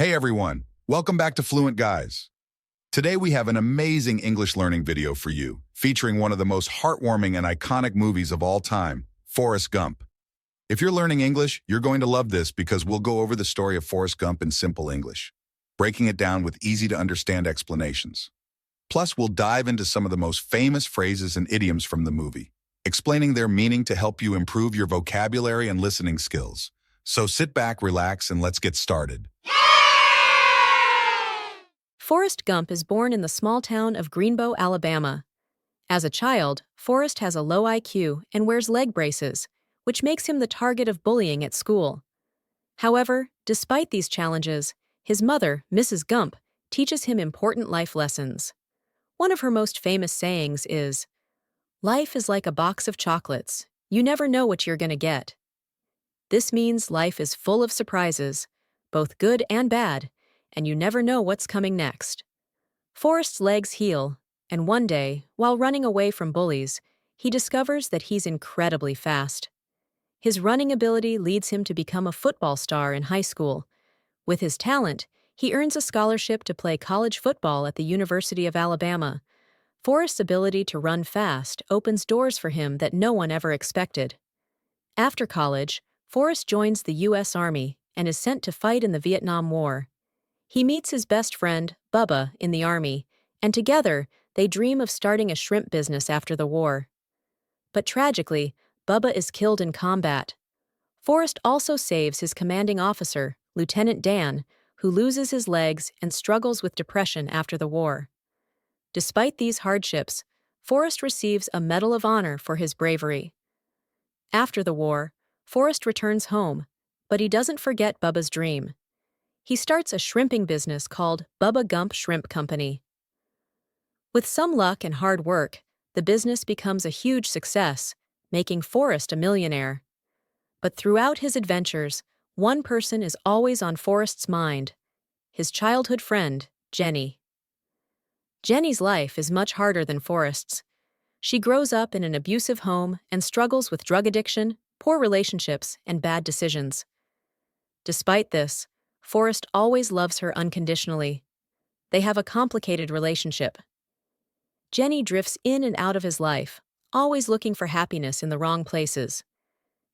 Hey everyone, welcome back to Fluent Guys. Today we have an amazing English learning video for you, featuring one of the most heartwarming and iconic movies of all time, Forrest Gump. If you're learning English, you're going to love this because we'll go over the story of Forrest Gump in simple English, breaking it down with easy-to-understand explanations. Plus, we'll dive into some of the most famous phrases and idioms from the movie, explaining their meaning to help you improve your vocabulary and listening skills. So sit back, relax, and let's get started. Forrest Gump is born in the small town of Greenbow, Alabama. As a child, Forrest has a low IQ and wears leg braces, which makes him the target of bullying at school. However, despite these challenges, his mother, Mrs. Gump, teaches him important life lessons. One of her most famous sayings is, "Life is like a box of chocolates. You never know what you're going to get." This means life is full of surprises, both good and bad, and you never know what's coming next. Forrest's legs heal, and one day, while running away from bullies, he discovers that he's incredibly fast. His running ability leads him to become a football star in high school. With his talent, he earns a scholarship to play college football at the University of Alabama. Forrest's ability to run fast opens doors for him that no one ever expected. After college, Forrest joins the U.S. Army and is sent to fight in the Vietnam War. He meets his best friend, Bubba, in the Army, and together, they dream of starting a shrimp business after the war. But tragically, Bubba is killed in combat. Forrest also saves his commanding officer, Lieutenant Dan, who loses his legs and struggles with depression after the war. Despite these hardships, Forrest receives a Medal of Honor for his bravery. After the war, Forrest returns home, but he doesn't forget Bubba's dream. He starts a shrimping business called Bubba Gump Shrimp Company. With some luck and hard work, the business becomes a huge success, making Forrest a millionaire. But throughout his adventures, one person is always on Forrest's mind: his childhood friend, Jenny. Jenny's life is much harder than Forrest's. She grows up in an abusive home and struggles with drug addiction, poor relationships, and bad decisions. Despite this, Forrest always loves her unconditionally. They have a complicated relationship. Jenny drifts in and out of his life, always looking for happiness in the wrong places.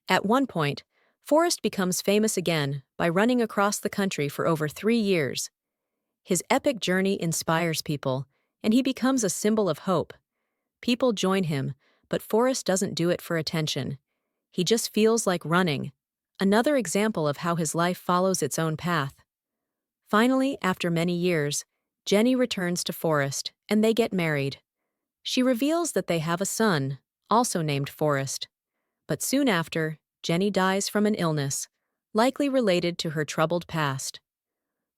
At one point, Forrest becomes famous again by running across the country for over 3 years. His epic journey inspires people, and he becomes a symbol of hope. People join him, but Forrest doesn't do it for attention. He just feels like running. Another example of how his life follows its own path. Finally, after many years, Jenny returns to Forrest, and they get married. She reveals that they have a son, also named Forrest. But soon after, Jenny dies from an illness, likely related to her troubled past.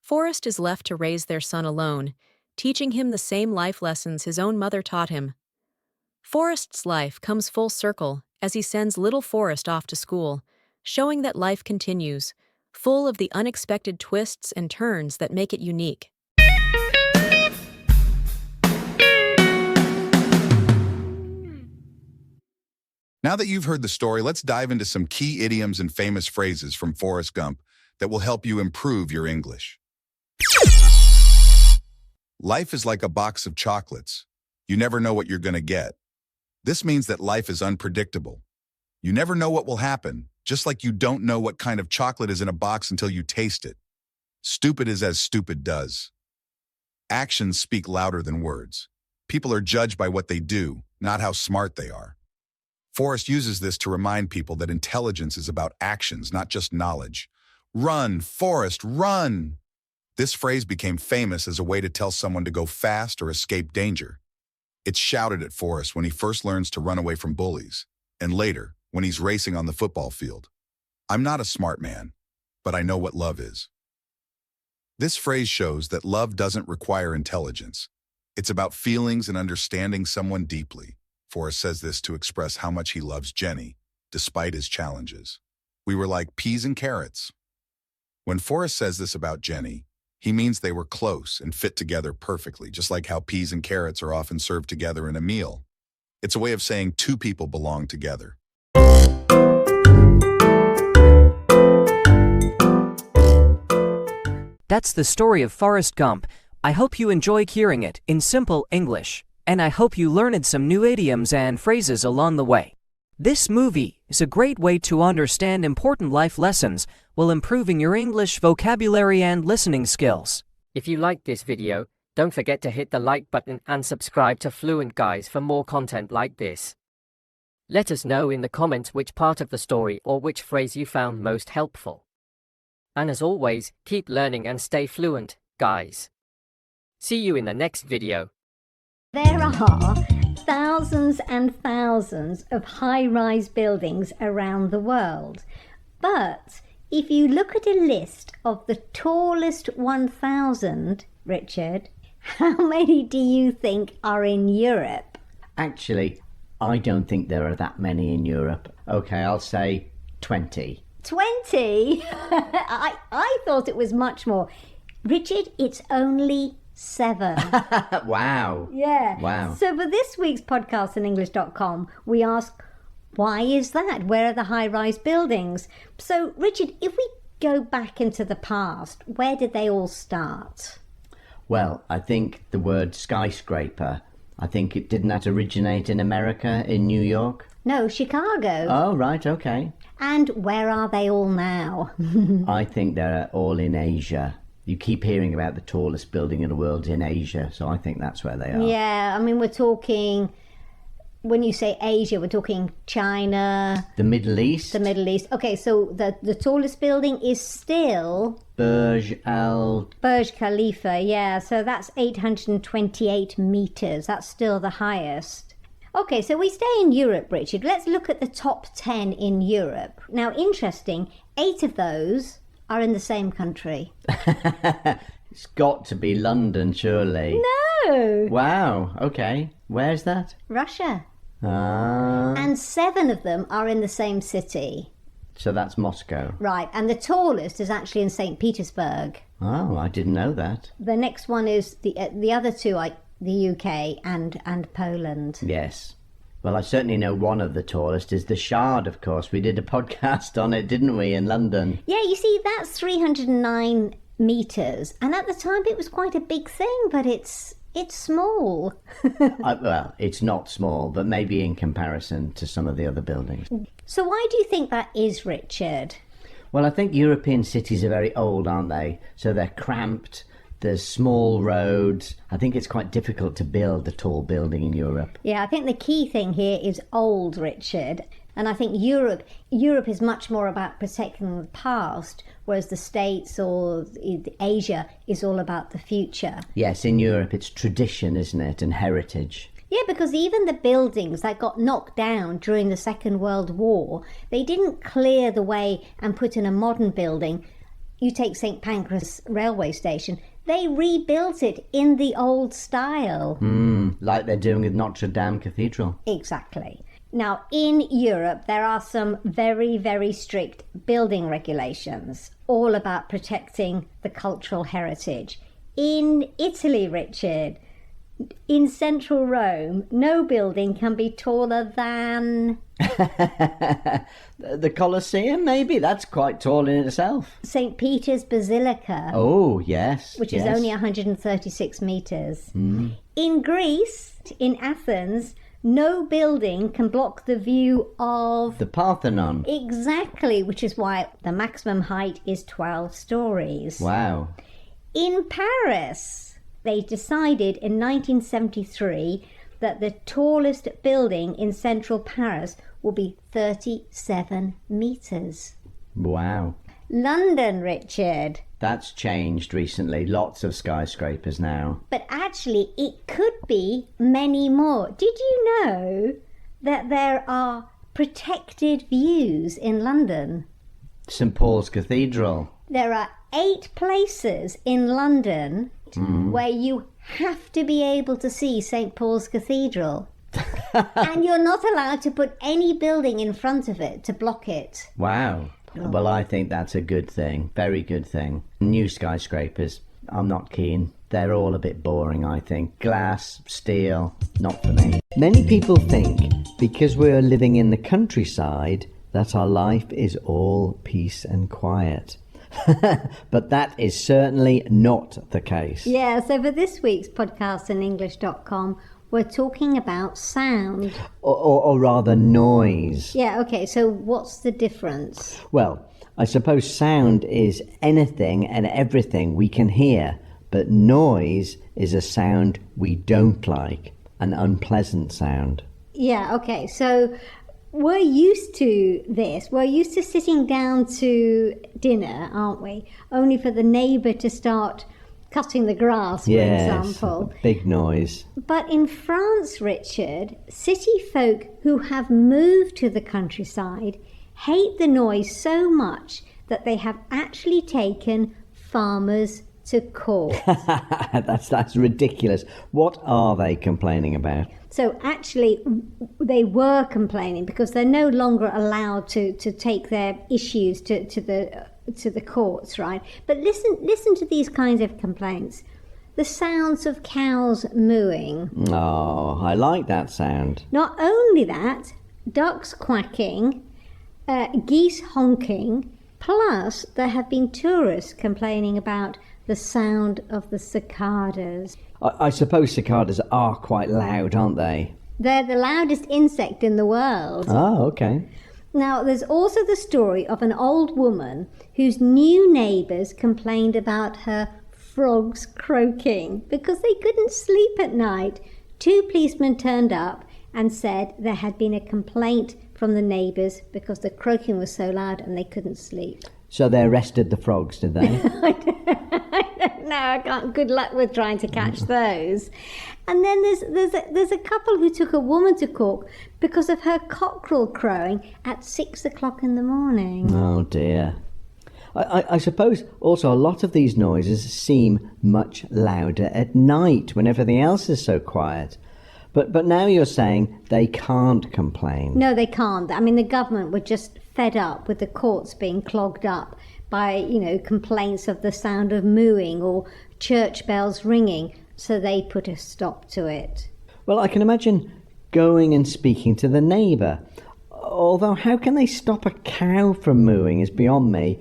Forrest is left to raise their son alone, teaching him the same life lessons his own mother taught him. Forrest's life comes full circle as he sends little Forrest off to school, showing that life continues, full of the unexpected twists and turns that make it unique. Now that you've heard the story, let's dive into some key idioms and famous phrases from Forrest Gump that will help you improve your English. Life is like a box of chocolates. You never know what you're going to get. This means that life is unpredictable. You never know what will happen, just like you don't know what kind of chocolate is in a box until you taste it. Stupid is as stupid does. Actions speak louder than words. People are judged by what they do, not how smart they are. Forrest uses this to remind people that intelligence is about actions, not just knowledge. Run, Forrest, run! This phrase became famous as a way to tell someone to go fast or escape danger. It's shouted at Forrest when he first learns to run away from bullies, and later, when he's racing on the football field. I'm not a smart man, but I know what love is. This phrase shows that love doesn't require intelligence. It's about feelings and understanding someone deeply. Forrest says this to express how much he loves Jenny, despite his challenges. We were like peas and carrots. When Forrest says this about Jenny, he means they were close and fit together perfectly, just like how peas and carrots are often served together in a meal. It's a way of saying two people belong together. That's the story of Forrest Gump. I hope you enjoy hearing it in simple English, and I hope you learned some new idioms and phrases along the way. This movie is a great way to understand important life lessons while improving your English vocabulary and listening skills. If you liked this video, don't forget to hit the like button and subscribe to Fluent Guys for more content like this. Let us know in the comments which part of the story or which phrase you found most helpful. And as always, keep learning and stay fluent, guys. See you in the next video. There are thousands and thousands of high-rise buildings around the world. But if you look at a list of the tallest 1,000, Richard, how many do you think are in Europe? Actually, I don't think there are that many in Europe. Okay, I'll say 20. 20? I thought it was much more. Richard, it's only 7. Wow. Yeah. Wow. So for this week's podcast on English.com, we ask, why is that? Where are the high-rise buildings? So, Richard, if we go back into the past, where did they all start? Well, I think the word skyscraper, didn't that originate in America, in New York? No, Chicago. Oh, right, okay. And where are they all now? I think they're all in Asia. You keep hearing about the tallest building in the world in Asia, so I think that's where they are. Yeah, I mean, we're talking, when you say Asia, we're talking China. The Middle East. The Middle East. Okay, so the tallest building is still Burj Khalifa, yeah, so that's 828 meters. That's still the highest. Okay, so we stay in Europe, Richard. Let's look at the top 10 in Europe. Now, interesting, 8 of those are in the same country. It's got to be London, surely. No! Wow, okay. Where's that? Russia. Ah. And 7 of them are in the same city. So that's Moscow. Right, and the tallest is actually in St. Petersburg. Oh, I didn't know that. The next one is the other 2 are the UK and Poland. Yes. Well, I certainly know one of the tallest is the Shard, of course. We did a podcast on it, didn't we, in London? Yeah, you see, that's 309 metres. And at the time, it was quite a big thing, but it's small. Well, it's not small, but maybe in comparison to some of the other buildings. So why do you think that is, Richard? Well, I think European cities are very old, aren't they? So they're cramped. There's small roads. I think it's quite difficult to build a tall building in Europe. Yeah, I think the key thing here is old, Richard. And I think Europe is much more about protecting the past, whereas the States or Asia is all about the future. Yes, in Europe it's tradition, isn't it, and heritage. Yeah, because even the buildings that got knocked down during the Second World War, they didn't clear the way and put in a modern building. You take St. Pancras railway station, they rebuilt it in the old style. Like they're doing with Notre Dame Cathedral. Exactly. Now, in Europe, there are some very, very strict building regulations, all about protecting the cultural heritage. In Italy, Richard, in central Rome, no building can be taller than... The Colosseum, maybe? That's quite tall in itself. St. Peter's Basilica. Oh, yes. Which is only 136 metres. In Greece, in Athens, no building can block the view of... The Parthenon. Exactly, which is why the maximum height is 12 stories. Wow. In Paris, they decided in 1973 that the tallest building in central Paris will be 37 metres. Wow. London, Richard. That's changed recently. Lots of skyscrapers now. But actually, it could be many more. Did you know that there are protected views in London? St. Paul's Cathedral. There are 8 places in London where you have to be able to see St. Paul's Cathedral. And you're not allowed to put any building in front of it to block it. Wow. Well, I think that's a good thing. Very good thing. New skyscrapers, I'm not keen. They're all a bit boring, I think. Glass, steel, not for me. Many people think because we're living in the countryside that our life is all peace and quiet. But that is certainly not the case. Yeah, so for this week's podcast on English.com, we're talking about sound. Or rather noise. Yeah, okay, so what's the difference? Well, I suppose sound is anything and everything we can hear, but noise is a sound we don't like, an unpleasant sound. Yeah, okay, so we're used to this. We're used to sitting down to dinner, aren't we? Only for the neighbour to start cutting the grass, for example. Big noise. But in France, Richard, city folk who have moved to the countryside hate the noise so much that they have actually taken farmers to court. That's ridiculous. What are they complaining about? So actually, they were complaining because they're no longer allowed to take their issues to the courts, right? But listen to these kinds of complaints. The sounds of cows mooing. Oh, I like that sound. Not only that, ducks quacking, geese honking, plus there have been tourists complaining about the sound of the cicadas. I suppose cicadas are quite loud, aren't they? They're the loudest insect in the world. Oh, okay. Now, there's also the story of an old woman whose new neighbours complained about her frogs croaking because they couldn't sleep at night. 2 policemen turned up and said there had been a complaint from the neighbours because the croaking was so loud and they couldn't sleep. So they arrested the frogs, did they? No, I can't. Good luck with trying to catch those. And then there's a couple who took a woman to court because of her cockerel crowing at 6 o'clock in the morning. Oh dear. I suppose also a lot of these noises seem much louder at night when everything else is so quiet. But now you're saying they can't complain. No, they can't. I mean, the government were just fed up with the courts being clogged up by, complaints of the sound of mooing or church bells ringing, so they put a stop to it. Well, I can imagine going and speaking to the neighbour. Although how can they stop a cow from mooing is beyond me.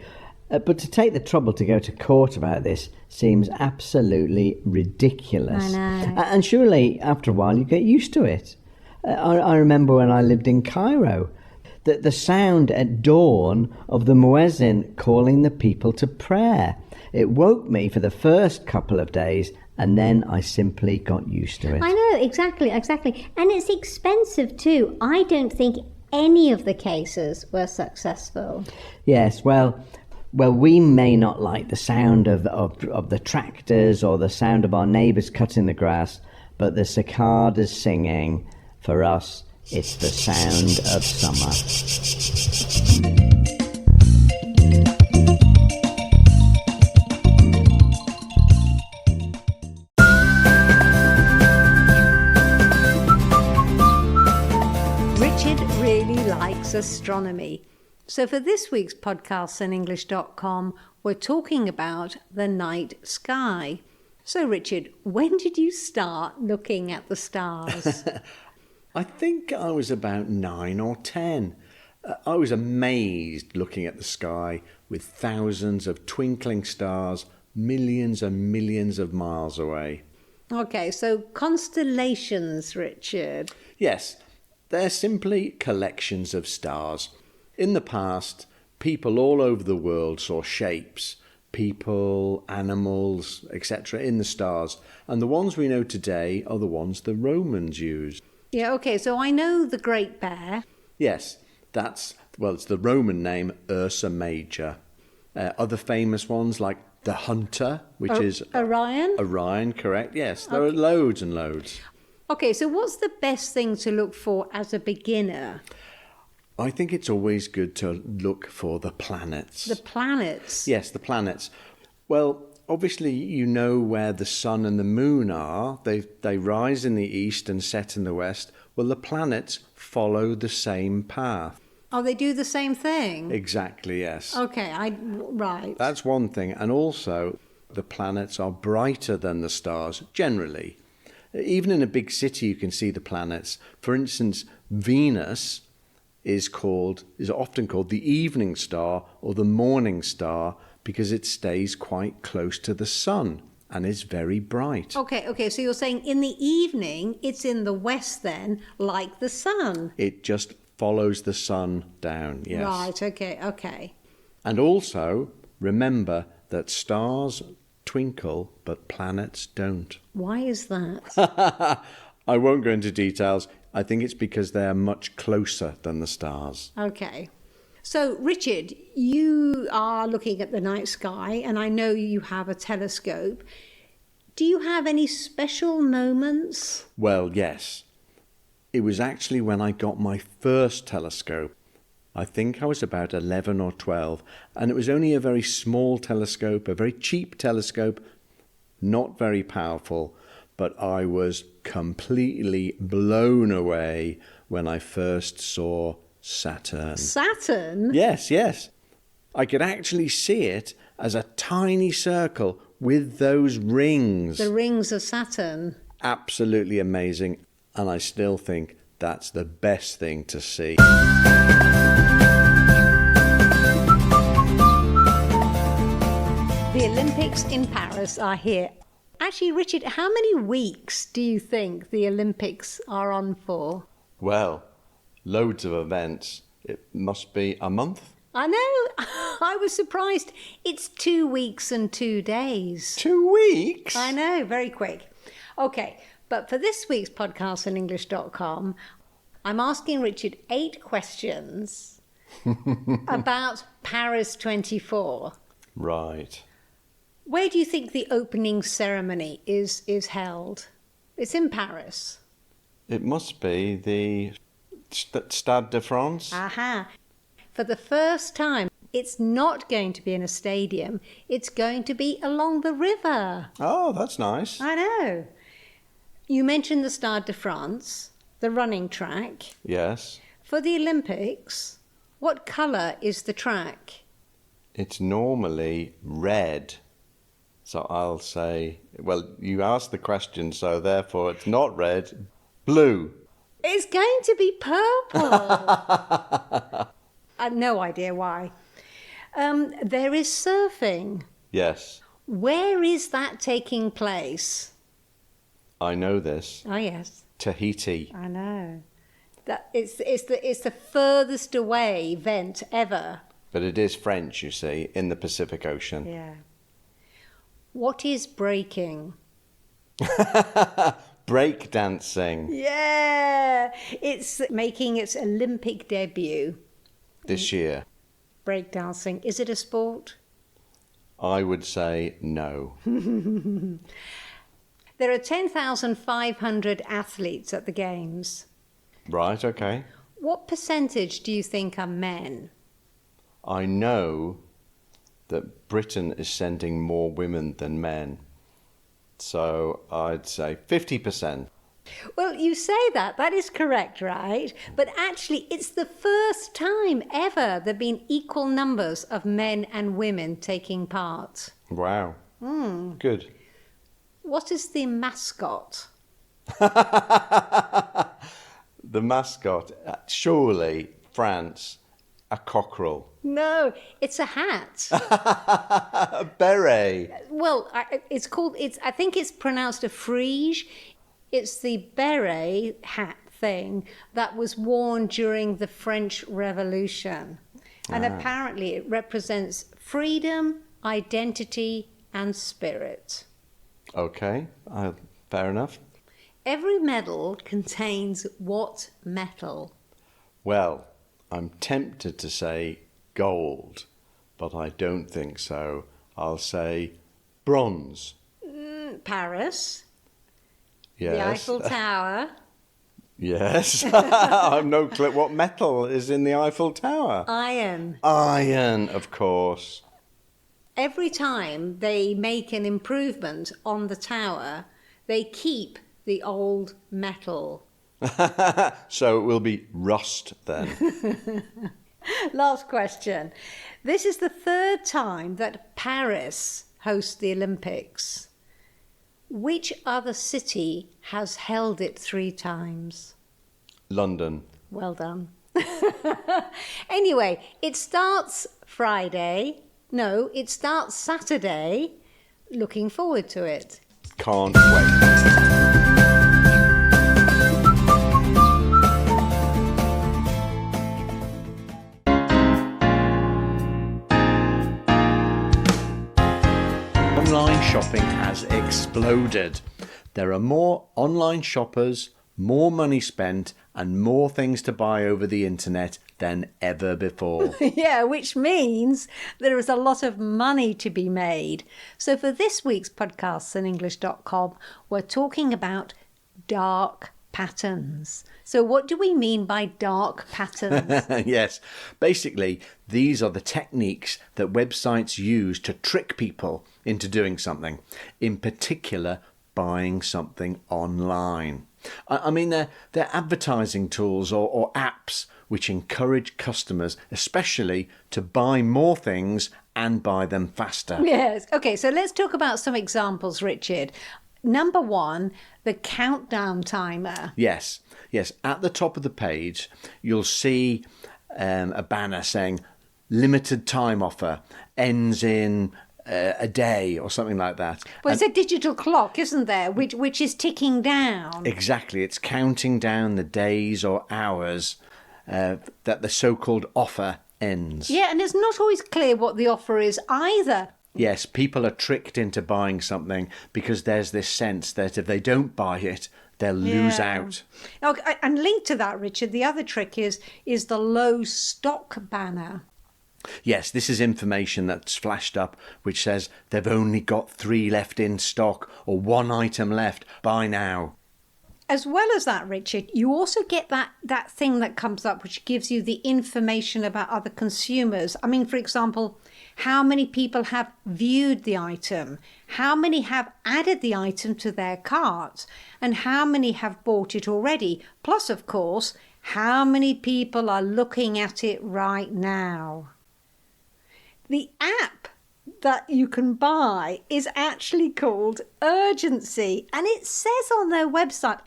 But to take the trouble to go to court about this seems absolutely ridiculous. I know. And surely, after a while, you get used to it. I remember when I lived in Cairo, that the sound at dawn of the muezzin calling the people to prayer. It woke me for the first couple of days, and then I simply got used to it. I know, exactly. And it's expensive too. I don't think any of the cases were successful. Yes, well, we may not like the sound of the tractors or the sound of our neighbours cutting the grass, but the cicadas singing, for us, it's the sound of summer. Richard really likes astronomy. So for this week's podcast on English.com, we're talking about the night sky. So Richard, when did you start looking at the stars? I think I was about 9 or 10. I was amazed looking at the sky with thousands of twinkling stars, millions and millions of miles away. Okay, so constellations, Richard. Yes, they're simply collections of stars. In the past, people all over the world saw shapes, people, animals, etc. in the stars, and the ones we know today are the ones the Romans used. Yeah, okay, so I know the Great Bear. Yes, it's the Roman name Ursa Major. Other famous ones like the Hunter, which is... Orion? Orion, correct, yes. There are loads and loads. Okay, so what's the best thing to look for as a beginner? I think it's always good to look for the planets. The planets? Yes, the planets. Well, obviously you know where the sun and the moon are. They rise in the east and set in the west. Well, the planets follow the same path. Oh, they do the same thing? Exactly, yes. Okay, right. That's one thing. And also, the planets are brighter than the stars, generally. Even in a big city, you can see the planets. For instance, Venus is often called the evening star or the morning star because it stays quite close to the sun and is very bright. Okay, so you're saying in the evening, it's in the west then, like the sun. It just follows the sun down, yes. Right, okay. And also, remember that stars twinkle, but planets don't. Why is that? I won't go into details. I think it's because they are much closer than the stars. Okay. So, Richard, you are looking at the night sky, and I know you have a telescope. Do you have any special moments? Well, yes. It was actually when I got my first telescope. I think I was about 11 or 12, and it was only a very small telescope, a very cheap telescope, not very powerful, but I was completely blown away when I first saw Saturn. Saturn? Yes. I could actually see it as a tiny circle with those rings. The rings of Saturn. Absolutely amazing. And I still think that's the best thing to see. The Olympics in Paris are here. Actually, Richard, how many weeks do you think the Olympics are on for? Well, loads of events. It must be a month. I know. I was surprised. It's 2 weeks and 2 days. 2 weeks? I know, very quick. Okay, but for this week's podcast on English.com, I'm asking Richard 8 questions about Paris 24. Right. Where do you think the opening ceremony is held? It's in Paris. It must be the Stade de France. Aha. For the first time, it's not going to be in a stadium. It's going to be along the river. Oh, that's nice. I know. You mentioned the Stade de France, the running track. Yes. For the Olympics, what colour is the track? It's normally red. So I'll say, well, you asked the question, so therefore it's not red, blue. It's going to be purple. I have no idea why. There is surfing. Yes, Where is that taking place? I know this. Oh, yes. Tahiti. I know. It's the furthest away event ever. But it is French, you see, in the Pacific Ocean. Yeah. What is breaking? Break dancing. Yeah. It's making its Olympic debut. This year. Breakdancing. Is it a sport? I would say no. There are 10,500 athletes at the Games. Right, okay. What percentage do you think are men? I know that Britain is sending more women than men. So I'd say 50%. Well, you say that is correct, right? But actually, it's the first time ever there have been equal numbers of men and women taking part. Wow. Good. What is the mascot? The mascot, surely France, a cockerel. No, it's a hat. A beret. Well, I think it's pronounced a frige. It's the beret hat thing that was worn during the French Revolution. And apparently it represents freedom, identity, and spirit. Okay, fair enough. Every medal contains what metal? Well, I'm tempted to say gold, but I don't think so. I'll say bronze. Paris. Yes. The Eiffel Tower. Yes. I've no clue. What metal is in the Eiffel Tower? Iron. Iron, of course. Every time they make an improvement on the tower, they keep the old metal. So it will be rust then. Last question. This is the third time that Paris hosts the Olympics. Which other city has held it 3 times? London. Well done. Anyway, it starts Friday No, it starts Saturday. Looking forward to it. Can't wait. Online shopping has exploded. There are more online shoppers, more money spent, and more things to buy over the internet than ever before. Yeah, which means there is a lot of money to be made. So for this week's podcasts.english.com, we're talking about dark patterns. So what do we mean by dark patterns? Yes, basically, these are the techniques that websites use to trick people into doing something, in particular, buying something online. I mean, they're advertising tools or apps which encourage customers, especially, to buy more things and buy them faster. Yes. Okay, so let's talk about some examples, Richard. Number one, the countdown timer. Yes. At the top of the page, you'll see a banner saying limited time offer, ends in a day or something like that. Well, it's a digital clock, isn't there, which is ticking down. Exactly. It's counting down the days or hours that the so-called offer ends. Yeah, and it's not always clear what the offer is either. Yes, people are tricked into buying something because there's this sense that if they don't buy it, they'll lose out. Okay, and linked to that, Richard, the other trick is the low stock banner. Yes, this is information that's flashed up which says they've only got 3 left in stock or 1 item left. Buy now. As well as that, Richard, you also get that thing that comes up which gives you the information about other consumers. I mean, for example, how many people have viewed the item, how many have added the item to their cart, and how many have bought it already. Plus, of course, how many people are looking at it right now. The app that you can buy is actually called Urgency, and it says on their website,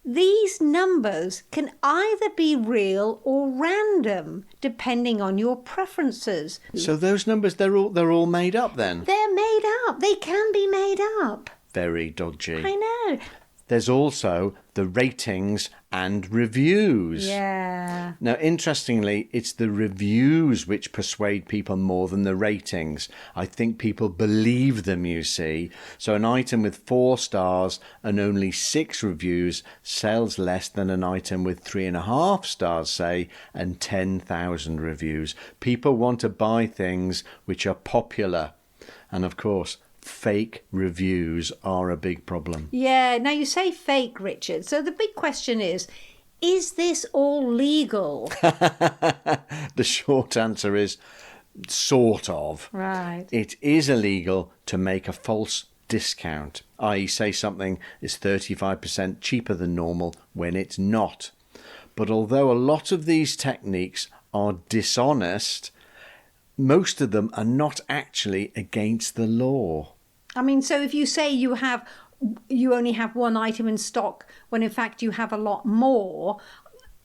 these numbers can either be real or random, depending on your preferences. So those numbers, they're all made up then? They're made up. They can be made up. Very dodgy. I know. There's also the ratings and reviews. Yeah. Now, interestingly, it's the reviews which persuade people more than the ratings. I think people believe them, you see. So an item with 4 stars and only 6 reviews sells less than an item with 3.5 stars, say, and 10,000 reviews. People want to buy things which are popular. And of course, fake reviews are a big problem. Yeah, now you say fake, Richard. So the big question is this all legal? The short answer is sort of. Right. It is illegal to make a false discount, i.e. say something is 35% cheaper than normal when it's not. But although a lot of these techniques are dishonest, most of them are not actually against the law. I mean, so if you say you only have 1 item in stock when in fact you have a lot more,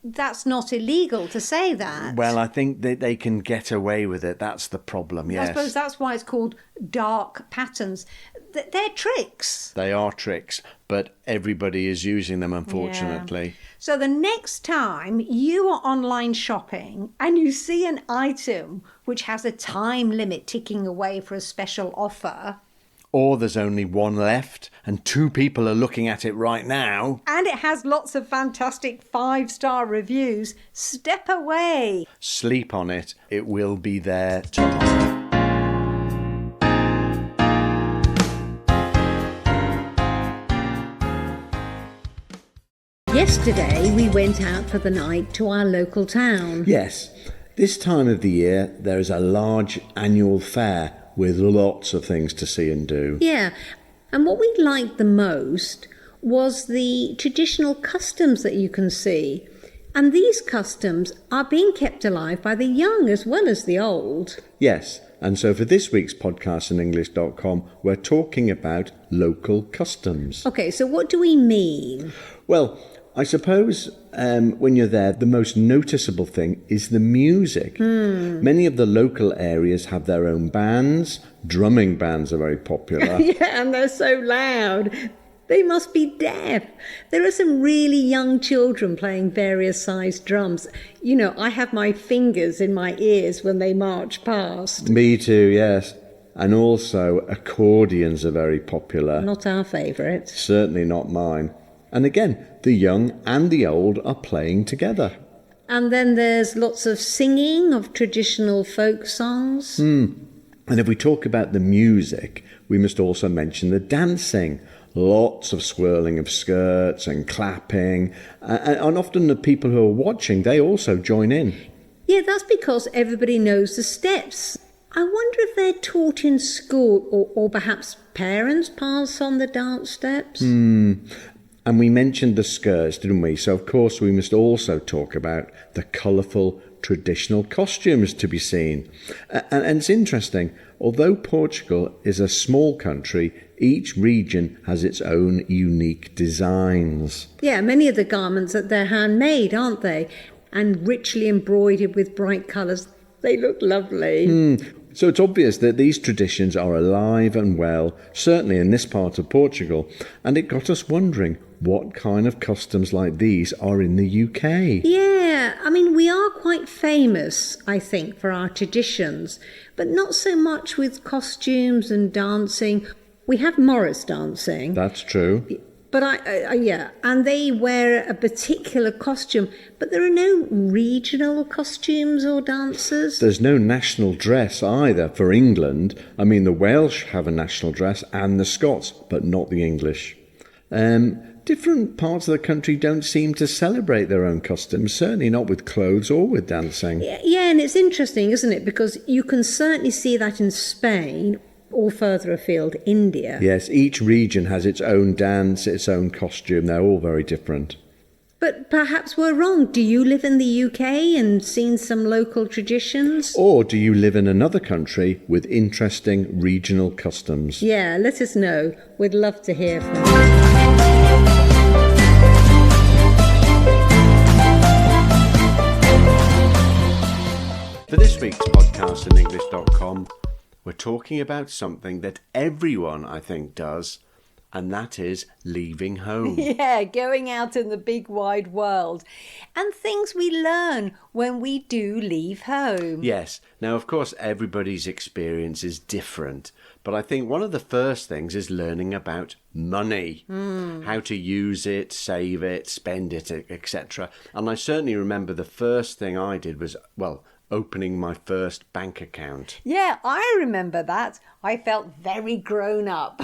that's not illegal to say that. Well, I think that they can get away with it. That's the problem, yes. I suppose that's why it's called dark patterns. They're tricks. They are tricks, but everybody is using them, unfortunately. Yeah. So the next time you are online shopping and you see an item which has a time limit ticking away for a special offer, or there's only 1 left and 2 people are looking at it right now, and it has lots of fantastic 5-star reviews, step away. Sleep on it. It will be there tomorrow. Yesterday we went out for the night to our local town. Yes, this time of the year there is a large annual fair with lots of things to see and do. Yeah, and what we liked the most was the traditional customs that you can see. And these customs are being kept alive by the young as well as the old. Yes, and so for this week's podcast on English.com, we're talking about local customs. Okay, so what do we mean? Well, I suppose when you're there, the most noticeable thing is the music. Many of the local areas have their own bands. Drumming bands are very popular. Yeah, and they're so loud. They must be deaf. There are some really young children playing various sized drums. You know, I have my fingers in my ears when they march past. Me too, yes. And also accordions are very popular. Not our favourite. Certainly not mine. And again, the young and the old are playing together. And then there's lots of singing of traditional folk songs. And if we talk about the music, we must also mention the dancing. Lots of swirling of skirts and clapping. And often the people who are watching, they also join in. Yeah, that's because everybody knows the steps. I wonder if they're taught in school or perhaps parents pass on the dance steps. And we mentioned the skirts, didn't we? So, of course, we must also talk about the colourful traditional costumes to be seen. And it's interesting, although Portugal is a small country, each region has its own unique designs. Yeah, many of the garments, they're handmade, aren't they? And richly embroidered with bright colours. They look lovely. So it's obvious that these traditions are alive and well, certainly in this part of Portugal. And it got us wondering, what kind of customs like these are in the UK? Yeah, I mean, we are quite famous, I think, for our traditions, but not so much with costumes and dancing. We have Morris dancing. That's true. But yeah, and they wear a particular costume, but there are no regional costumes or dances. There's no national dress either for England. I mean, the Welsh have a national dress and the Scots, but not the English. Different parts of the country don't seem to celebrate their own customs, certainly not with clothes or with dancing. Yeah, and it's interesting, isn't it? Because you can certainly see that in Spain, or further afield, India. Yes, each region has its own dance, its own costume. They're all very different. But perhaps we're wrong. Do you live in the UK and seen some local traditions? Or do you live in another country with interesting regional customs? Yeah, let us know. We'd love to hear from you. For this week's podcast on English.com, we're talking about something that everyone, I think, does, and that is leaving home. Yeah, going out in the big wide world. And things we learn when we do leave home. Yes. Now, of course, everybody's experience is different, but I think one of the first things is learning about money, how to use it, save it, spend it, etc. And I certainly remember the first thing I did was, opening my first bank account. Yeah, I remember that. I felt very grown up.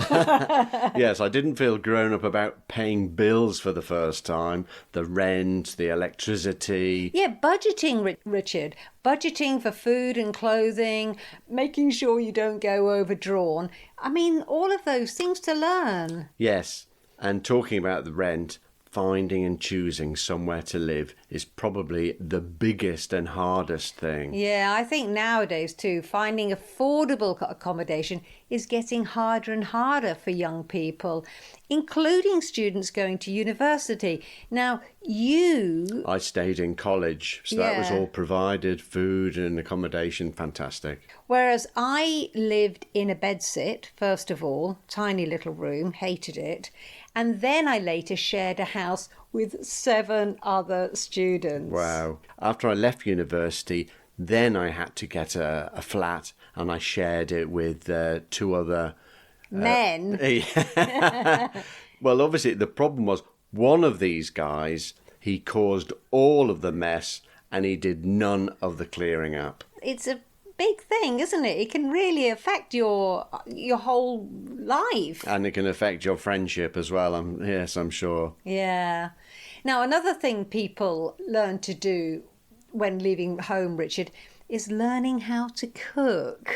Yes, I didn't feel grown up about paying bills for the first time, the rent, the electricity. Yeah, budgeting, Richard. Budgeting for food and clothing, making sure you don't go overdrawn. I mean, all of those things to learn. Yes, and talking about the rent, finding and choosing somewhere to live is probably the biggest and hardest thing. Yeah, I think nowadays too, finding affordable accommodation is getting harder and harder for young people, including students going to university. Now, I stayed in college, so that was all provided, food and accommodation, fantastic. Whereas I lived in a bedsit, first of all, tiny little room, hated it. And then I later shared a house with 7 other students. Wow. After I left university, then I had to get a flat, and I shared it with 2 other... men? Well, obviously, the problem was one of these guys, he caused all of the mess, and he did none of the clearing up. It's a big thing, isn't it? It can really affect your whole life. And it can affect your friendship as well, I'm sure. Yeah. Now, another thing people learn to do when leaving home, Richard, is learning how to cook.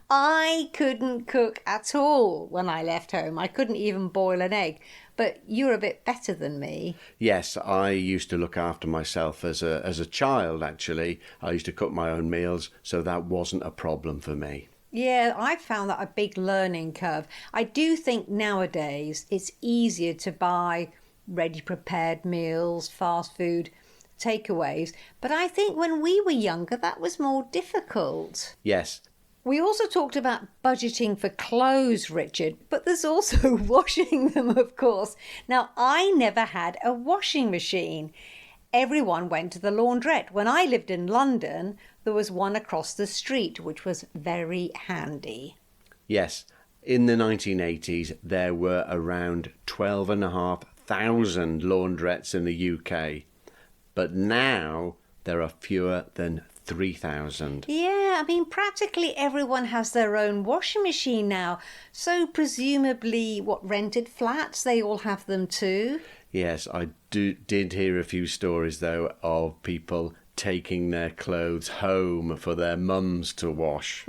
I couldn't cook at all when I left home. I couldn't even boil an egg. But you're a bit better than me. Yes, I used to look after myself as a child, actually. I used to cook my own meals, so that wasn't a problem for me. Yeah, I found that a big learning curve. I do think nowadays it's easier to buy ready-prepared meals, fast food, takeaways. But I think when we were younger, that was more difficult. Yes. We also talked about budgeting for clothes, Richard, but there's also washing them, of course. Now, I never had a washing machine. Everyone went to the laundrette. When I lived in London, there was one across the street, which was very handy. Yes. In the 1980s, there were around 12,500 laundrettes in the UK. But now there are fewer than 3,000. Yeah, I mean, practically everyone has their own washing machine now. So presumably, rented flats, they all have them too? Yes, I did hear a few stories, though, of people taking their clothes home for their mums to wash.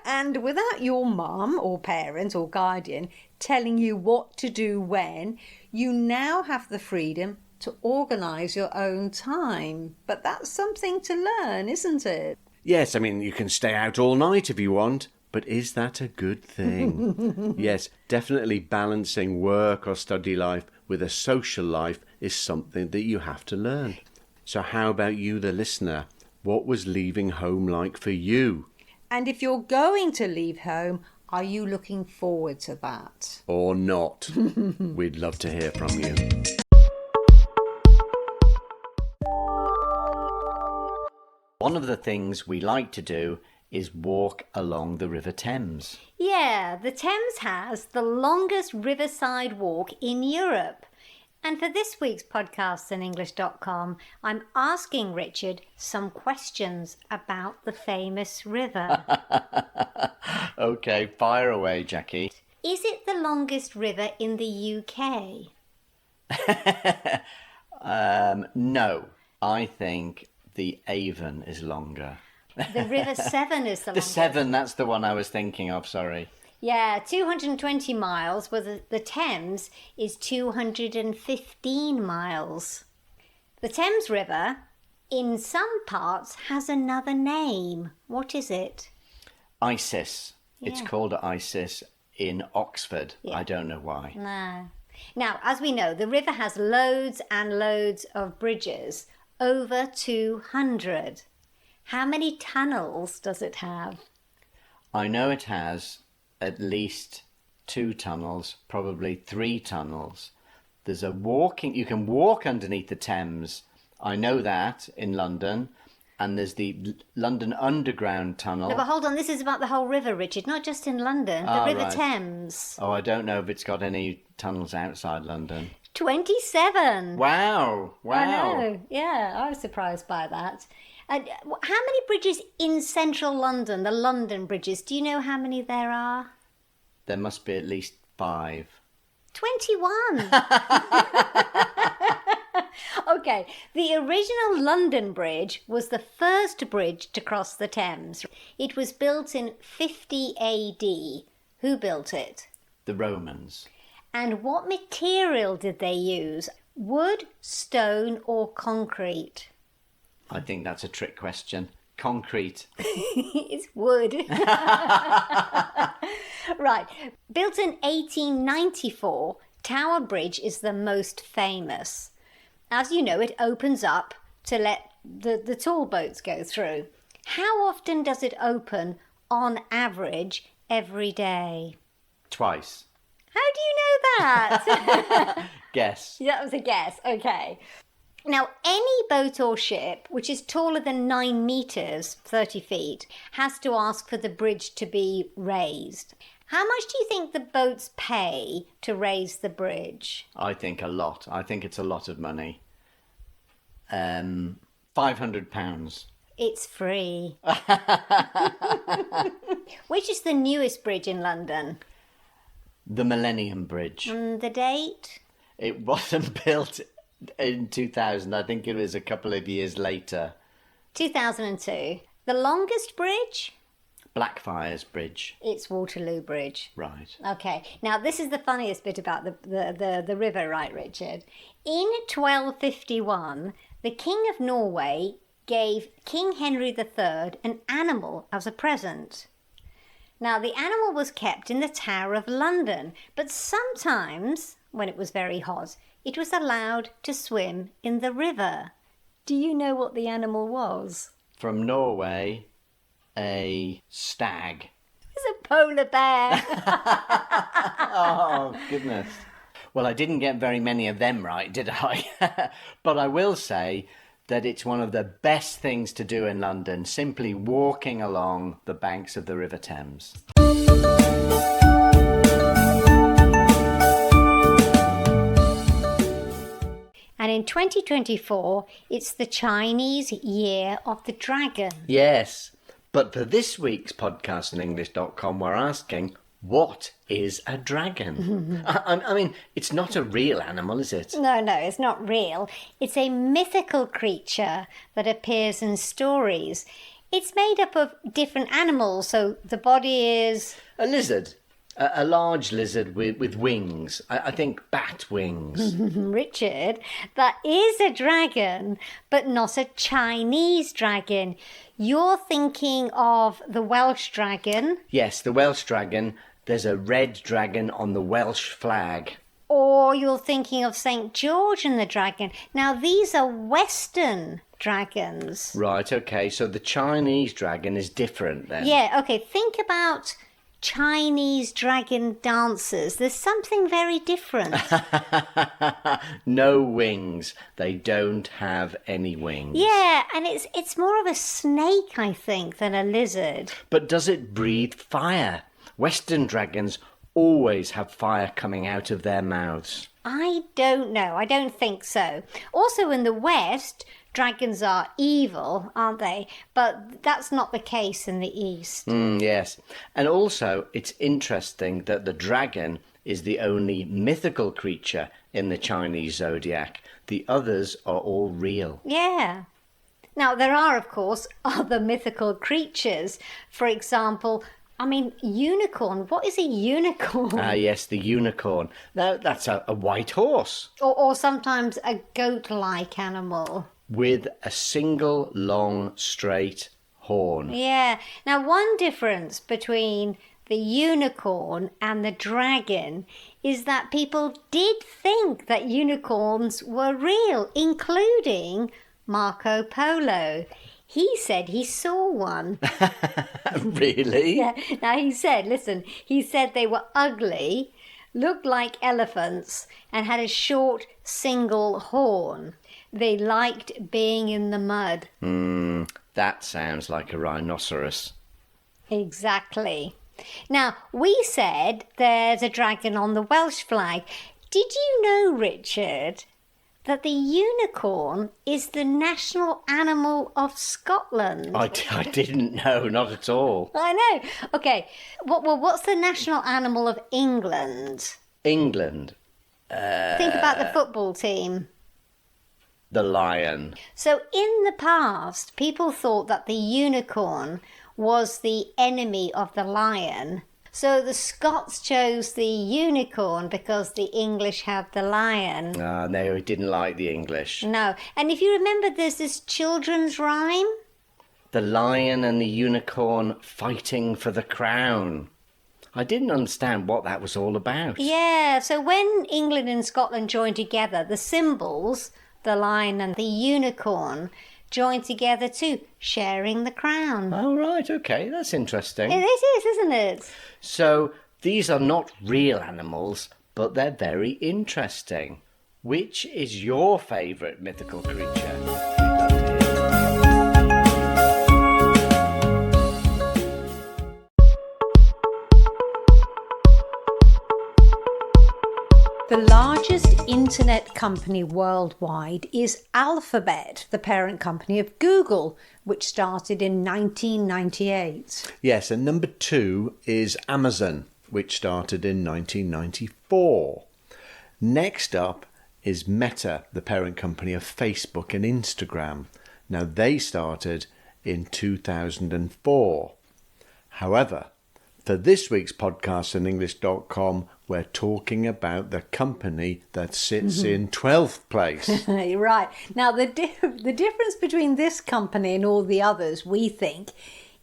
And without your mum or parent or guardian telling you what to do when, you now have the freedom to organise your own time. But that's something to learn, isn't it? Yes, I mean, you can stay out all night if you want, but is that a good thing? Yes, definitely balancing work or study life with a social life is something that you have to learn. So how about you, the listener? What was leaving home like for you? And if you're going to leave home, are you looking forward to that? Or not? We'd love to hear from you. One of the things we like to do is walk along the River Thames. Yeah, the Thames has the longest riverside walk in Europe. And for this week's podcast on English.com, I'm asking Richard some questions about the famous river. Okay, fire away, Jackie. Is it the longest river in the UK? No, I think the Avon is longer. The River Severn is the The longest. Severn, that's the one I was thinking of, sorry. Yeah, 220 miles, where the Thames is 215 miles. The Thames River, in some parts, has another name. What is it? Isis. It's Yeah. called Isis in Oxford. Yeah. I don't know why. No. Now, as we know, the river has loads and loads of bridges, over 200. How many tunnels does it have? I know it has at least 2 tunnels, probably 3 tunnels. There's you can walk underneath the Thames. I know that in London. And there's the London Underground Tunnel. No, but hold on, this is about the whole river, Richard, not just in London. The River right. Thames. Oh, I don't know if it's got any tunnels outside London. 27. Wow. I know. Yeah, I was surprised by that. How many bridges in central London, the London bridges, do you know how many there are? There must be at least 5. 21. Okay, the original London Bridge was the first bridge to cross the Thames. It was built in 50 AD. Who built it? The Romans. And what material did they use? Wood, stone, or concrete? I think that's a trick question. Concrete. It's wood. Right. Built in 1894, Tower Bridge is the most famous. As you know, it opens up to let the tall boats go through. How often does it open on average every day? Twice. How do you know that? Guess. That was a guess. Okay. Now, any boat or ship which is taller than 9 metres, 30 feet, has to ask for the bridge to be raised. How much do you think the boats pay to raise the bridge? I think a lot. I think it's a lot of money. £500. It's free. Which is the newest bridge in London? The Millennium Bridge. The date? It wasn't built in 2000. I think it was a couple of years later. 2002. The longest bridge? Blackfriars Bridge. It's Waterloo Bridge. Right. Okay. Now, this is the funniest bit about the river, right, Richard? In 1251, the King of Norway gave King Henry III an animal as a present. Now, the animal was kept in the Tower of London, but sometimes, when it was very hot, it was allowed to swim in the river. Do you know what the animal was? From Norway, a stag. It's a polar bear. Oh, goodness. Well, I didn't get very many of them right, did I? But I will say that it's one of the best things to do in London, simply walking along the banks of the River Thames. And in 2024, it's the Chinese Year of the Dragon. Yes, but for this week's podcast on English.com, we're asking, what is a dragon? I mean, it's not a real animal, is it? No, it's not real. It's a mythical creature that appears in stories. It's made up of different animals, so the body is... A lizard. A large lizard with wings. I think bat wings. Richard, that is a dragon, but not a Chinese dragon. You're thinking of the Welsh dragon. Yes, the Welsh dragon. There's a red dragon on the Welsh flag. Or you're thinking of St. George and the dragon. Now, these are Western dragons. Right, okay, so the Chinese dragon is different then. Yeah, okay, think about Chinese dragon dancers. There's something very different. No wings. They don't have any wings. Yeah, and it's more of a snake, I think, than a lizard. But does it breathe fire? Western dragons always have fire coming out of their mouths. I don't know. I don't think so. Also, in the West, dragons are evil, aren't they? But that's not the case in the East. Yes. And also, it's interesting that the dragon is the only mythical creature in the Chinese zodiac. The others are all real. Yeah. Now, there are, of course, other mythical creatures. For example, unicorn. What is a unicorn? Yes, the unicorn. Now, that's a white horse. Or sometimes a goat-like animal. With a single long straight horn. Yeah. Now, one difference between the unicorn and the dragon is that people did think that unicorns were real, including Marco Polo. He said he saw one. Really? Yeah. Now, he said they were ugly, looked like elephants, and had a short single horn. They liked being in the mud. That sounds like a rhinoceros. Exactly. Now, we said there's a dragon on the Welsh flag. Did you know, Richard, that the unicorn is the national animal of Scotland? I didn't know, not at all. I know. Okay. What's the national animal of England? England. Think about the football team. The lion. So in the past, people thought that the unicorn was the enemy of the lion. So the Scots chose the unicorn because the English had the lion. No, he didn't like the English. No. And if you remember, there's this children's rhyme. The lion and the unicorn fighting for the crown. I didn't understand what that was all about. Yeah, so when England and Scotland joined together, the symbols, the lion and the unicorn, joined together too, sharing the crown. Oh, right, okay, that's interesting. It is, isn't it? So, these are not real animals, but they're very interesting. Which is your favourite mythical creature? The largest internet company worldwide is Alphabet, the parent company of Google, which started in 1998. Yes, and number 2 is Amazon, which started in 1994. Next up is Meta, the parent company of Facebook and Instagram. Now, they started in 2004. However, for this week's podcast on English.com, we're talking about the company that sits in 12th place. Right. Now, the difference between this company and all the others, we think,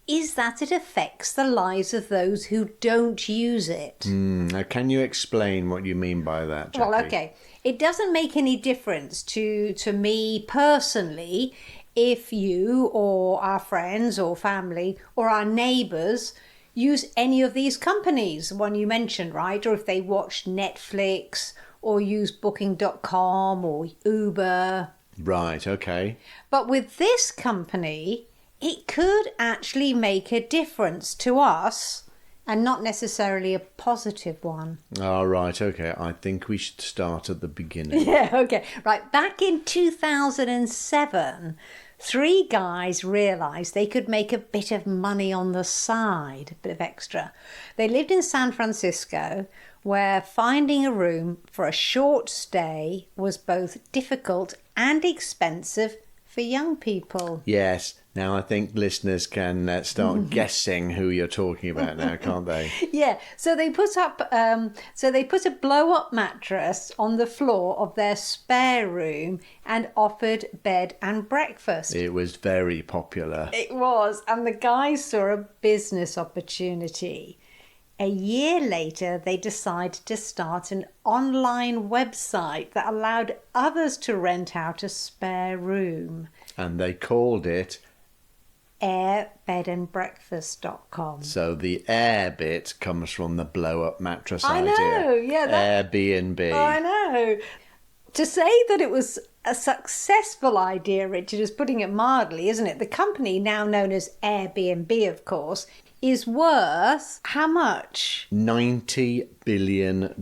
is that it affects the lives of those who don't use it. Now, can you explain what you mean by that, Jackie? Well, okay. It doesn't make any difference to me personally if you or our friends or family or our neighbours use any of these companies, one you mentioned, right? Or if they watch Netflix or use booking.com or Uber. Right, okay. But with this company, it could actually make a difference to us and not necessarily a positive one. All right, okay. I think we should start at the beginning. Yeah, okay. Right, back in 2007, 3 guys realised they could make a bit of money on the side, a bit of extra. They lived in San Francisco, where finding a room for a short stay was both difficult and expensive for young people. Yes. Now I think listeners can start guessing who you're talking about now, can't they? Yeah, so they put a blow-up mattress on the floor of their spare room and offered bed and breakfast. It was very popular. It was, and the guys saw a business opportunity. A year later, they decided to start an online website that allowed others to rent out a spare room. And they called it airbedandbreakfast.com. So the air bit comes from the blow-up mattress I idea. know, yeah. Airbnb. I know. To say that it was a successful idea, Richard, is putting it mildly, isn't it? The company, now known as Airbnb, of course, is worth how much? $90 billion.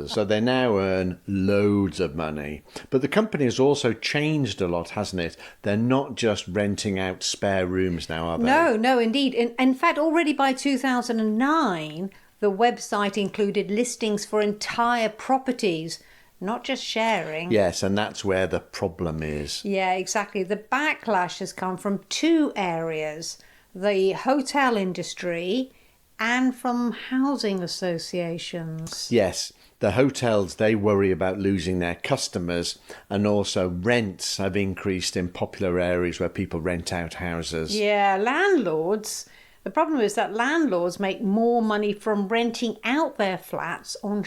So they now earn loads of money. But the company has also changed a lot, hasn't it? They're not just renting out spare rooms now, are they? No, indeed. In fact, already by 2009, the website included listings for entire properties, not just sharing. Yes, and that's where the problem is. Yeah, exactly. The backlash has come from 2 areas: the hotel industry and from housing associations. Yes, the hotels, they worry about losing their customers, and also rents have increased in popular areas where people rent out houses. Yeah, landlords. The problem is that landlords make more money from renting out their flats on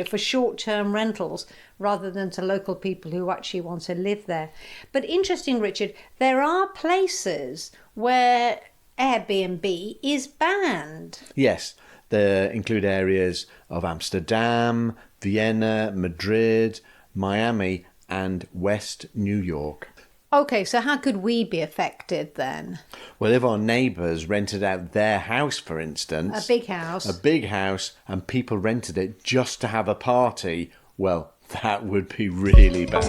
for short-term rentals rather than to local people who actually want to live there. But interesting, Richard, there are places where Airbnb is banned. Yes, they include areas of Amsterdam, Vienna, Madrid, Miami, and West New York. Okay, so how could we be affected then? Well, if our neighbours rented out their house, for instance... A big house, and people rented it just to have a party, well, that would be really bad.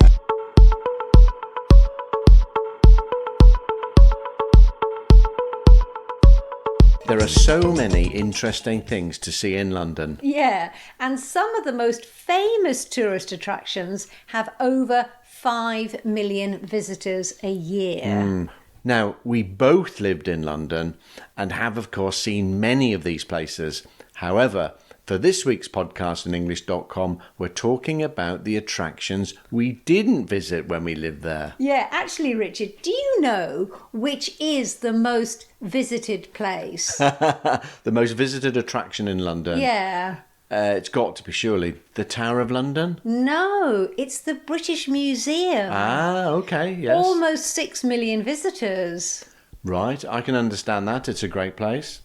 There are so many interesting things to see in London. Yeah, and some of the most famous tourist attractions have over 5 million visitors a year. Now, we both lived in London and have, of course, seen many of these places. However, for this week's podcast on English.com, we're talking about the attractions we didn't visit when we lived there. Yeah, actually, Richard, do you know which is the most visited place? The most visited attraction in London? Yeah. It's got to be surely the Tower of London? No, it's the British Museum. Ah, okay, yes. Almost 6 million visitors. Right, I can understand that. It's a great place.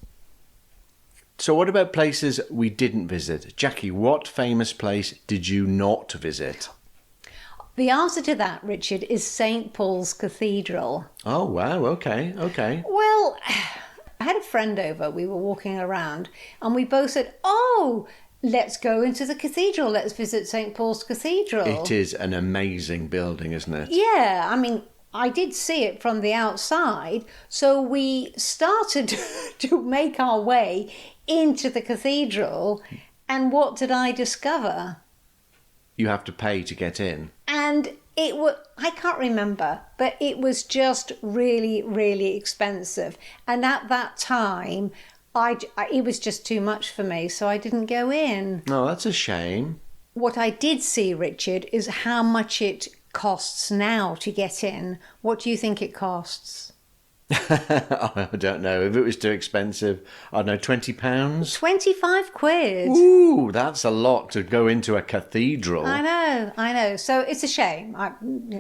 So what about places we didn't visit? Jackie, what famous place did you not visit? The answer to that, Richard, is St. Paul's Cathedral. Oh, wow, okay. Well, I had a friend over, we were walking around, and we both said, let's go into the cathedral, let's visit St. Paul's Cathedral. It is an amazing building, isn't it? Yeah, I mean, I did see it from the outside, so we started to make our way into the cathedral, and what did I discover? You have to pay to get in. And it was, I can't remember, but it was just really, really expensive. And at that time, it was just too much for me, so I didn't go in. Oh, that's a shame. What I did see, Richard, is how much it costs now to get in. What do you think it costs? I don't know. If it was too expensive, I don't know, £20? 25 quid. Ooh, that's a lot to go into a cathedral. I know. So it's a shame.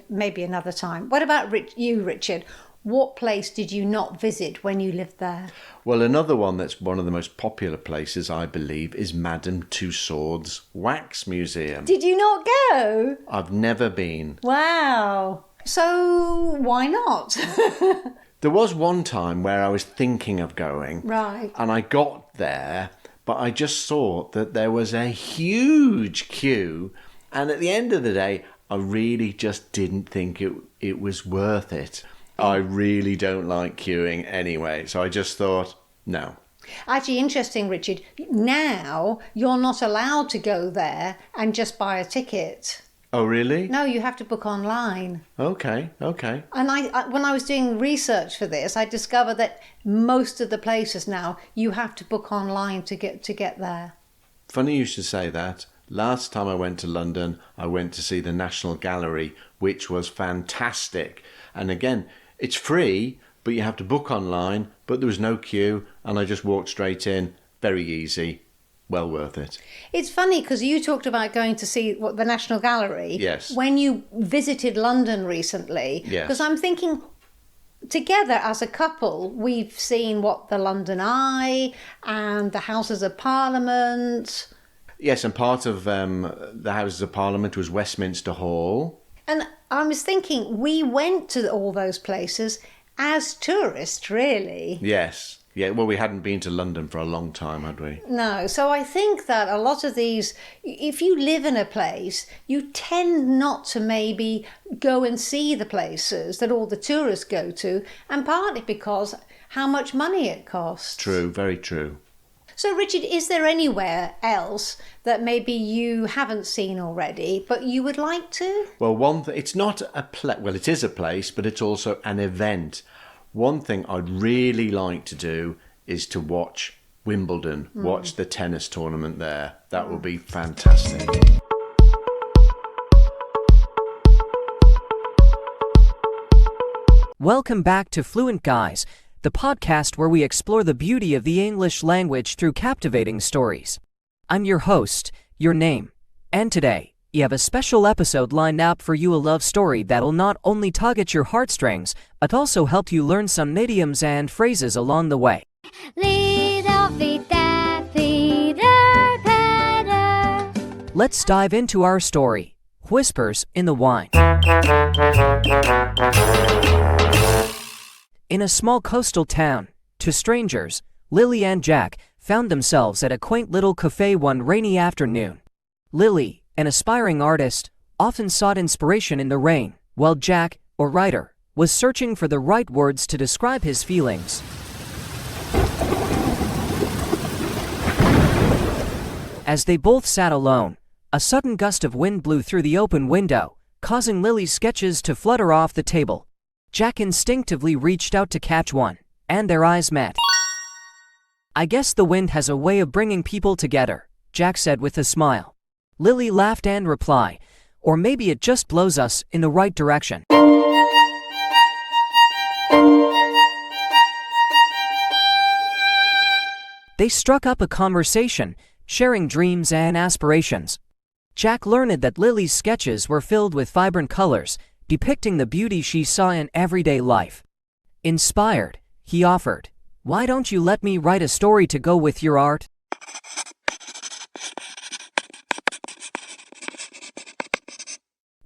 Maybe another time. What about you, Richard? What place did you not visit when you lived there? Well, another one that's one of the most popular places, I believe, is Madame Tussauds Wax Museum. Did you not go? I've never been. Wow. So why not? There was one time where I was thinking of going. Right. And I got there, but I just saw that there was a huge queue. And at the end of the day, I really just didn't think it was worth it. I really don't like queuing anyway. So I just thought, no. Actually, interesting, Richard. Now you're not allowed to go there and just buy a ticket. Oh, really? No, you have to book online. Okay. And when I was doing research for this, I discovered that most of the places now you have to book online to get there. Funny you should say that. Last time I went to London, I went to see the National Gallery, which was fantastic. And again, it's free, but you have to book online, but there was no queue, and I just walked straight in. Very easy. Well worth it. It's funny because you talked about going to see the National Gallery. Yes. When you visited London recently. Yes. Because I'm thinking, together as a couple, we've seen the London Eye and the Houses of Parliament. Yes, and part of the Houses of Parliament was Westminster Hall. And I was thinking, we went to all those places as tourists, really. Yes. Yeah, well, we hadn't been to London for a long time, had we? No, so I think that a lot of these, if you live in a place, you tend not to maybe go and see the places that all the tourists go to, and partly because how much money it costs. True, very true. So, Richard, is there anywhere else that maybe you haven't seen already, but you would like to? Well, it's not a place. Well, it is a place, but it's also an event. One thing I'd really like to do is to watch Wimbledon, watch the tennis tournament there. That would be fantastic. Welcome back to Fluent Guys, the podcast where we explore the beauty of the English language through captivating stories. I'm your host, your name, and today, you have a special episode lined up for you, a love story that'll not only tug at your heartstrings, but also help you learn some idioms and phrases along the way. Little Vita, Peter Peter. Let's dive into our story, Whispers in the Wine. In a small coastal town, to strangers, Lily and Jack found themselves at a quaint little cafe one rainy afternoon. Lily, an aspiring artist, often sought inspiration in the rain, while Jack, a writer, was searching for the right words to describe his feelings. As they both sat alone, a sudden gust of wind blew through the open window, causing Lily's sketches to flutter off the table. Jack instinctively reached out to catch one, and their eyes met. "I guess the wind has a way of bringing people together," Jack said with a smile. Lily laughed and replied, "Or maybe it just blows us in the right direction." They struck up a conversation, sharing dreams and aspirations. Jack learned that Lily's sketches were filled with vibrant colors, depicting the beauty she saw in everyday life. Inspired, he offered, "Why don't you let me write a story to go with your art?"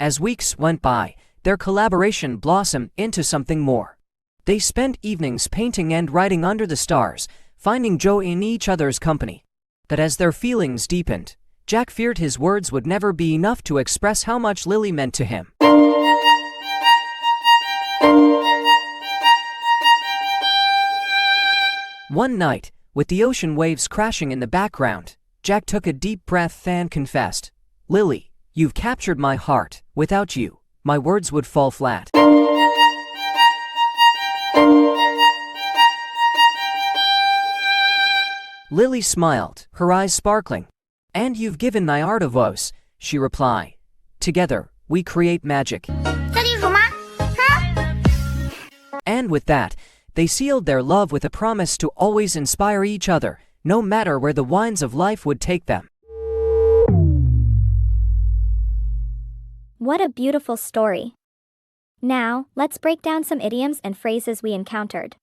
As weeks went by, their collaboration blossomed into something more. They spent evenings painting and writing under the stars, finding joy in each other's company. But as their feelings deepened, Jack feared his words would never be enough to express how much Lily meant to him. One night, with the ocean waves crashing in the background, Jack took a deep breath and confessed, "Lily, you've captured my heart. Without you, my words would fall flat." Lily smiled, her eyes sparkling. "And you've given my art a voice," she replied. "Together, we create magic." 这里数吗？哈。 And with that, They sealed their love with a promise to always inspire each other, no matter where the winds of life would take them. What a beautiful story. Now, let's break down some idioms and phrases we encountered.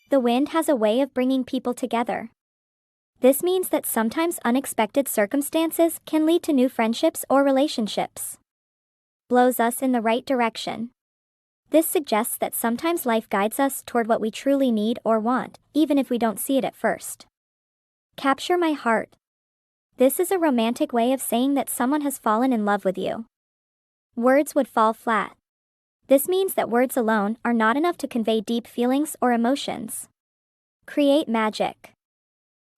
The wind has a way of bringing people together. This means that sometimes unexpected circumstances can lead to new friendships or relationships. Blows us in the right direction. This suggests that sometimes life guides us toward what we truly need or want, even if we don't see it at first. Capture my heart. This is a romantic way of saying that someone has fallen in love with you. Words would fall flat. This means that words alone are not enough to convey deep feelings or emotions. Create magic.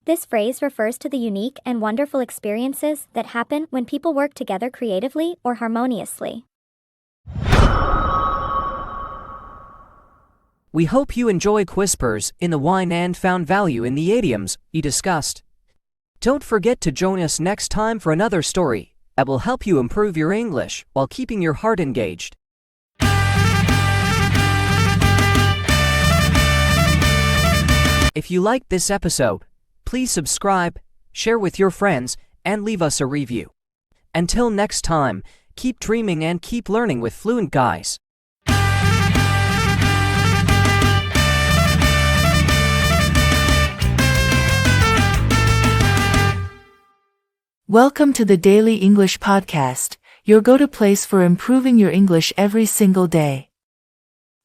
This phrase refers to the unique and wonderful experiences that happen when people work together creatively or harmoniously. We hope you enjoy Whispers in the Wine and found value in the idioms we discussed. Don't forget to join us next time for another story that will help you improve your English while keeping your heart engaged. If you liked this episode, please subscribe, share with your friends, and leave us a review. Until next time, keep dreaming and keep learning with Fluent Guys. Welcome to the Daily English Podcast, your go-to place for improving your English every single day.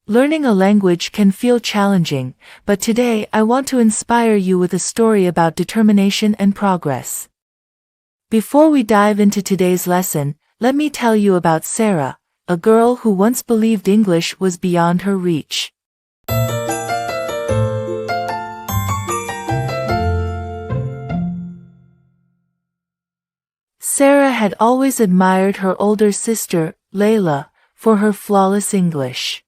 Learning a language can feel challenging, but today I want to inspire you with a story about determination and progress. Before we dive into today's lesson, let me tell you about Sarah, a girl who once believed English was beyond her reach. Sarah had always admired her older sister, Layla, for her flawless English.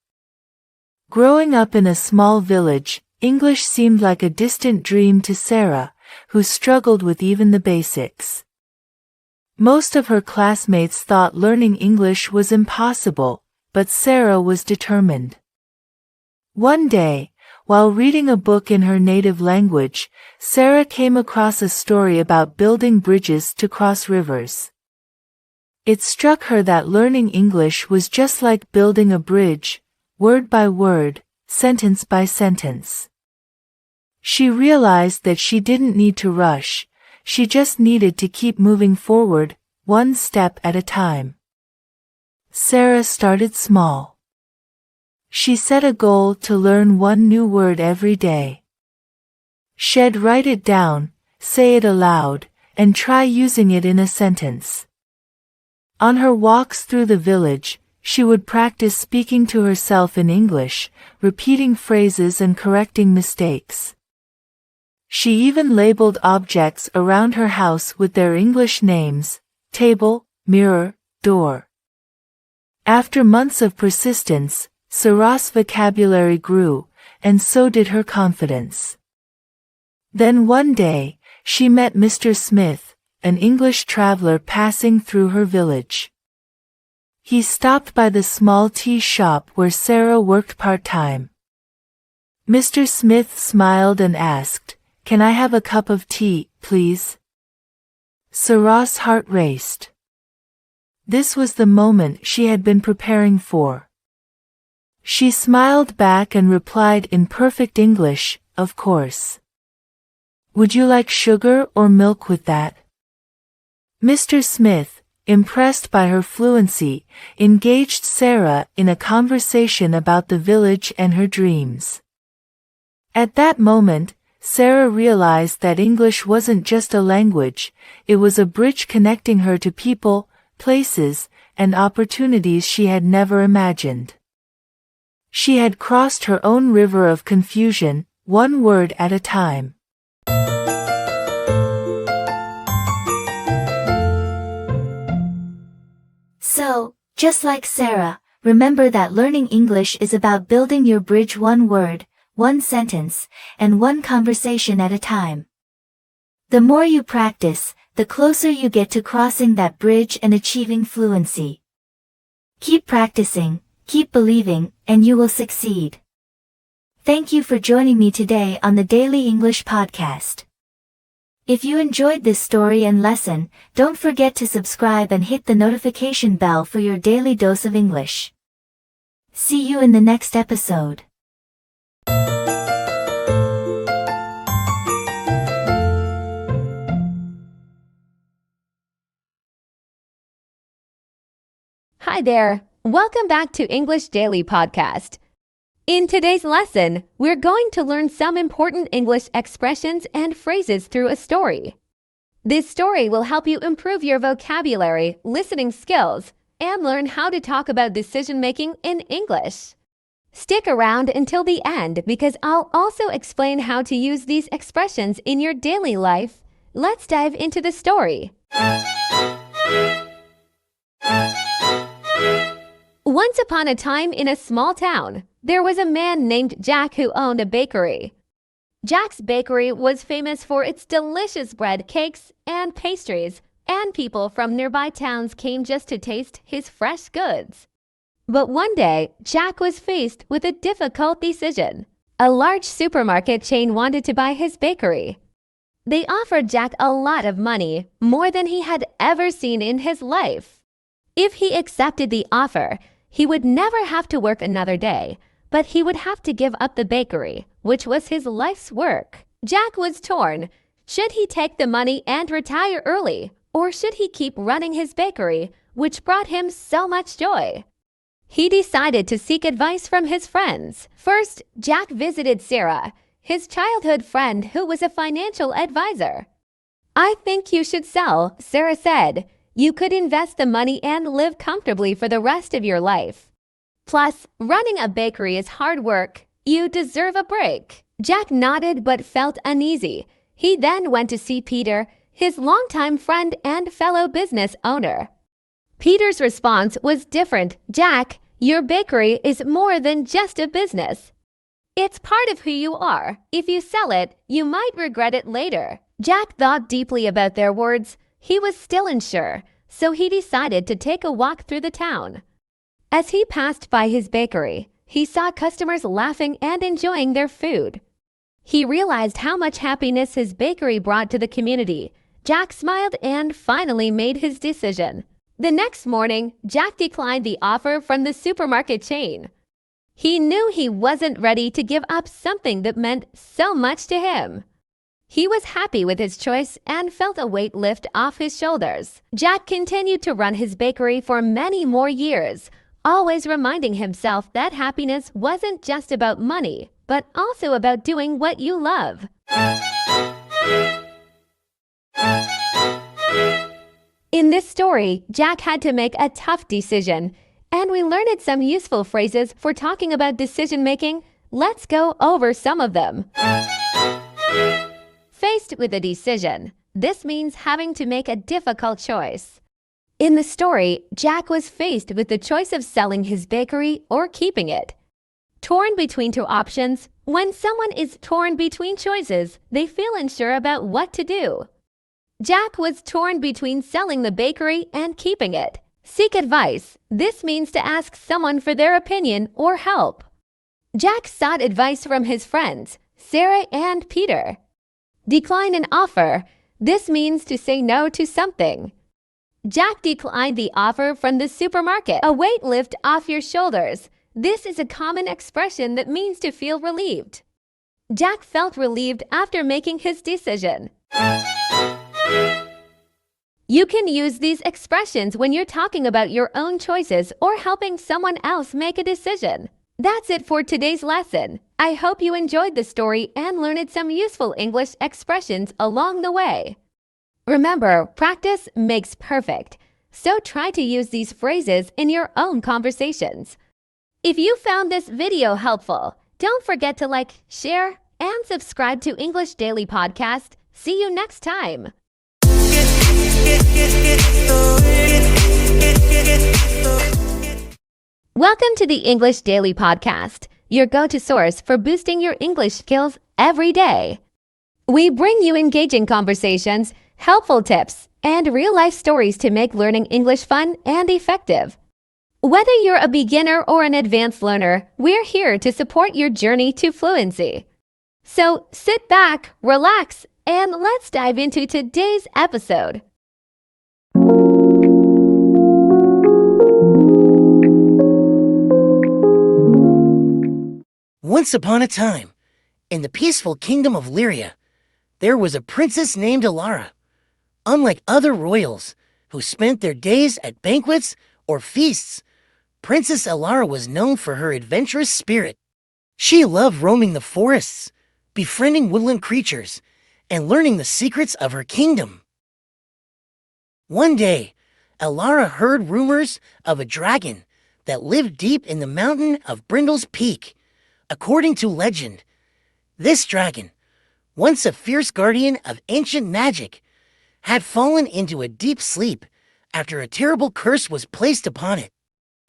Growing up in a small village, English seemed like a distant dream to Sarah, who struggled with even the basics. Most of her classmates thought learning English was impossible, but Sarah was determined. One day, while reading a book in her native language, Sarah came across a story about building bridges to cross rivers. It struck her that learning English was just like building a bridge, word by word, sentence by sentence. She realized that she didn't need to rush, she just needed to keep moving forward, one step at a time. Sarah started small. She set a goal to learn one new word every day. She'd write it down, say it aloud, and try using it in a sentence. On her walks through the village, she would practice speaking to herself in English, repeating phrases and correcting mistakes. She even labeled objects around her house with their English names: table, mirror, door. After months of persistence, Sarah's vocabulary grew, and so did her confidence. Then one day, she met Mr. Smith, an English traveler passing through her village. He stopped by the small tea shop where Sarah worked part-time. Mr. Smith smiled and asked, "Can I have a cup of tea, please?" Sarah's heart raced. This was the moment she had been preparing for. She smiled back and replied in perfect English, "Of course. Would you like sugar or milk with that?" Mr. Smith, impressed by her fluency, engaged Sarah in a conversation about the village and her dreams. At that moment, Sarah realized that English wasn't just a language, it was a bridge connecting her to people, places, and opportunities she had never imagined. She had crossed her own river of confusion, one word at a time. So, just like Sarah, remember that learning English is about building your bridge one word, one sentence, and one conversation at a time. The more you practice, the closer you get to crossing that bridge and achieving fluency. Keep practicing, keep believing, and you will succeed. Thank you for joining me today on the Daily English Podcast. If you enjoyed this story and lesson, don't forget to subscribe and hit the notification bell for your daily dose of English. See you in the next episode. Hi there. Welcome back to English Daily Podcast. In today's lesson, we're going to learn some important English expressions and phrases through a story. This story will help you improve your vocabulary, listening skills, and learn how to talk about decision-making in English. Stick around until the end because I'll also explain how to use these expressions in your daily life. Let's dive into the story. Once upon a time in a small town, there was a man named Jack who owned a bakery. Jack's bakery was famous for its delicious bread, cakes, and pastries, and people from nearby towns came just to taste his fresh goods. But one day, Jack was faced with a difficult decision. A large supermarket chain wanted to buy his bakery. They offered Jack a lot of money, more than he had ever seen in his life. If he accepted the offer, he would never have to work another day, but he would have to give up the bakery, which was his life's work. Jack was torn. Should he take the money and retire early, or should he keep running his bakery, which brought him so much joy? He decided to seek advice from his friends. First, Jack visited Sarah, his childhood friend who was a financial advisor. "I think you should sell," Sarah said. "You could invest the money and live comfortably for the rest of your life. Plus, running a bakery is hard work. You deserve a break." Jack nodded but felt uneasy. He then went to see Peter, his longtime friend and fellow business owner. Peter's response was different. "Jack, your bakery is more than just a business. It's part of who you are. If you sell it, you might regret it later." Jack thought deeply about their words. He was still unsure, so he decided to take a walk through the town. As he passed by his bakery, he saw customers laughing and enjoying their food. He realized how much happiness his bakery brought to the community. Jack smiled and finally made his decision. The next morning, Jack declined the offer from the supermarket chain. He knew he wasn't ready to give up something that meant so much to him. He was happy with his choice and felt a weight lift off his shoulders. Jack continued to run his bakery for many more years, always reminding himself that happiness wasn't just about money, but also about doing what you love. In this story, Jack had to make a tough decision, and we learned some useful phrases for talking about decision-making. Let's go over some of them. Faced with a decision. This means having to make a difficult choice. In the story, Jack was faced with the choice of selling his bakery or keeping it. Torn between two options. When someone is torn between choices, they feel unsure about what to do. Jack was torn between selling the bakery and keeping it. Seek advice. This means to ask someone for their opinion or help. Jack sought advice from his friends, Sarah and Peter. Decline an offer. This means to say no to something. Jack declined the offer from the supermarket. A weight lift off your shoulders. This is a common expression that means to feel relieved. Jack felt relieved after making his decision. You can use these expressions when you're talking about your own choices or helping someone else make a decision. That's it for today's lesson. I hope you enjoyed the story and learned some useful English expressions along the way. Remember, practice makes perfect, so try to use these phrases in your own conversations. If you found this video helpful, don't forget to like, share, and subscribe to English Daily Podcast. See you next time. Welcome to the English Daily Podcast, your go-to source for boosting your English skills every day. We bring you engaging conversations, helpful tips, and real-life stories to make learning English fun and effective. Whether you're a beginner or an advanced learner, we're here to support your journey to fluency. So sit back, relax, and let's dive into today's episode. Once upon a time, in the peaceful kingdom of Lyria, there was a princess named Alara. Unlike other royals who spent their days at banquets or feasts, Princess Alara was known for her adventurous spirit. She loved roaming the forests, befriending woodland creatures, and learning the secrets of her kingdom. One day, Alara heard rumors of a dragon that lived deep in the mountain of Brindle's Peak. According to legend, this dragon, once a fierce guardian of ancient magic, had fallen into a deep sleep after a terrible curse was placed upon it.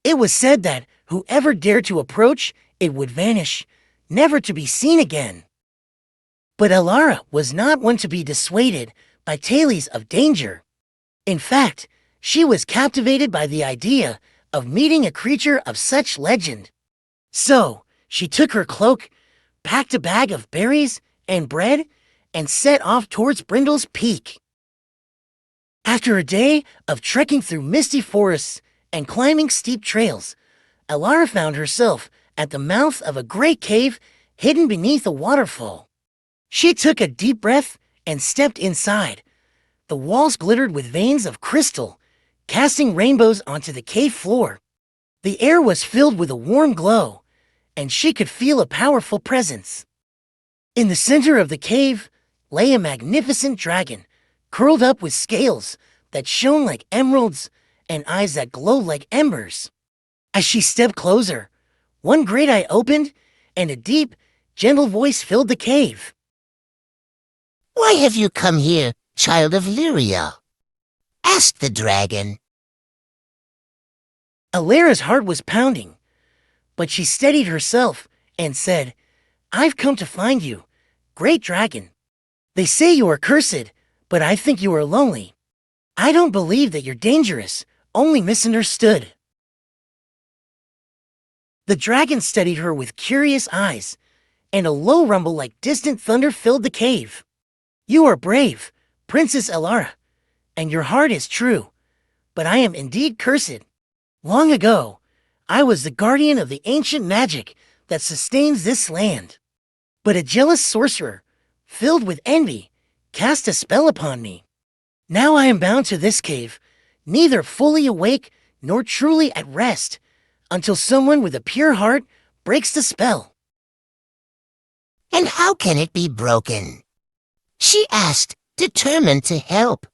It was said that whoever dared to approach it would vanish, never to be seen again. But Alara was not one to be dissuaded by tales of danger. In fact, she was captivated by the idea of meeting a creature of such legend. So, she took her cloak, packed a bag of berries and bread, and set off towards Brindle's Peak. After a day of trekking through misty forests and climbing steep trails, Alara found herself at the mouth of a great cave hidden beneath a waterfall. She took a deep breath and stepped inside. The walls glittered with veins of crystal, casting rainbows onto the cave floor. The air was filled with a warm glow, and she could feel a powerful presence. In the center of the cave lay a magnificent dragon, curled up with scales that shone like emeralds and eyes that glowed like embers. As she stepped closer, one great eye opened, and a deep, gentle voice filled the cave. "Why have you come here, child of Lyria?" asked the dragon. Alara's heart was pounding, but she steadied herself and said, "I've come to find you, great dragon. They say you are cursed, but I think you are lonely. I don't believe that you're dangerous, only misunderstood." The dragon studied her with curious eyes, and a low rumble like distant thunder filled the cave. "You are brave, Princess Alara, and your heart is true, but I am indeed cursed. Long ago, I was the guardian of the ancient magic that sustains this land. But a jealous sorcerer, filled with envy, cast a spell upon me. Now I am bound to this cave, neither fully awake nor truly at rest, until someone with a pure heart breaks the spell." "And how can it be broken?" she asked, determined to help.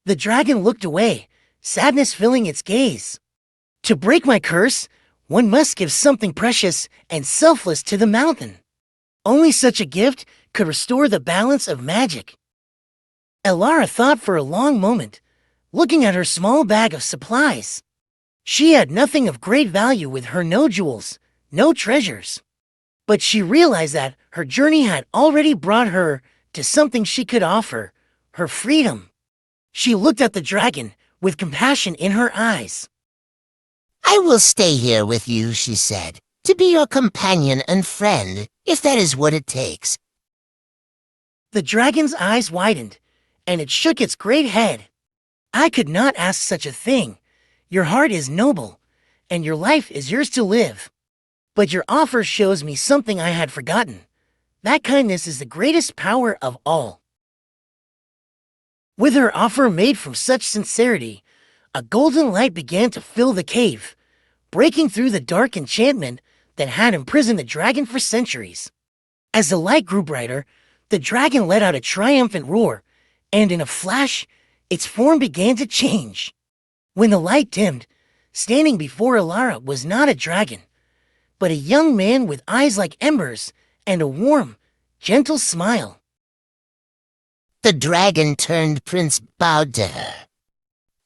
The dragon looked away, sadness filling its gaze. "To break my curse, one must give something precious and selfless to the mountain. Only such a gift could restore the balance of magic." Alara thought for a long moment, looking at her small bag of supplies. She had nothing of great value with her, no jewels, no treasures. But she realized that her journey had already brought her to something she could offer, her freedom. She looked at the dragon with compassion in her eyes. "I will stay here with you," she said, "to be your companion and friend, if that is what it takes." The dragon's eyes widened, and it shook its great head. "I could not ask such a thing. Your heart is noble, and your life is yours to live. But your offer shows me something I had forgotten. That kindness is the greatest power of all." With her offer made from such sincerity, a golden light began to fill the cave, breaking through the dark enchantment that had imprisoned the dragon for centuries. As the light grew brighter, the dragon let out a triumphant roar, and in a flash, its form began to change. When the light dimmed, standing before Alara was not a dragon, but a young man with eyes like embers and a warm, gentle smile. The dragon-turned prince bowed to her.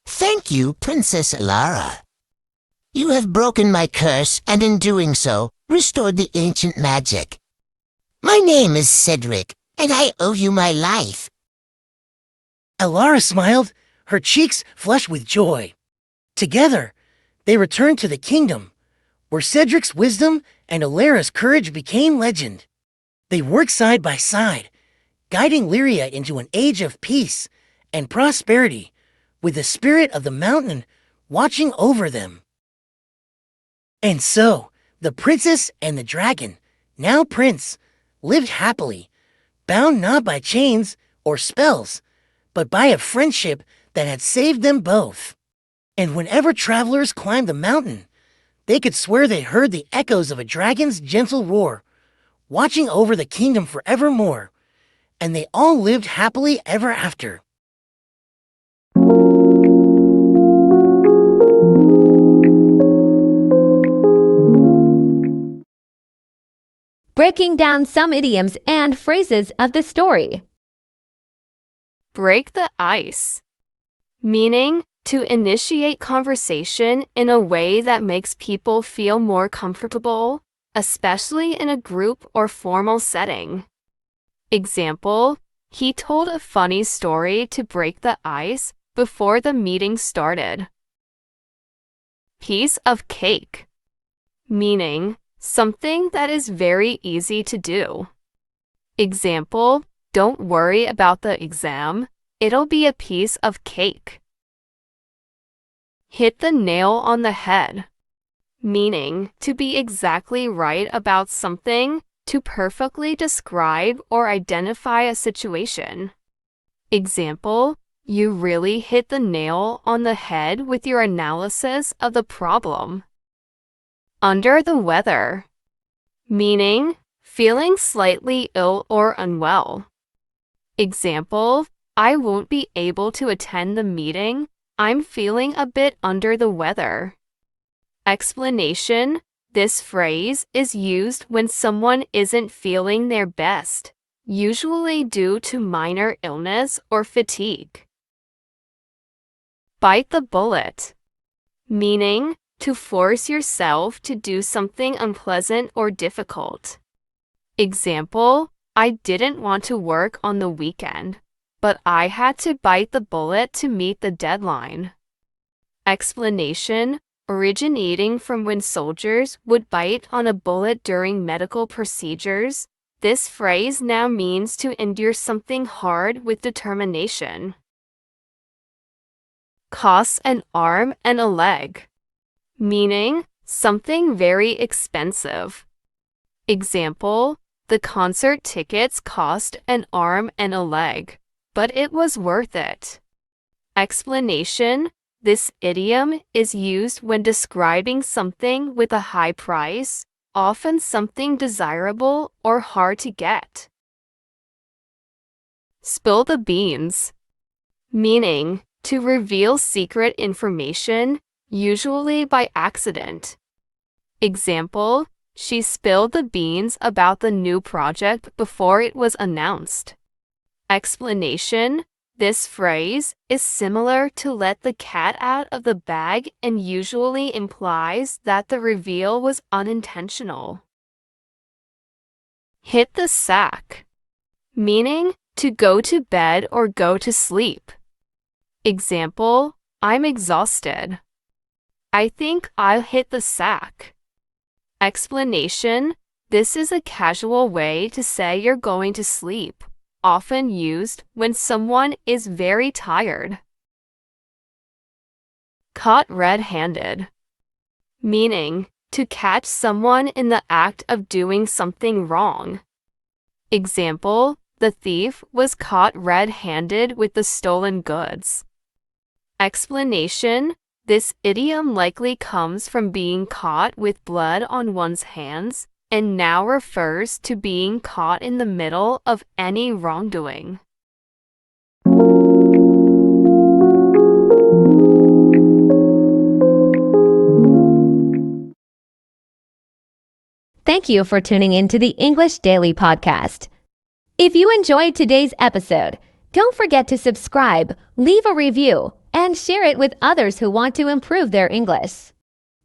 "Thank you, Princess Alara. You have broken my curse, and in doing so, restored the ancient magic. My name is Cedric, and I owe you my life." Alara smiled, her cheeks flushed with joy. Together, They returned to the kingdom, where Cedric's wisdom and Alara's courage became legend. They worked side by side, guiding Lyria into an age of peace and prosperity, with the spirit of the mountain watching over them. And so, the princess and the dragon, now prince, lived happily, bound not by chains or spells, but by a friendship that had saved them both. And whenever travelers climbed the mountain, they could swear they heard the echoes of a dragon's gentle roar, watching over the kingdom forevermore, and they all lived happily ever after. Breaking down some idioms and phrases of the story. Break the ice, meaning to initiate conversation in a way that makes people feel more comfortable, especially in a group or formal setting. Example, he told a funny story to break the ice before the meeting started. Piece of cake, meaning something that is very easy to do. Example, don't worry about the exam, it'll be a piece of cake. Hit the nail on the head, meaning to be exactly right about something, to perfectly describe or identify a situation. Example, you really hit the nail on the head with your analysis of the problem. Under the weather, meaning feeling slightly ill or unwell. Example, I won't be able to attend the meeting, I'm feeling a bit under the weather. Explanation, this phrase is used when someone isn't feeling their best, usually due to minor illness or fatigue. Bite the bullet, meaning to force yourself to do something unpleasant or difficult. Example, I didn't want to work on the weekend, but I had to bite the bullet to meet the deadline. Explanation, originating from when soldiers would bite on a bullet during medical procedures, this phrase now means to endure something hard with determination. Costs an arm and a leg, meaning something very expensive. Example, the concert tickets cost an arm and a leg, but it was worth it. Explanation, this idiom is used when describing something with a high price, often something desirable or hard to get. Spill the beans, meaning to reveal secret information, usually by accident. Example, she spilled the beans about the new project before it was announced. Explanation, this phrase is similar to let the cat out of the bag and usually implies that the reveal was unintentional. Hit the sack, meaning to go to bed or go to sleep. Example, I'm exhausted. I think I'll hit the sack. Explanation, this is a casual way to say you're going to sleep, often used when someone is very tired. Caught red-handed, meaning to catch someone in the act of doing something wrong. Example, the thief was caught red-handed with the stolen goods. Explanation, this idiom likely comes from being caught with blood on one's hands and now refers to being caught in the middle of any wrongdoing. Thank you for tuning in to the English Daily Podcast. If you enjoyed today's episode, don't forget to subscribe, leave a review, and share it with others who want to improve their English.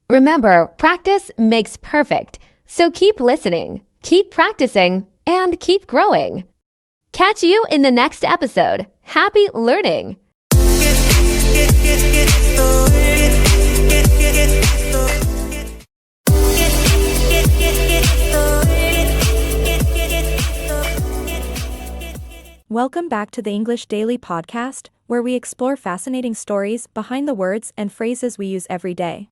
Remember, practice makes perfect, so keep listening, keep practicing, and keep growing. Catch you in the next episode. Happy learning! Welcome back to the English Daily Podcast, where we explore fascinating stories behind the words and phrases we use every day.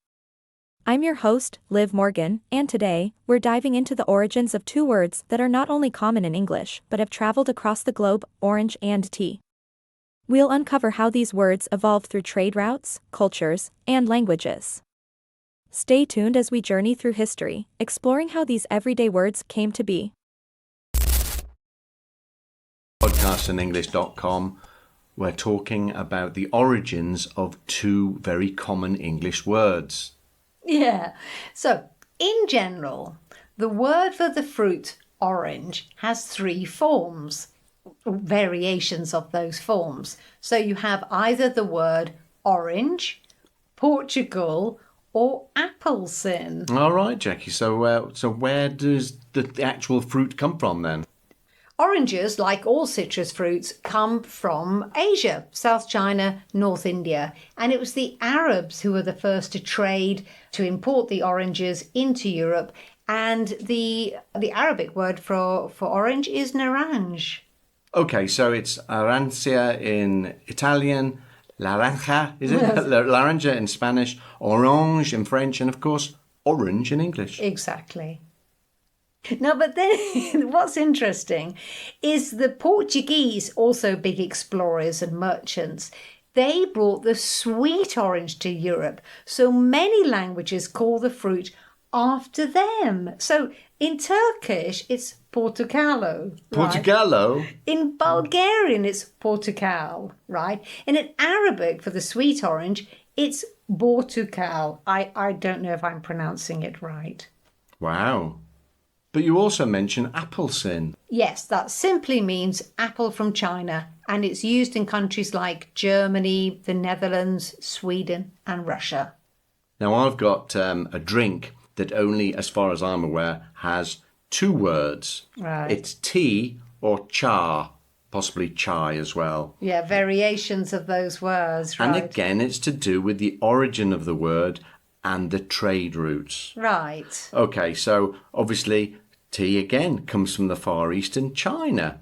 I'm your host, Liv Morgan, and today, we're diving into the origins of two words that are not only common in English but have traveled across the globe: orange and tea. We'll uncover how these words evolved through trade routes, cultures, and languages. Stay tuned as we journey through history, exploring how these everyday words came to be. Podcastandenglish.com, we're talking about the origins of two very common English words. Yeah. So, in general, the word for the fruit orange has three forms, variations of those forms. So you have either the word orange, Portugal, or applesin. All right, Jackie. So where does the actual fruit come from then? Oranges, like all citrus fruits, come from Asia, South China, North India. And it was the Arabs who were the first to trade, to import the oranges into Europe. And the Arabic word for orange is naranj. Okay, so it's arancia in Italian, naranja, is it? Yes. Laranja in Spanish, orange in French, and of course, orange in English. Exactly. No, but then what's interesting is the Portuguese, also big explorers and merchants, they brought the sweet orange to Europe. So many languages call the fruit after them. So in Turkish, it's portokalo. Portobello? Right? In Bulgarian, it's portakal, right? And in Arabic, for the sweet orange, it's bortukal. I don't know if I'm pronouncing it right. Wow. But you also mentioned applesin. Yes, that simply means apple from China, and it's used in countries like Germany, the Netherlands, Sweden, and Russia. Now, I've got a drink that only, as far as I'm aware, has two words. Right. It's tea or cha, possibly chai as well. Yeah, variations of those words, right? And again, it's to do with the origin of the word and the trade routes. Right. Okay, so obviously tea again comes from the Far East and China.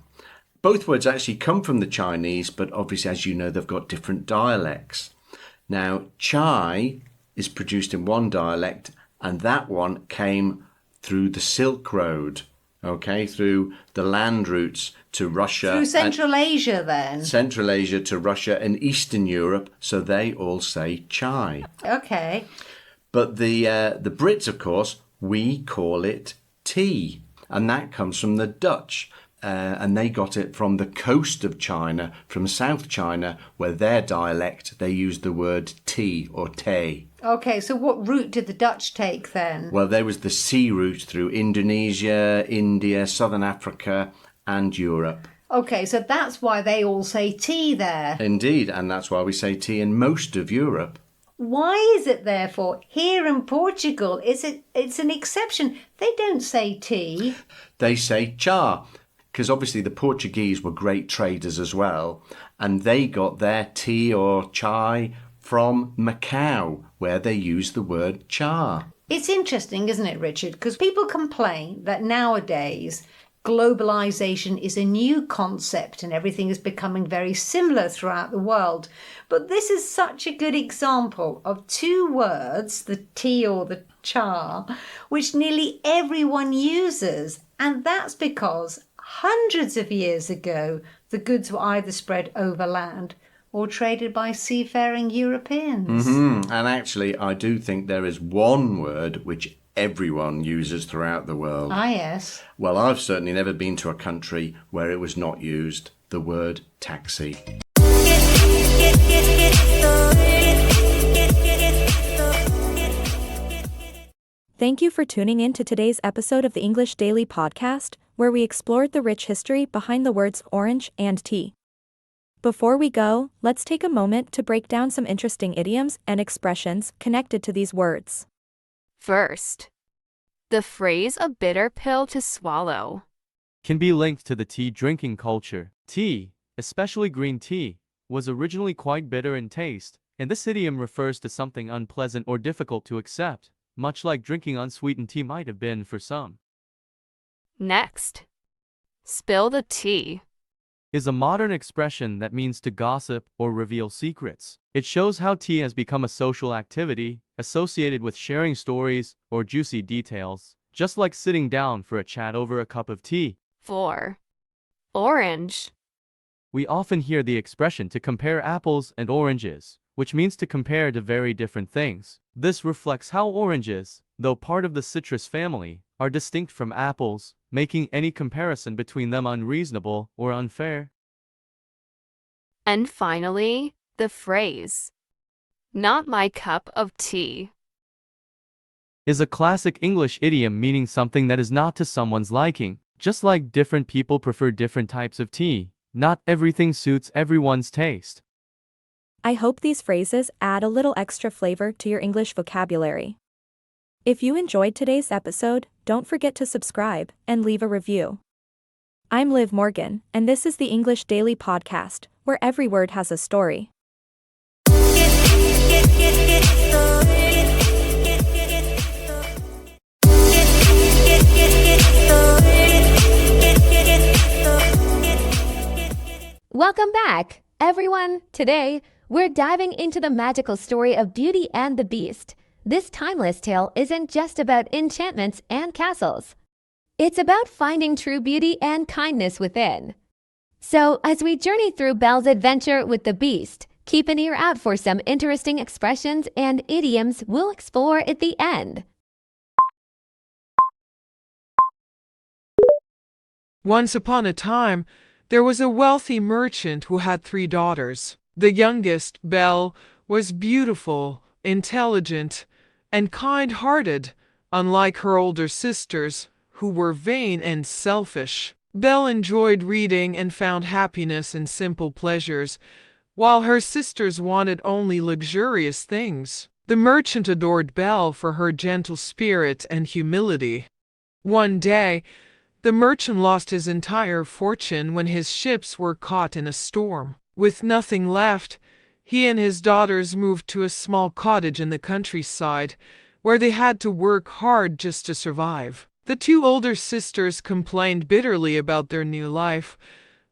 Both words actually come from the Chinese, but obviously, as you know, they've got different dialects. Now, chai is produced in one dialect, and that one came through the Silk Road, okay, through the land routes to Russia. Through Central Asia, then? Central Asia to Russia and Eastern Europe, so they all say chai. Okay. But the Brits, of course, we call it tea, and that comes from the Dutch, and they got it from the coast of China, from South China, where their dialect, they used the word tea or tea. Okay, so what route did the Dutch take then? Well, there was the sea route through Indonesia, India, Southern Africa, and Europe. Okay, so that's why they all say tea there. Indeed, and that's why we say tea in most of Europe. Why is it, therefore, here in Portugal, it's an exception? They don't say tea. They say cha, because obviously the Portuguese were great traders as well, and they got their tea or chai from Macau, where they use the word cha. It's interesting, isn't it, Richard? Because people complain that nowadays globalization is a new concept and everything is becoming very similar throughout the world. But this is such a good example of two words, the tea or the cha, which nearly everyone uses. And that's because hundreds of years ago, the goods were either spread overland or traded by seafaring Europeans. Mm-hmm. And actually, I do think there is one word which everyone uses throughout the world. Ah, yes. Well, I've certainly never been to a country where it was not used, the word taxi. Thank you for tuning in to today's episode of the English Daily Podcast, where we explored the rich history behind the words orange and tea. Before we go, let's take a moment to break down some interesting idioms and expressions connected to these words. First, the phrase "a bitter pill to swallow" can be linked to the tea drinking culture. Tea, especially green tea, was originally quite bitter in taste, and this idiom refers to something unpleasant or difficult to accept, much like drinking unsweetened tea might have been for some. Next, spill the tea. Is a modern expression that means to gossip or reveal secrets. It shows how tea has become a social activity associated with sharing stories or juicy details, just like sitting down for a chat over a cup of tea. 4. Orange. We often hear the expression to compare apples and oranges, which means to compare to very different things. This reflects how oranges, though part of the citrus family, are distinct from apples, making any comparison between them unreasonable or unfair. And finally, the phrase, not my cup of tea. Is a classic English idiom meaning something that is not to someone's liking. Just like different people prefer different types of tea, not everything suits everyone's taste. I hope these phrases add a little extra flavor to your English vocabulary. If you enjoyed today's episode, don't forget to subscribe and leave a review. I'm Liv Morgan, and this is the English Daily Podcast, where every word has a story. Welcome back, everyone. Today, we're diving into the magical story of Beauty and the Beast. This timeless tale isn't just about enchantments and castles. It's about finding true beauty and kindness within. So, as we journey through Belle's adventure with the Beast, keep an ear out for some interesting expressions and idioms we'll explore at the end. Once upon a time, there was a wealthy merchant who had 3 daughters. The youngest, Belle, was beautiful, intelligent, and kind-hearted, unlike her older sisters, who were vain and selfish. Belle enjoyed reading and found happiness in simple pleasures, while her sisters wanted only luxurious things. The merchant adored Belle for her gentle spirit and humility. One day, the merchant lost his entire fortune when his ships were caught in a storm. With nothing left, he and his daughters moved to a small cottage in the countryside, where they had to work hard just to survive. The 2 older sisters complained bitterly about their new life,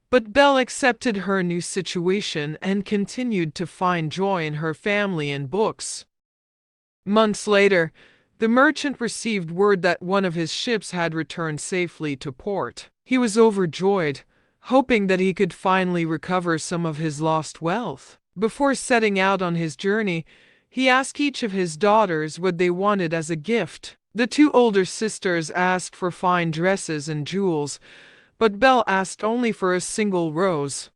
but Belle accepted her new situation and continued to find joy in her family and books. Months later, the merchant received word that one of his ships had returned safely to port. He was overjoyed, hoping that he could finally recover some of his lost wealth. Before setting out on his journey, he asked each of his daughters what they wanted as a gift. The 2 older sisters asked for fine dresses and jewels, but Belle asked only for a single rose.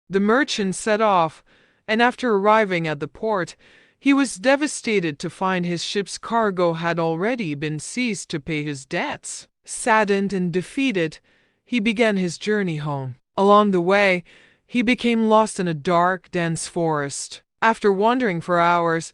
The merchant set off, and after arriving at the port, he was devastated to find his ship's cargo had already been seized to pay his debts. Saddened and defeated, he began his journey home. Along the way, he became lost in a dark, dense forest. After wandering for hours,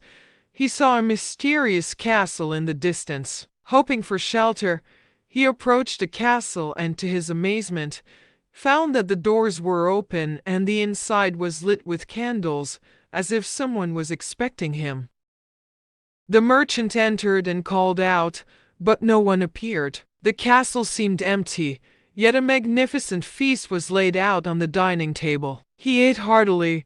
he saw a mysterious castle in the distance. Hoping for shelter, he approached the castle and, to his amazement, found that the doors were open and the inside was lit with candles, as if someone was expecting him. The merchant entered and called out, but no one appeared. The castle seemed empty, yet a magnificent feast was laid out on the dining table. He ate heartily,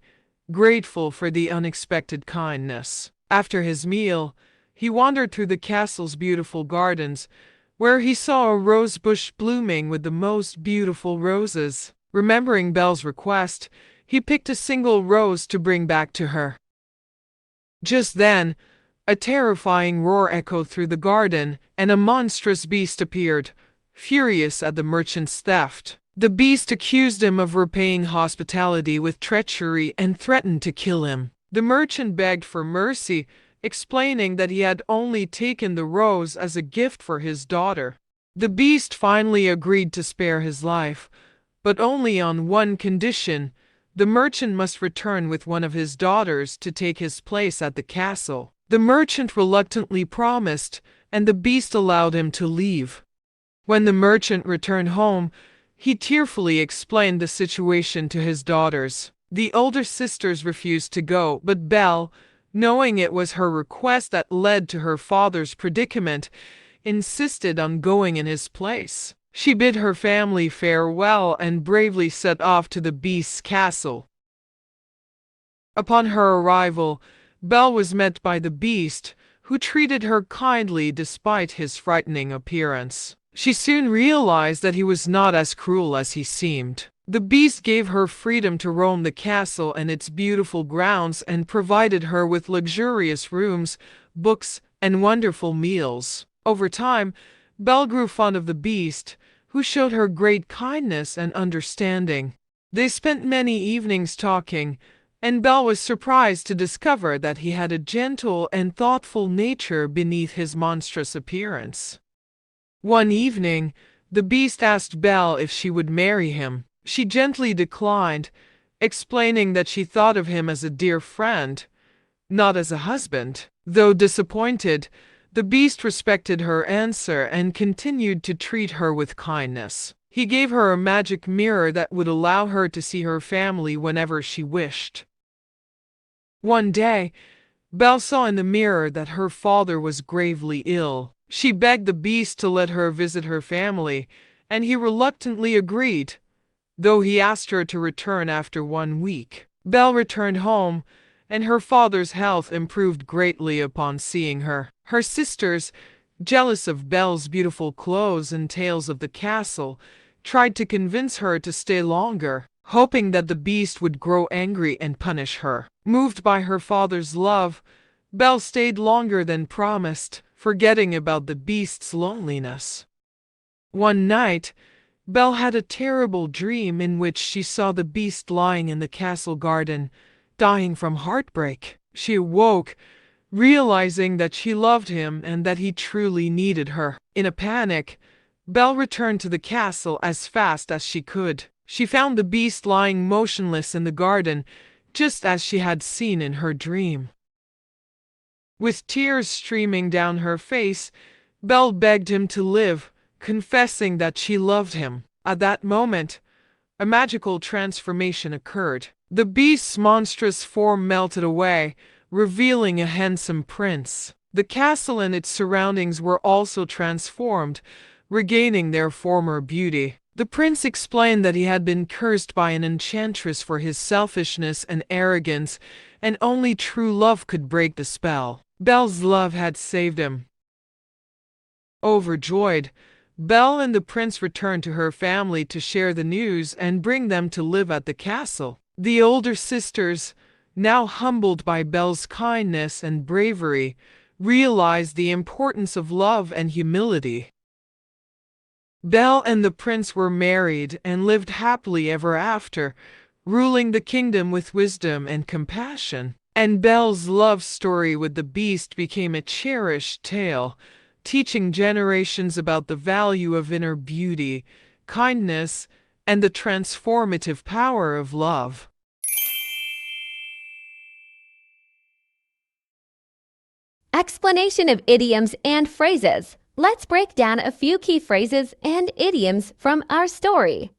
grateful for the unexpected kindness. After his meal, he wandered through the castle's beautiful gardens, where he saw a rose bush blooming with the most beautiful roses. Remembering Belle's request, he picked a single rose to bring back to her. Just then, a terrifying roar echoed through the garden, and a monstrous beast appeared, furious at the merchant's theft. The beast accused him of repaying hospitality with treachery and threatened to kill him. The merchant begged for mercy, explaining that he had only taken the rose as a gift for his daughter. The beast finally agreed to spare his life, but only on one condition: the merchant must return with one of his daughters to take his place at the castle. The merchant reluctantly promised, and the beast allowed him to leave. When the merchant returned home, he tearfully explained the situation to his daughters. The older sisters refused to go, but Belle, knowing it was her request that led to her father's predicament, insisted on going in his place. She bid her family farewell and bravely set off to the beast's castle. Upon her arrival, Belle was met by the beast, who treated her kindly despite his frightening appearance. She soon realized that he was not as cruel as he seemed. The beast gave her freedom to roam the castle and its beautiful grounds and provided her with luxurious rooms, books, and wonderful meals. Over time, Belle grew fond of the beast, who showed her great kindness and understanding. They spent many evenings talking, and Belle was surprised to discover that he had a gentle and thoughtful nature beneath his monstrous appearance. One evening, the beast asked Belle if she would marry him. She gently declined, explaining that she thought of him as a dear friend, not as a husband. Though disappointed, the beast respected her answer and continued to treat her with kindness. He gave her a magic mirror that would allow her to see her family whenever she wished. One day, Belle saw in the mirror that her father was gravely ill. She begged the beast to let her visit her family, and he reluctantly agreed, though he asked her to return after 1 week. Belle returned home, and her father's health improved greatly upon seeing her. Her sisters, jealous of Belle's beautiful clothes and tales of the castle, tried to convince her to stay longer, hoping that the beast would grow angry and punish her. Moved by her father's love, Belle stayed longer than promised, forgetting about the beast's loneliness. One night, Belle had a terrible dream in which she saw the beast lying in the castle garden, dying from heartbreak. She awoke, realizing that she loved him and that he truly needed her. In a panic, Belle returned to the castle as fast as she could. She found the beast lying motionless in the garden, just as she had seen in her dream. With tears streaming down her face, Belle begged him to live, confessing that she loved him. At that moment, a magical transformation occurred. The beast's monstrous form melted away, revealing a handsome prince. The castle and its surroundings were also transformed, regaining their former beauty. The prince explained that he had been cursed by an enchantress for his selfishness and arrogance, and only true love could break the spell. Belle's love had saved him. Overjoyed, Belle and the prince returned to her family to share the news and bring them to live at the castle. The older sisters, now humbled by Belle's kindness and bravery, realized the importance of love and humility. Belle and the prince were married and lived happily ever after, ruling the kingdom with wisdom and compassion. And Belle's love story with the beast became a cherished tale, teaching generations about the value of inner beauty, kindness, and the transformative power of love. Explanation of idioms and phrases. Let's break down a few key phrases and idioms from our story.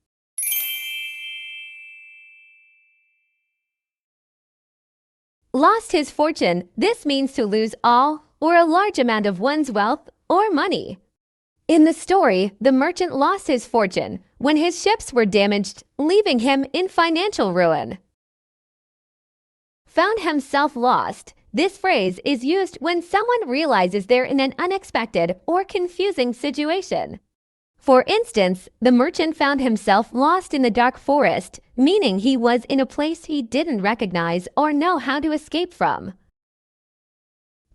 Lost his fortune. This means to lose all or a large amount of one's wealth or money. In the story, the merchant lost his fortune when his ships were damaged, leaving him in financial ruin. Found himself lost. This phrase is used when someone realizes they're in an unexpected or confusing situation. For instance, the merchant found himself lost in the dark forest, meaning he was in a place he didn't recognize or know how to escape from.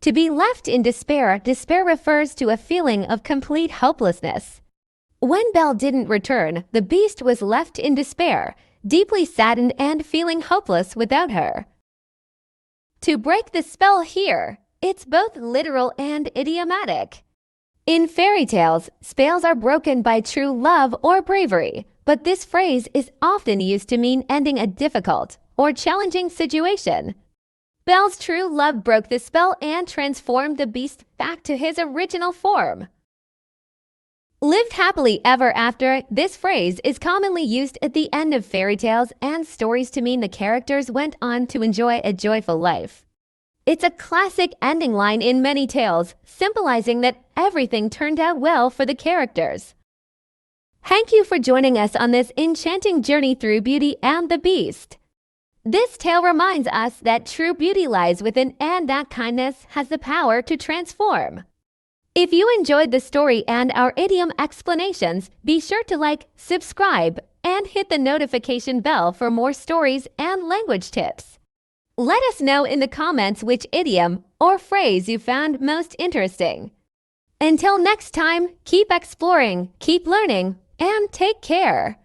To be left in despair, despair refers to a feeling of complete hopelessness. When Belle didn't return, the beast was left in despair, deeply saddened and feeling hopeless without her. To break the spell here, it's both literal and idiomatic. In fairy tales, spells are broken by true love or bravery, but this phrase is often used to mean ending a difficult or challenging situation. Belle's true love broke the spell and transformed the beast back to his original form. Lived happily ever after, this phrase is commonly used at the end of fairy tales and stories to mean the characters went on to enjoy a joyful life. It's a classic ending line in many tales, symbolizing that everything turned out well for the characters. Thank you for joining us on this enchanting journey through Beauty and the Beast. This tale reminds us that true beauty lies within and that kindness has the power to transform. If you enjoyed the story and our idiom explanations, be sure to like, subscribe, and hit the notification bell for more stories and language tips. Let us know in the comments which idiom or phrase you found most interesting. Until next time, keep exploring, keep learning, and take care.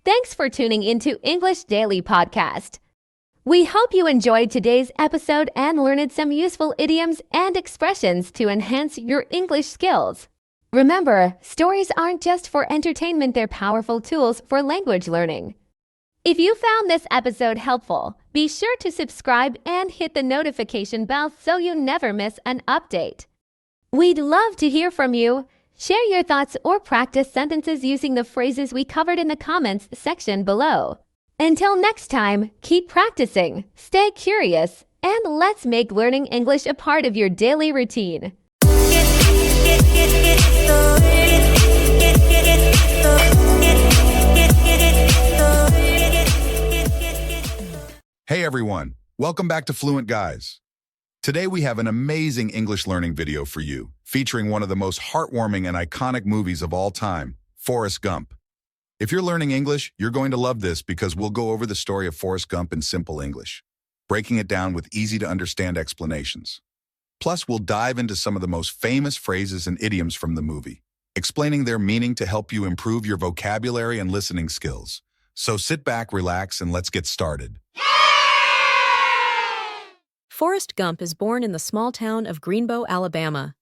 Thanks for tuning into English Daily Podcast. We hope you enjoyed today's episode and learned some useful idioms and expressions to enhance your English skills. Remember, stories aren't just for entertainment, they're powerful tools for language learning. If you found this episode helpful, be sure to subscribe and hit the notification bell so you never miss an update. We'd love to hear from you. Share your thoughts or practice sentences using the phrases we covered in the comments section below. Until next time, keep practicing, stay curious, and let's make learning English a part of your daily routine. Hey everyone, welcome back to Fluent Guys. Today we have an amazing English learning video for you, featuring one of the most heartwarming and iconic movies of all time, Forrest Gump. If you're learning English, you're going to love this because we'll go over the story of Forrest Gump in simple English, breaking it down with easy-to-understand explanations. Plus, we'll dive into some of the most famous phrases and idioms from the movie, explaining their meaning to help you improve your vocabulary and listening skills. So sit back, relax, and let's get started. Forrest Gump is born in the small town of Greenbow, Alabama.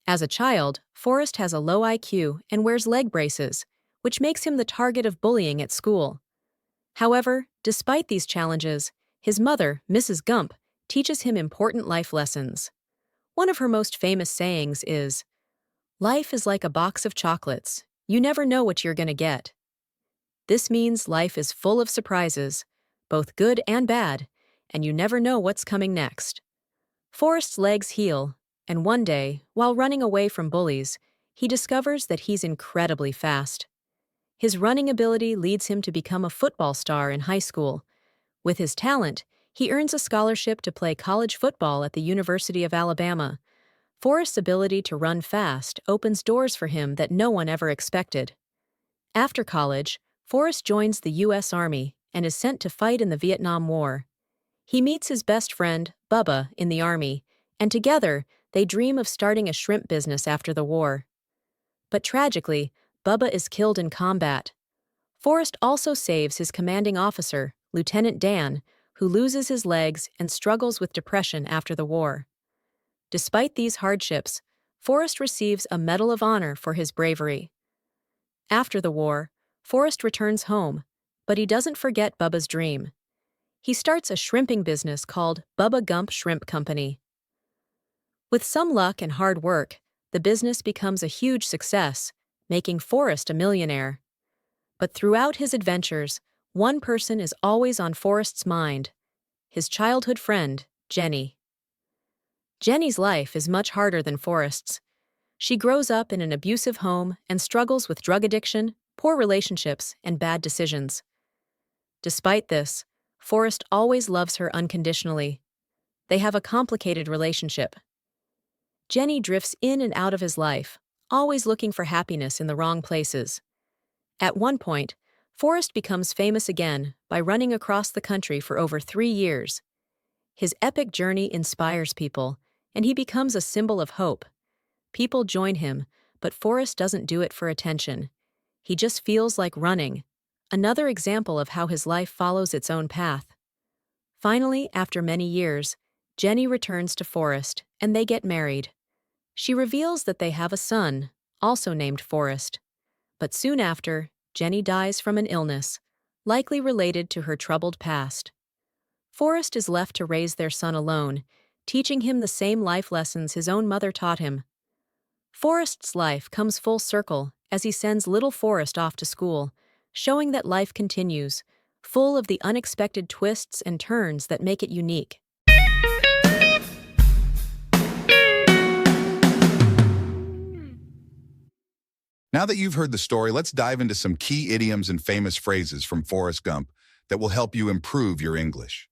As a child, Forrest has a low IQ and wears leg braces, which makes him the target of bullying at school. However, despite these challenges, his mother, Mrs. Gump, teaches him important life lessons. One of her most famous sayings is, "Life is like a box of chocolates. You never know what you're going to get." This means life is full of surprises, both good and bad, and you never know what's coming next. Forrest's legs heal, and one day, while running away from bullies, he discovers that he's incredibly fast. His running ability leads him to become a football star in high school. With his talent, he earns a scholarship to play college football at the University of Alabama. Forrest's ability to run fast opens doors for him that no one ever expected. After college, Forrest joins the U.S. Army and is sent to fight in the Vietnam War. He meets his best friend, Bubba, in the Army, and together they dream of starting a shrimp business after the war. But tragically, Bubba is killed in combat. Forrest also saves his commanding officer, Lieutenant Dan, who loses his legs and struggles with depression after the war. Despite these hardships, Forrest receives a Medal of Honor for his bravery. After the war, Forrest returns home, but he doesn't forget Bubba's dream. He starts a shrimping business called Bubba Gump Shrimp Company. With some luck and hard work, the business becomes a huge success, making Forrest a millionaire. But throughout his adventures, one person is always on Forrest's mind: his childhood friend, Jenny. Jenny's life is much harder than Forrest's. She grows up in an abusive home and struggles with drug addiction, poor relationships, and bad decisions. Despite this, Forrest always loves her unconditionally. They have a complicated relationship. Jenny drifts in and out of his life, always looking for happiness in the wrong places. At one point, Forrest becomes famous again by running across the country for over 3 years. His epic journey inspires people, and he becomes a symbol of hope. People join him, but Forrest doesn't do it for attention. He just feels like running, another example of how his life follows its own path. Finally, after many years, Jenny returns to Forrest, and they get married. She reveals that they have a son, also named Forrest. But soon after, Jenny dies from an illness, likely related to her troubled past. Forrest is left to raise their son alone, teaching him the same life lessons his own mother taught him. Forrest's life comes full circle as he sends little Forrest off to school, showing that life continues, full of the unexpected twists and turns that make it unique. Now that you've heard the story, let's dive into some key idioms and famous phrases from Forrest Gump that will help you improve your English.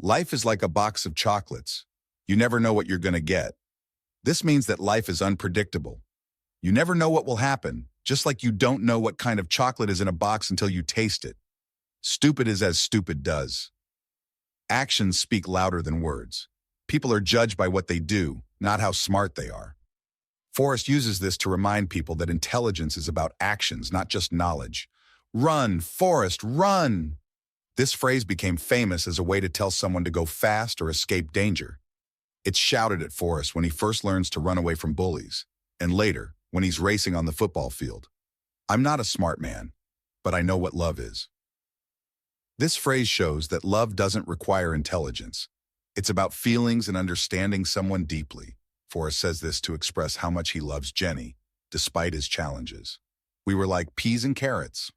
Life is like a box of chocolates. You never know what you're going to get. This means that life is unpredictable. You never know what will happen, just like you don't know what kind of chocolate is in a box until you taste it. Stupid is as stupid does. Actions speak louder than words. People are judged by what they do, not how smart they are. Forrest uses this to remind people that intelligence is about actions, not just knowledge. Run, Forrest, run! This phrase became famous as a way to tell someone to go fast or escape danger. It's shouted at Forrest when he first learns to run away from bullies, and later, when he's racing on the football field. I'm not a smart man, but I know what love is. This phrase shows that love doesn't require intelligence. It's about feelings and understanding someone deeply. Forrest says this to express how much he loves Jenny, despite his challenges. We were like peas and carrots.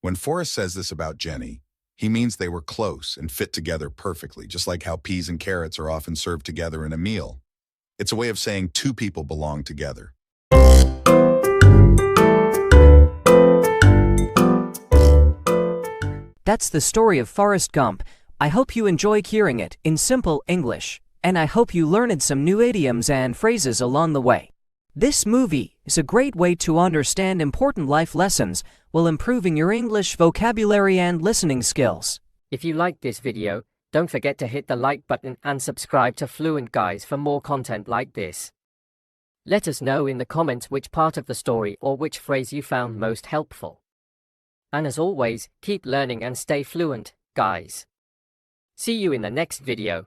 When Forrest says this about Jenny, he means they were close and fit together perfectly, just like how peas and carrots are often served together in a meal. It's a way of saying two people belong together. That's the story of Forrest Gump. I hope you enjoy hearing it in simple English, and I hope you learned some new idioms and phrases along the way. This movie is a great way to understand important life lessons while improving your English vocabulary and listening skills. If you liked this video, don't forget to hit the like button and subscribe to Fluent Guys for more content like this. Let us know in the comments which part of the story or which phrase you found most helpful. And as always, keep learning and stay fluent, guys. See you in the next video.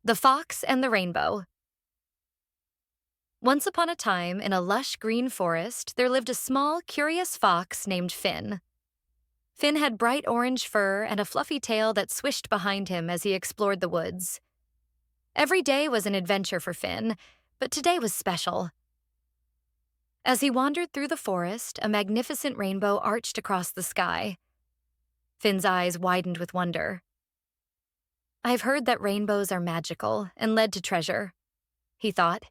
The Fox and the Rainbow. Once upon a time, in a lush green forest, there lived a small, curious fox named Finn. Finn had bright orange fur and a fluffy tail that swished behind him as he explored the woods. Every day was an adventure for Finn, but today was special. As he wandered through the forest, a magnificent rainbow arched across the sky. Finn's eyes widened with wonder. "I've heard that rainbows are magical and led to treasure," he thought.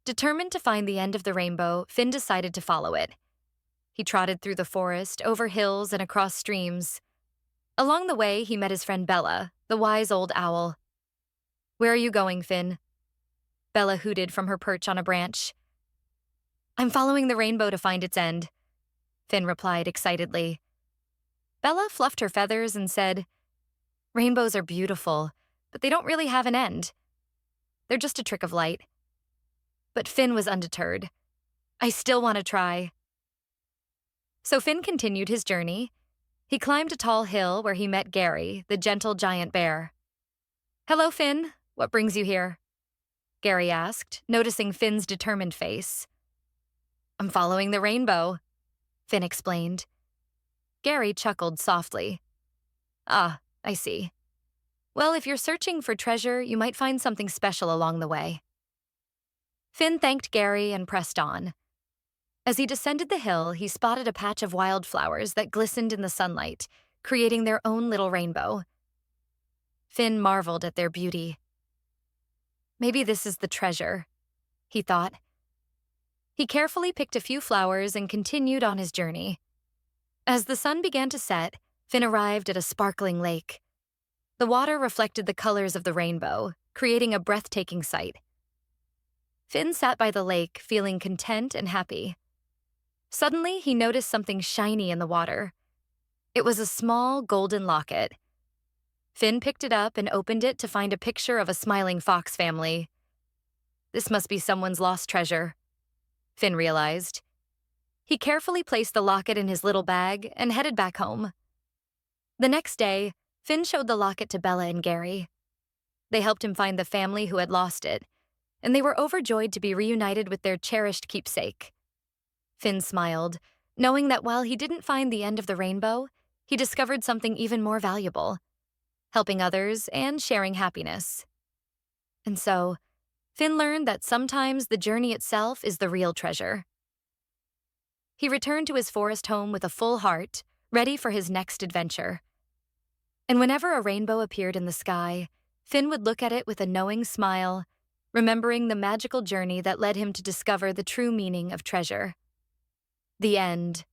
Determined to find the end of the rainbow, Finn decided to follow it. He trotted through the forest, over hills, and across streams. Along the way, he met his friend Bella, the wise old owl. "Where are you going, Finn?" Bella hooted from her perch on a branch. "I'm following the rainbow to find its end," Finn replied excitedly. Bella fluffed her feathers and said, "Rainbows are beautiful, but they don't really have an end. They're just a trick of light." But Finn was undeterred. "I still want to try." So Finn continued his journey. He climbed a tall hill where he met Gary, the gentle giant bear. "Hello, Finn. What brings you here?" Gary asked, noticing Finn's determined face. "I'm following the rainbow," Finn explained. Gary chuckled softly. "Ah, I see. Well, if you're searching for treasure, you might find something special along the way." Finn thanked Gary and pressed on. As he descended the hill, he spotted a patch of wildflowers that glistened in the sunlight, creating their own little rainbow. Finn marveled at their beauty. "Maybe this is the treasure," he thought. He carefully picked a few flowers and continued on his journey. As the sun began to set, Finn arrived at a sparkling lake. The water reflected the colors of the rainbow, creating a breathtaking sight. Finn sat by the lake, feeling content and happy. Suddenly, he noticed something shiny in the water. It was a small golden locket. Finn picked it up and opened it to find a picture of a smiling fox family. This must be someone's lost treasure, Finn realized. He carefully placed the locket in his little bag and headed back home. The next day, Finn showed the locket to Bella and Gary. They helped him find the family who had lost it, and they were overjoyed to be reunited with their cherished keepsake. Finn smiled, knowing that while he didn't find the end of the rainbow, he discovered something even more valuable, helping others and sharing happiness. And so, Finn learned that sometimes the journey itself is the real treasure. He returned to his forest home with a full heart, ready for his next adventure. And whenever a rainbow appeared in the sky, Finn would look at it with a knowing smile, remembering the magical journey that led him to discover the true meaning of treasure. The end.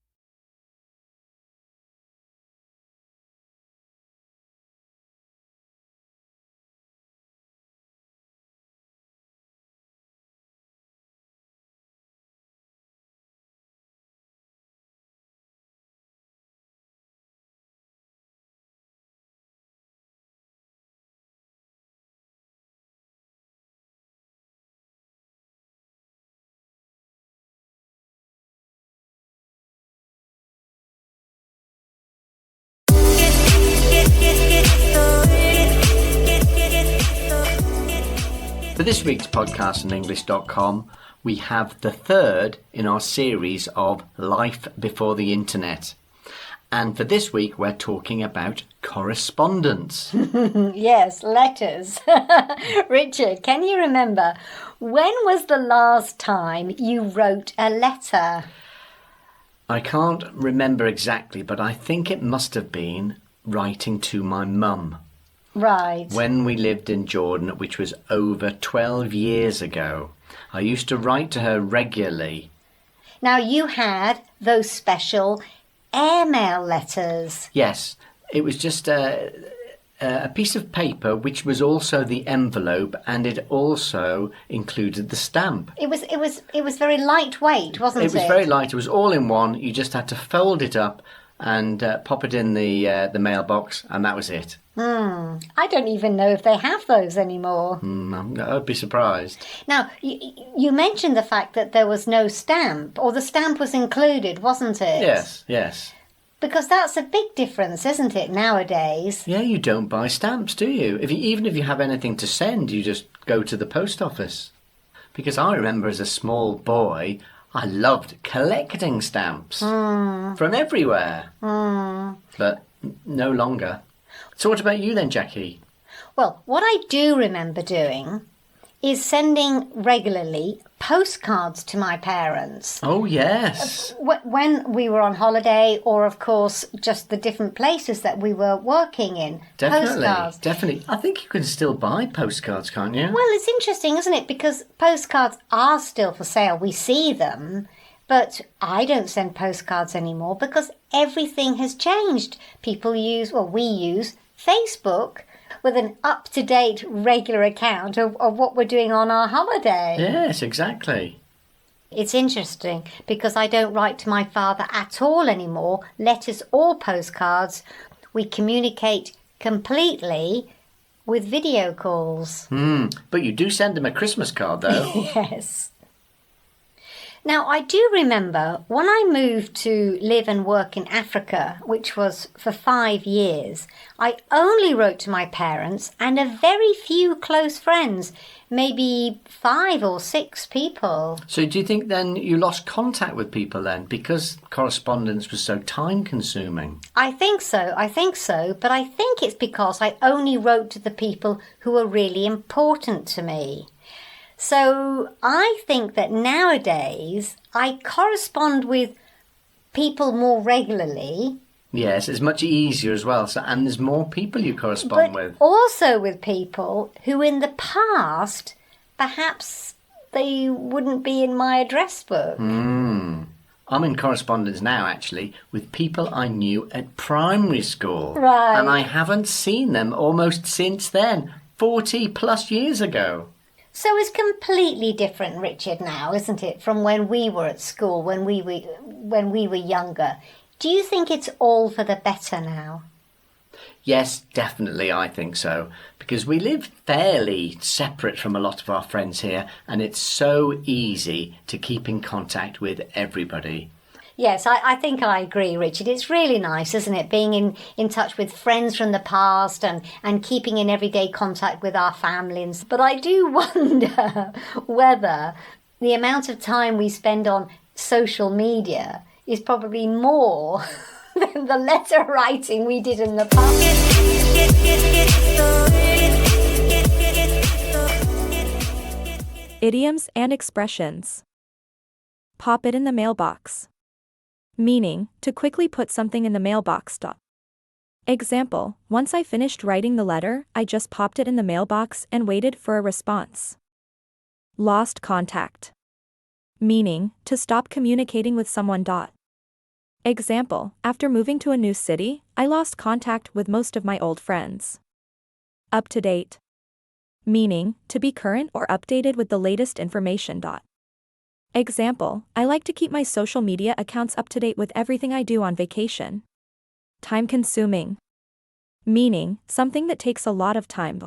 this week's podcast on English.com, we have the third in our series of Life Before the Internet. And for this week, we're talking about correspondence. Yes, letters. Richard, can you remember, when was the last time you wrote a letter? I can't remember exactly, but I think it must have been writing to my mum. Right. When we lived in Jordan, which was over 12 years ago. I used to write to her regularly. Now, you had those special airmail letters. Yes, it was just a piece of paper which was also the envelope, and it also included the stamp. It was very lightweight, wasn't it? It was very light. It was all in one. You just had to fold it up and pop it in the mailbox, and that was it. I don't even know if they have those anymore. I'd be surprised. Now, you mentioned the fact that there was no stamp, or the stamp was included, wasn't it? Yes. Because that's a big difference, isn't it, nowadays? Yeah, you don't buy stamps, do you? Even if you have anything to send, you just go to the post office. Because I remember as a small boy, I loved collecting stamps from everywhere. But no longer. So what about you then, Jackie? Well, what I do remember doing is sending regularly postcards to my parents. Oh, yes. When we were on holiday, or, of course, just the different places that we were working in. Postcards. Definitely. I think you can still buy postcards, can't you? Well, it's interesting, isn't it? Because postcards are still for sale. We see them. But I don't send postcards anymore because everything has changed. We use Facebook with an up-to-date regular account of what we're doing on our holiday. Yes, exactly. It's interesting because I don't write to my father at all anymore, letters or postcards. We communicate completely with video calls. But you do send him a Christmas card, though. Yes. Now, I do remember when I moved to live and work in Africa, which was for 5 years, I only wrote to my parents and a very few close friends, maybe 5 or 6 people. So do you think then you lost contact with people then because correspondence was so time-consuming? I think so, but I think it's because I only wrote to the people who were really important to me. So I think that nowadays I correspond with people more regularly. Yes, it's much easier as well. And there's more people you correspond with. Also with people who in the past, perhaps they wouldn't be in my address book. I'm in correspondence now, actually, with people I knew at primary school. Right. And I haven't seen them almost since then, 40 plus years ago. So it's completely different, Richard, now, isn't it, from when we were at school, when we were younger. Do you think it's all for the better now? Yes, definitely, I think so. Because we live fairly separate from a lot of our friends here, and it's so easy to keep in contact with everybody. Yes, I think I agree, Richard. It's really nice, isn't it, being in touch with friends from the past and keeping in everyday contact with our families. But I do wonder whether the amount of time we spend on social media is probably more than the letter writing we did in the past. Idioms and expressions. Pop it in the mailbox. Meaning, to quickly put something in the mailbox. Example, once I finished writing the letter, I just popped it in the mailbox and waited for a response. Lost contact. Meaning, to stop communicating with someone. Example, after moving to a new city, I lost contact with most of my old friends. Up to date. Meaning, to be current or updated with the latest information. Example, I like to keep my social media accounts up to date with everything I do on vacation. Time-consuming. Meaning, something that takes a lot of time.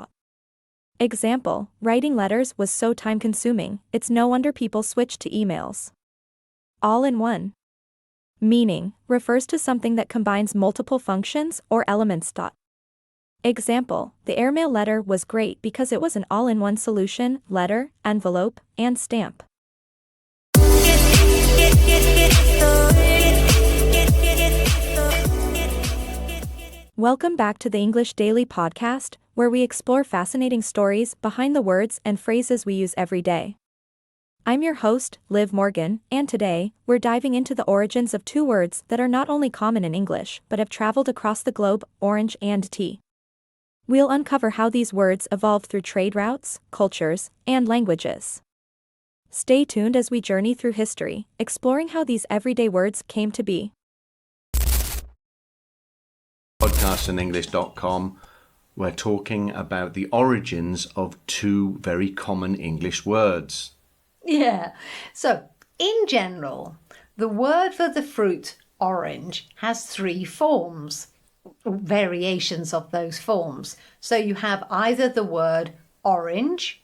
Example, writing letters was so time-consuming, it's no wonder people switched to emails. All in one. Meaning, refers to something that combines multiple functions or elements. Example, the airmail letter was great because it was an all-in-one solution, letter, envelope, and stamp. Welcome back to the English Daily Podcast, where we explore fascinating stories behind the words and phrases we use every day. I'm your host, Liv Morgan, and today, we're diving into the origins of two words that are not only common in English, but have traveled across the globe, orange and tea. We'll uncover how these words evolved through trade routes, cultures, and languages. Stay tuned as we journey through history, exploring how these everyday words came to be. Podcastandenglish.com, we're talking about the origins of two very common English words. Yeah. So, in general, the word for the fruit orange has three forms, variations of those forms. So you have either the word orange,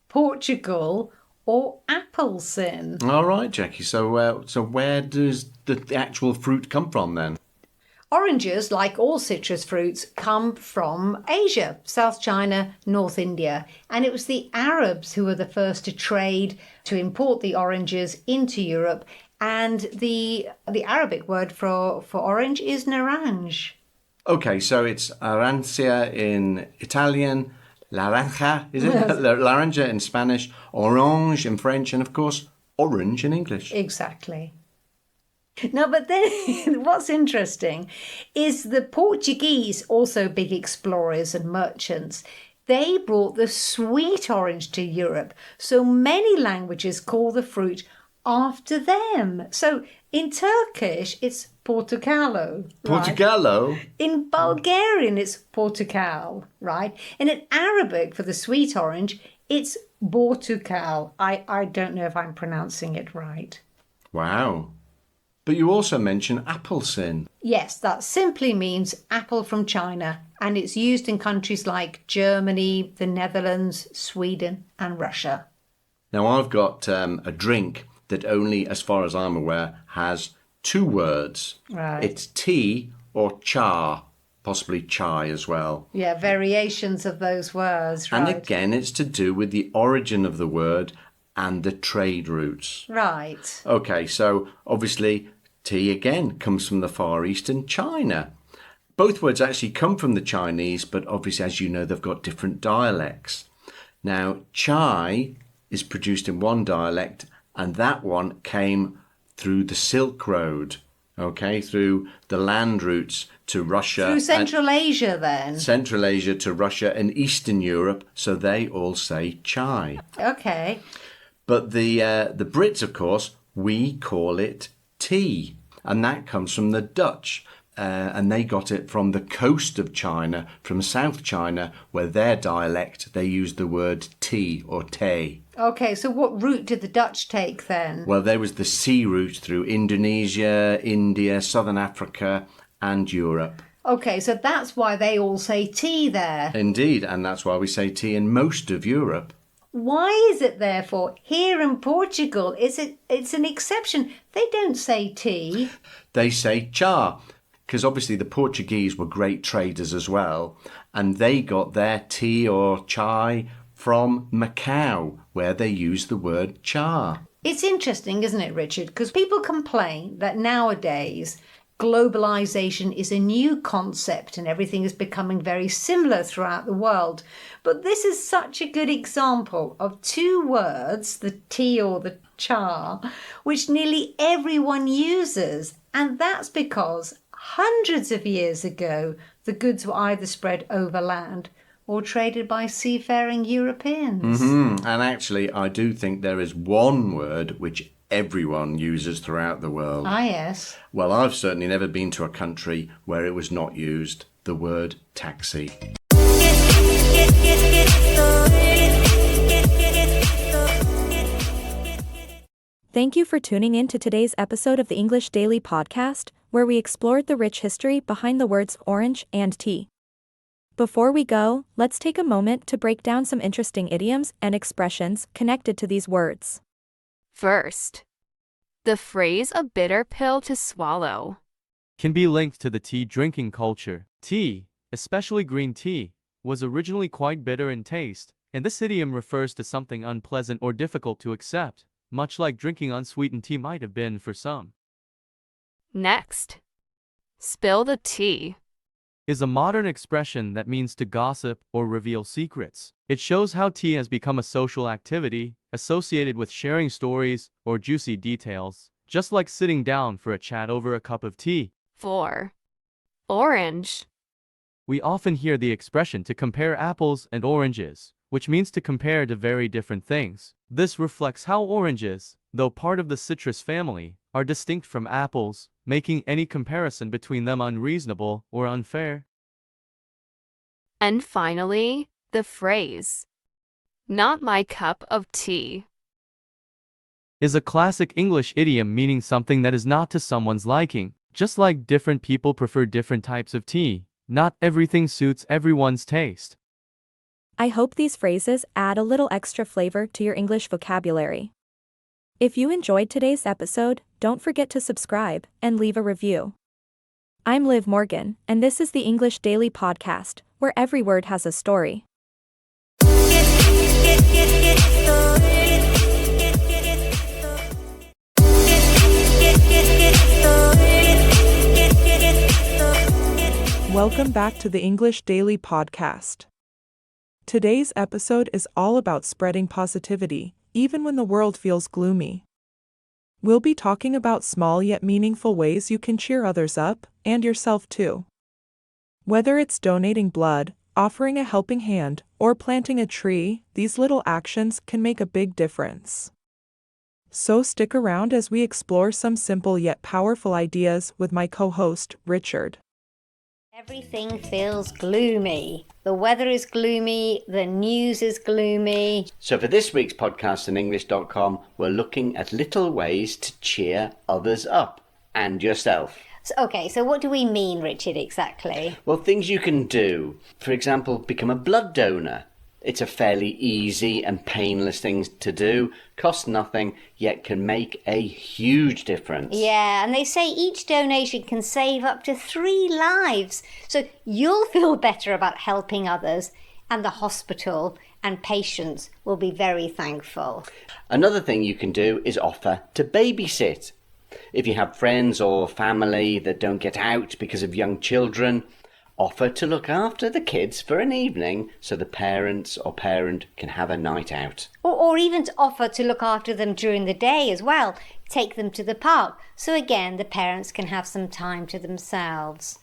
Portugal, or applesin. All right, Jackie. So where does the actual fruit come from then? Oranges, like all citrus fruits, come from Asia, South China, North India. And it was the Arabs who were the first to trade, to import the oranges into Europe. And the Arabic word for orange is naranj. Okay, so it's arancia in Italian, naranja, is it? Laranja in Spanish, orange in French, and of course, orange in English. Exactly. No, but then what's interesting is the Portuguese, also big explorers and merchants, they brought the sweet orange to Europe. So many languages call the fruit after them. So in Turkish, it's portocalo. Portocalo? Right? In Bulgarian, it's portakal, right? And in Arabic, for the sweet orange, it's bortukal. I don't know if I'm pronouncing it right. Wow. But you also mentioned applesin. Yes, that simply means apple from China, and it's used in countries like Germany, the Netherlands, Sweden, and Russia. Now, I've got a drink that only, as far as I'm aware, has two words. Right. It's tea or cha, possibly chai as well. Yeah, variations of those words, right? And again, it's to do with the origin of the word and the trade routes. Right. Okay, so obviously tea again comes from the Far East and China. Both words actually come from the Chinese, but obviously, as you know, they've got different dialects. Now, chai is produced in one dialect, and that one came through the Silk Road, okay, through the land routes to Russia. Through Central Asia, then? Central Asia to Russia and Eastern Europe, so they all say chai. Okay. But the Brits, of course, we call it tea, and that comes from the Dutch, and they got it from the coast of China, from South China, where their dialect, they use the word tea or tea. Okay, so what route did the Dutch take then? Well, there was the sea route through Indonesia, India, Southern Africa, and Europe. Okay, so that's why they all say tea there. Indeed, and that's why we say tea in most of Europe. Why is it, therefore, here in Portugal, it's an exception? They don't say tea. They say cha, because obviously the Portuguese were great traders as well, and they got their tea or chai from Macau, where they use the word cha. It's interesting, isn't it, Richard? Because people complain that nowadays globalization is a new concept and everything is becoming very similar throughout the world. But this is such a good example of two words, the tea or the cha, which nearly everyone uses. And that's because hundreds of years ago, the goods were either spread overland or traded by seafaring Europeans. Mm-hmm. And actually, I do think there is one word which everyone uses throughout the world. Ah, yes. Well, I've certainly never been to a country where it was not used, the word taxi. Thank you for tuning in to today's episode of the English Daily Podcast, where we explored the rich history behind the words orange and tea. Before we go, let's take a moment to break down some interesting idioms and expressions connected to these words. First, the phrase a bitter pill to swallow can be linked to the tea drinking culture. Tea especially green tea, was originally quite bitter in taste, and this idiom refers to something unpleasant or difficult to accept, much like drinking unsweetened tea might have been for some. Next, spill the tea. Is a modern expression that means to gossip or reveal secrets. It shows how tea has become a social activity associated with sharing stories or juicy details, just like sitting down for a chat over a cup of tea. 4. Orange. We often hear the expression to compare apples and oranges, which means to compare to very different things. This reflects how oranges, though part of the citrus family, are distinct from apples, making any comparison between them unreasonable or unfair. And finally, the phrase, not my cup of tea, is a classic English idiom meaning something that is not to someone's liking. Just like different people prefer different types of tea, not everything suits everyone's taste. I hope these phrases add a little extra flavor to your English vocabulary. If you enjoyed today's episode, don't forget to subscribe and leave a review. I'm Liv Morgan, and this is the English Daily Podcast, where every word has a story. Welcome back to the English Daily Podcast. Today's episode is all about spreading positivity, even when the world feels gloomy. We'll be talking about small yet meaningful ways you can cheer others up, and yourself too. Whether it's donating blood, offering a helping hand, or planting a tree, these little actions can make a big difference. So stick around as we explore some simple yet powerful ideas with my co-host, Richard. Everything feels gloomy. The weather is gloomy, the news is gloomy. So for this week's podcast on English.com, we're looking at little ways to cheer others up and yourself. So what do we mean, Richard, exactly? Well, things you can do. For example, become a blood donor. It's a fairly easy and painless thing to do, costs nothing, yet can make a huge difference. Yeah, and they say each donation can save up to 3 lives. So you'll feel better about helping others, and the hospital and patients will be very thankful. Another thing you can do is offer to babysit. If you have friends or family that don't get out because of young children, offer to look after the kids for an evening so the parents or parent can have a night out. Or even to offer to look after them during the day as well. Take them to the park. So again, the parents can have some time to themselves.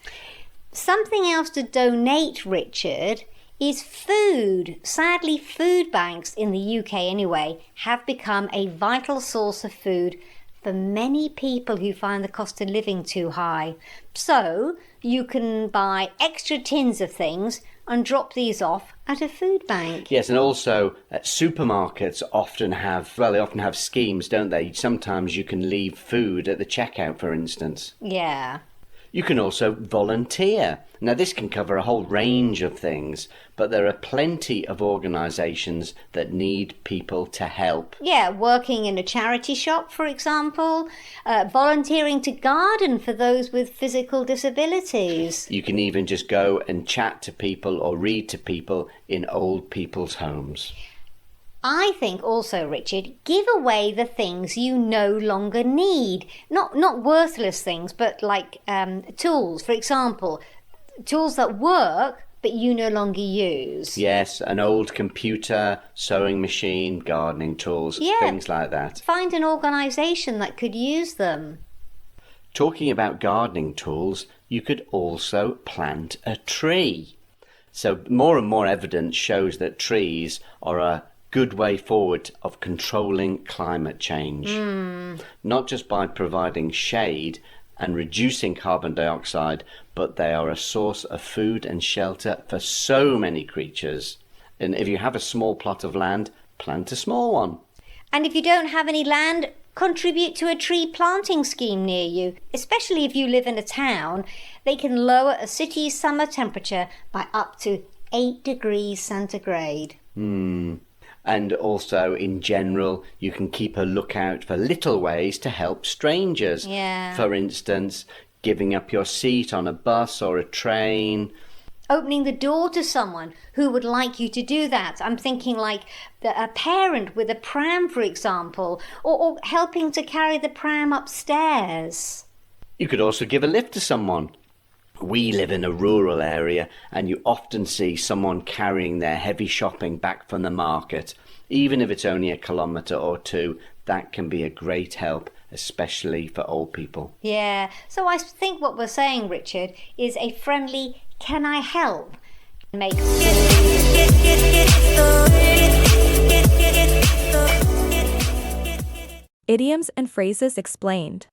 Something else to donate, Richard, is food. Sadly, food banks in the UK anyway have become a vital source of food for many people who find the cost of living too high. So you can buy extra tins of things and drop these off at a food bank. Yes, and also supermarkets often have schemes, don't they? Sometimes you can leave food at the checkout, for instance. Yeah. You can also volunteer. Now, this can cover a whole range of things, but there are plenty of organisations that need people to help. Yeah, working in a charity shop, for example, volunteering to garden for those with physical disabilities. You can even just go and chat to people or read to people in old people's homes. I think also, Richard, give away the things you no longer need. Not worthless things, but like tools, for example. Tools that work, but you no longer use. Yes, an old computer, sewing machine, gardening tools, things like that. Find an organisation that could use them. Talking about gardening tools, you could also plant a tree. So more and more evidence shows that trees are a good way forward of controlling climate change. Not just by providing shade and reducing carbon dioxide, but they are a source of food and shelter for so many creatures. And if you have a small plot of land, plant a small one. And if you don't have any land, contribute to a tree planting scheme near you. Especially if you live in a town, they can lower a city's summer temperature by up to 8 degrees centigrade. And also, in general, you can keep a lookout for little ways to help strangers. Yeah. For instance, giving up your seat on a bus or a train. opening the door to someone who would like you to do that. I'm thinking like a parent with a pram, for example, or helping to carry the pram upstairs. You could also give a lift to someone. We live in a rural area, and you often see someone carrying their heavy shopping back from the market. Even if it's only a kilometre or two, that can be a great help, especially for old people. Yeah, so I think what we're saying, Richard, is a friendly "can I help?" makes Idioms and phrases explained.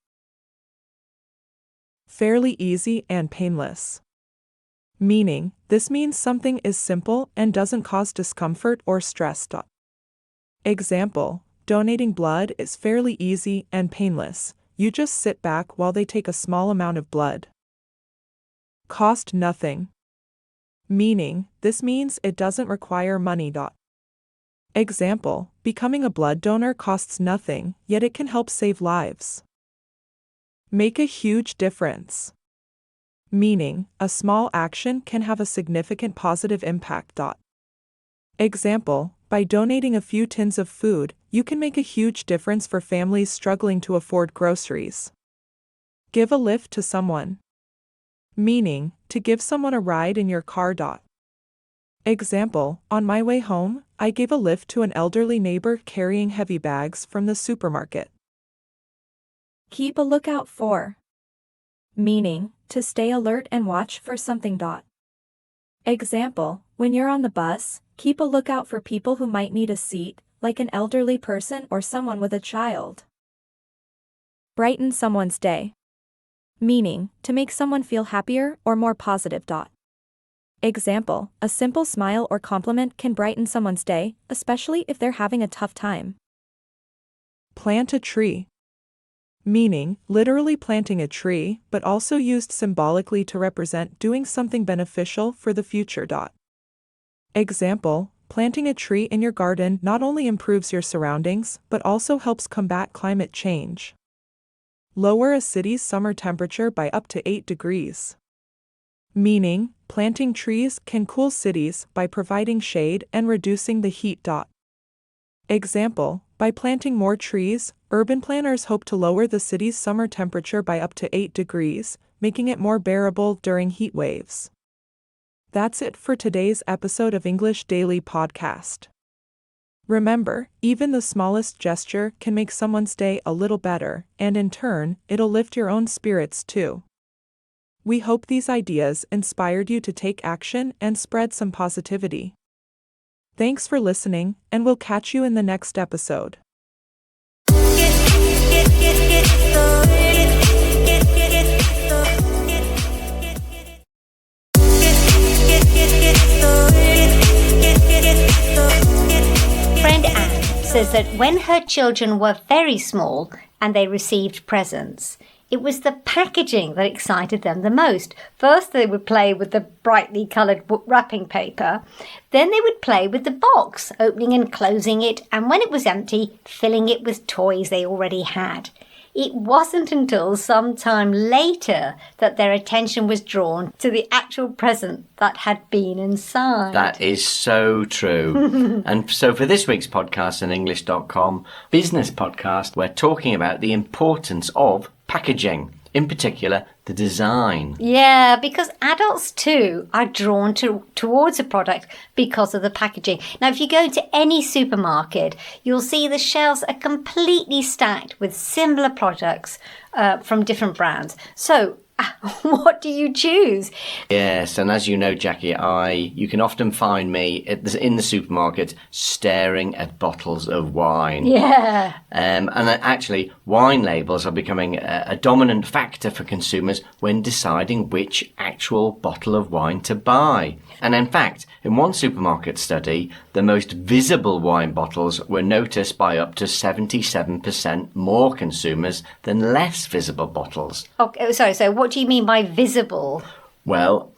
Fairly easy and painless. Meaning, this means something is simple and doesn't cause discomfort or stress. Example, donating blood is fairly easy and painless. You just sit back while they take a small amount of blood. Cost nothing. Meaning, this means it doesn't require money. Example, becoming a blood donor costs nothing, yet it can help save lives. Make a huge difference. Meaning, a small action can have a significant positive impact. Example, by donating a few tins of food, you can make a huge difference for families struggling to afford groceries. Give a lift to someone. Meaning, to give someone a ride in your car. Example, on my way home, I gave a lift to an elderly neighbor carrying heavy bags from the supermarket. Keep a lookout for. Meaning, to stay alert and watch for something. Example, when you're on the bus, keep a lookout for people who might need a seat, like an elderly person or someone with a child. Brighten someone's day. Meaning, to make someone feel happier or more positive. Example, a simple smile or compliment can brighten someone's day, especially if they're having a tough time. Plant a tree. Meaning, literally planting a tree, but also used symbolically to represent doing something beneficial for the future. Example, planting a tree in your garden not only improves your surroundings, but also helps combat climate change. Lower a city's summer temperature by up to 8 degrees. Meaning, planting trees can cool cities by providing shade and reducing the heat. Example, by planting more trees, urban planners hope to lower the city's summer temperature by up to 8 degrees, making it more bearable during heat waves. That's it for today's episode of English Daily Podcast. Remember, even the smallest gesture can make someone's day a little better, and in turn, it'll lift your own spirits too. We hope these ideas inspired you to take action and spread some positivity. Thanks for listening, and we'll catch you in the next episode. Friend Anne says that when her children were very small and they received presents, it was the packaging that excited them the most. First, they would play with the brightly coloured wrapping paper. Then they would play with the box, opening and closing it, and when it was empty, filling it with toys they already had. It wasn't until some time later that their attention was drawn to the actual present that had been inside. That is so true. And so for this week's podcast on English.com business podcast, we're talking about the importance of packaging, in particular the design. Yeah, because adults too are drawn towards a product because of the packaging. Now, if you go to any supermarket, you'll see the shelves are completely stacked with similar products from different brands. So, what do you choose? Yes, and as you know, Jackie, you can often find me in the supermarket staring at bottles of wine. Yeah. And actually, wine labels are becoming a dominant factor for consumers when deciding which actual bottle of wine to buy. And in fact, in one supermarket study, the most visible wine bottles were noticed by up to 77% more consumers than less visible bottles. Okay, sorry, so what do you mean by visible? Well,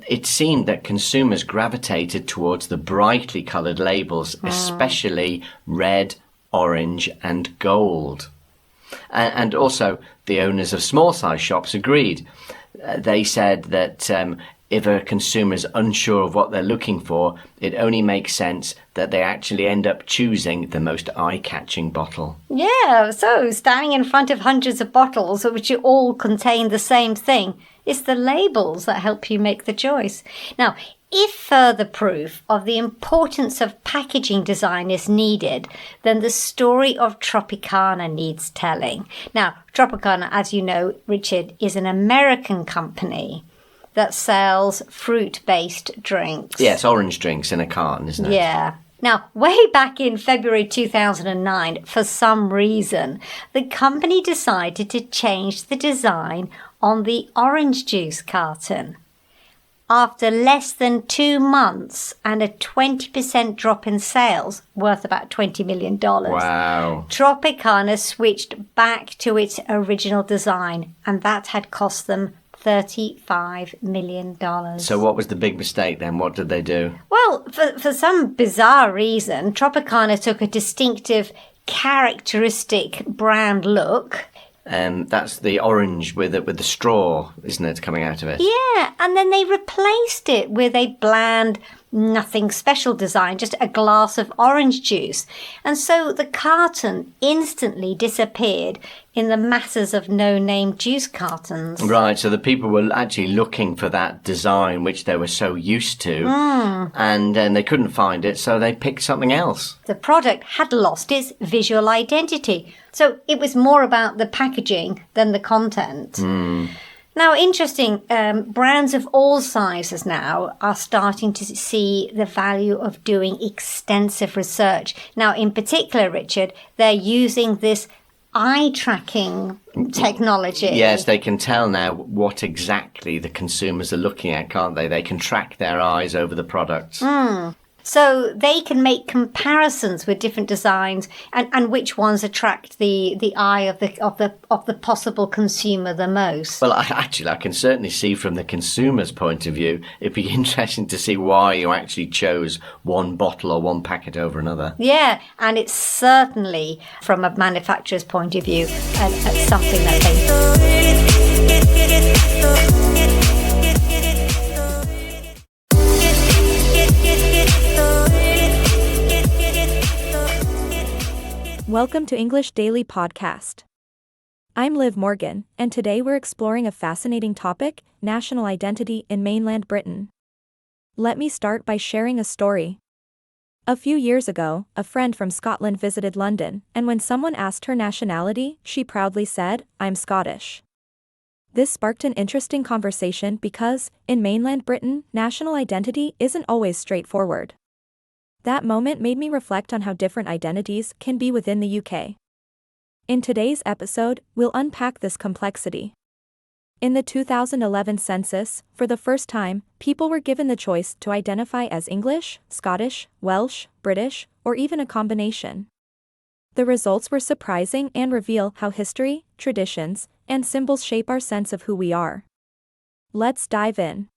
it seemed that consumers gravitated towards the brightly coloured labels, especially red, orange and gold. And also, the owners of small-size shops agreed. They said that if a consumer's unsure of what they're looking for, it only makes sense that they actually end up choosing the most eye-catching bottle. Yeah, so standing in front of hundreds of bottles which all contain the same thing, it's the labels that help you make the choice. Now, if further proof of the importance of packaging design is needed, then the story of Tropicana needs telling. Now, Tropicana, as you know, Richard, is an American company that sells fruit-based drinks. Yes, orange drinks in a carton, isn't it? Yeah. Now, way back in February 2009, for some reason, the company decided to change the design on the orange juice carton. After less than 2 months and a 20% drop in sales, worth about $20 million, Wow. Tropicana switched back to its original design, and that had cost them $35 million. So what was the big mistake then? What did they do? Well, for some bizarre reason, Tropicana took a distinctive, characteristic brand look. That's the orange with the straw, isn't it, coming out of it? Yeah, and then they replaced it with a bland, nothing special design, just a glass of orange juice. And so the carton instantly disappeared in the masses of no-name juice cartons. Right, so the people were actually looking for that design which they were so used to, and they couldn't find it, so they picked something else. The product had lost its visual identity, so it was more about the packaging than the content. Now, interesting, brands of all sizes now are starting to see the value of doing extensive research. Now, in particular, Richard, they're using this eye tracking technology. Yes, they can tell now what exactly the consumers are looking at, can't they? They can track their eyes over the products. So they can make comparisons with different designs and which ones attract the eye of the possible consumer the most. Well, I can certainly see from the consumer's point of view, it'd be interesting to see why you actually chose one bottle or one packet over another. Yeah, and it's certainly, from a manufacturer's point of view, something that they... Welcome to English Daily Podcast. I'm Liv Morgan, and today we're exploring a fascinating topic, national identity in mainland Britain. Let me start by sharing a story. A few years ago, a friend from Scotland visited London, and when someone asked her nationality, she proudly said, "I'm Scottish." This sparked an interesting conversation because, in mainland Britain, national identity isn't always straightforward. That moment made me reflect on how different identities can be within the UK. In today's episode, we'll unpack this complexity. In the 2011 census, for the first time, people were given the choice to identify as English, Scottish, Welsh, British, or even a combination. The results were surprising and reveal how history, traditions, and symbols shape our sense of who we are. Let's dive in.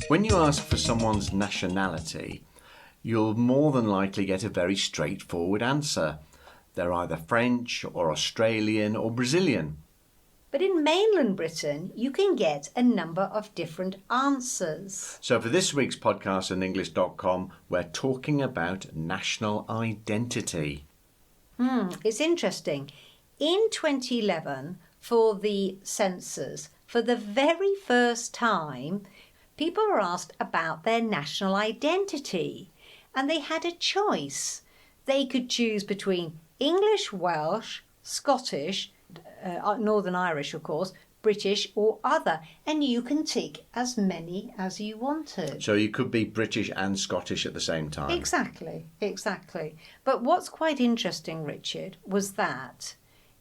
When you ask for someone's nationality, you'll more than likely get a very straightforward answer. They're either French or Australian or Brazilian. But in mainland Britain, you can get a number of different answers. So for this week's podcast on English.com, we're talking about national identity. It's interesting. In 2011, for the census, for the very first time, people were asked about their national identity, and they had a choice. They could choose between English, Welsh, Scottish, Northern Irish, of course, British or other, and you can tick as many as you wanted. So you could be British and Scottish at the same time. Exactly. But what's quite interesting, Richard, was that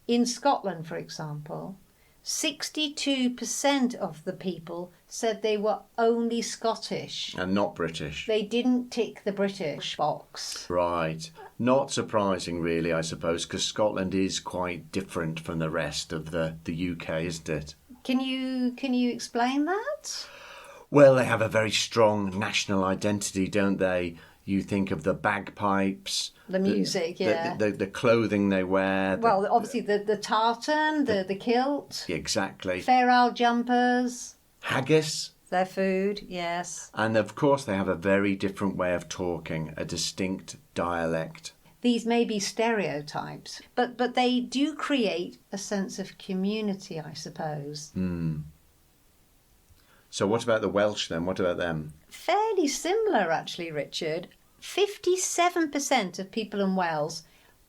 in Scotland, for example, 62% of the people said they were only Scottish. And not British. They didn't tick the British box. Right. Not surprising, really, I suppose, because Scotland is quite different from the rest of the UK, isn't it? Can you explain that? Well, they have a very strong national identity, don't they? you think of the bagpipes, the music, yeah. The clothing they wear. Well, obviously the tartan, the kilt. Exactly. Fair Isle jumpers. Haggis. Their food, yes. And of course they have a very different way of talking, a distinct dialect. These may be stereotypes, but they do create a sense of community, I suppose. So what about the Welsh then? What about them? Fairly similar, actually, Richard. 57% of people in Wales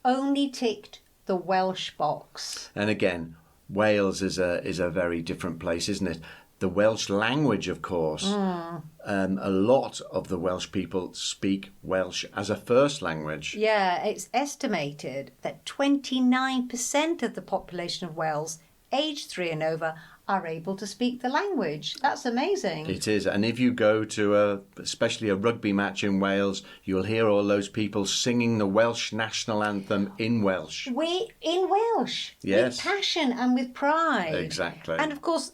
only ticked the Welsh box. And again, Wales is a very different place, isn't it? The Welsh language, of course. A lot of the Welsh people speak Welsh as a first language. Yeah, it's estimated that 29% of the population of Wales, aged 3 and over, are able to speak the language. That's amazing. It is. And if you go to especially a rugby match in Wales, you'll hear all those people singing the Welsh national anthem in Welsh. In Welsh. Yes. With passion and with pride. Exactly. And of course,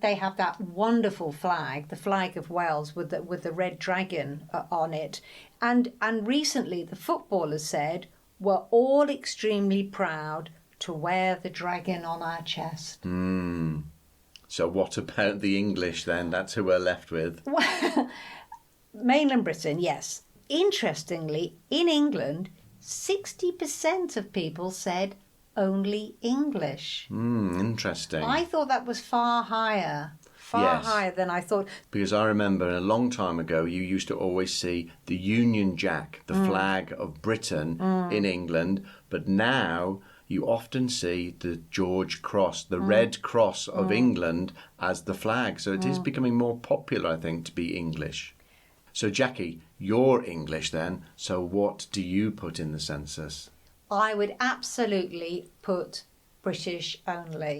they have that wonderful flag, the flag of Wales with the red dragon on it. And recently the footballers said, we're all extremely proud to wear the dragon on our chest. So what about the English then? That's who we're left with. Well, mainland Britain, yes. Interestingly, in England, 60% of people said only English. Interesting. I thought that was far higher. Far higher than I thought. Because I remember a long time ago, you used to always see the Union Jack, the flag of Britain in England. But now you often see the George Cross, the Red Cross of England as the flag. So it is becoming more popular, I think, to be English. So Jackie, you're English then. So what do you put in the census? I would absolutely put British only.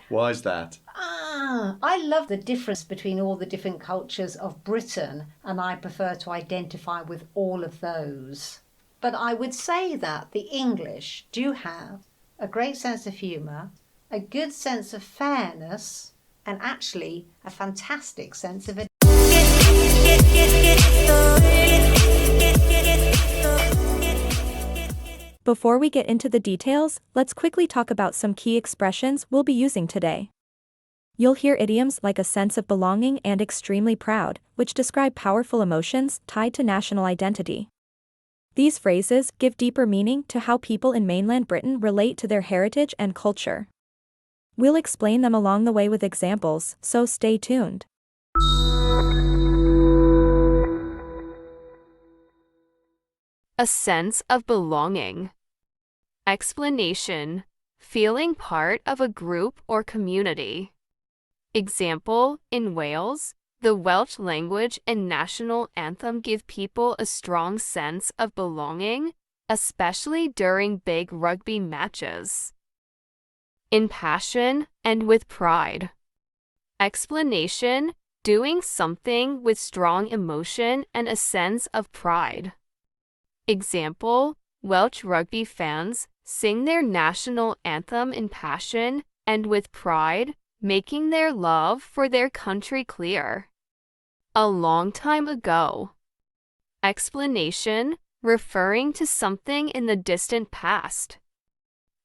Why is that? I love the difference between all the different cultures of Britain, and I prefer to identify with all of those. But I would say that the English do have a great sense of humour, a good sense of fairness, and actually a fantastic sense of Before we get into the details, let's quickly talk about some key expressions we'll be using today. You'll hear idioms like a sense of belonging and extremely proud, which describe powerful emotions tied to national identity. These phrases give deeper meaning to how people in mainland Britain relate to their heritage and culture. We'll explain them along the way with examples, so stay tuned. A sense of belonging. Explanation: feeling part of a group or community. Example: in Wales, the Welsh language and national anthem give people a strong sense of belonging, especially during big rugby matches. In passion and with pride. Explanation: doing something with strong emotion and a sense of pride. Example: Welsh rugby fans sing their national anthem in passion and with pride, making their love for their country clear. A long time ago. Explanation: referring to something in the distant past.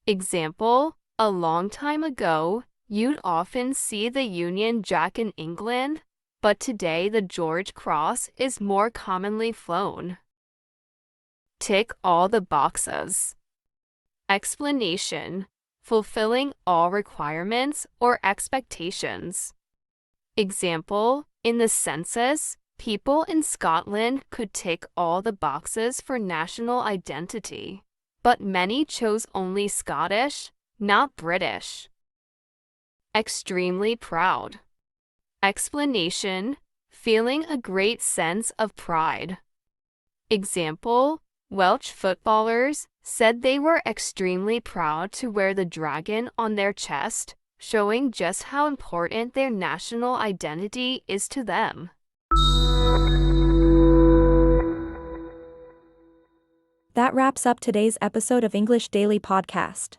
Example: a long time ago, you'd often see the Union Jack in England, but today the George Cross is more commonly flown. Tick all the boxes. Explanation: fulfilling all requirements or expectations. Example: in the census, people in Scotland could tick all the boxes for national identity, but many chose only Scottish, not British. Extremely proud. Explanation: feeling a great sense of pride. Example: Welsh footballers said they were extremely proud to wear the dragon on their chest, showing just how important their national identity is to them. That wraps up today's episode of English Daily Podcast.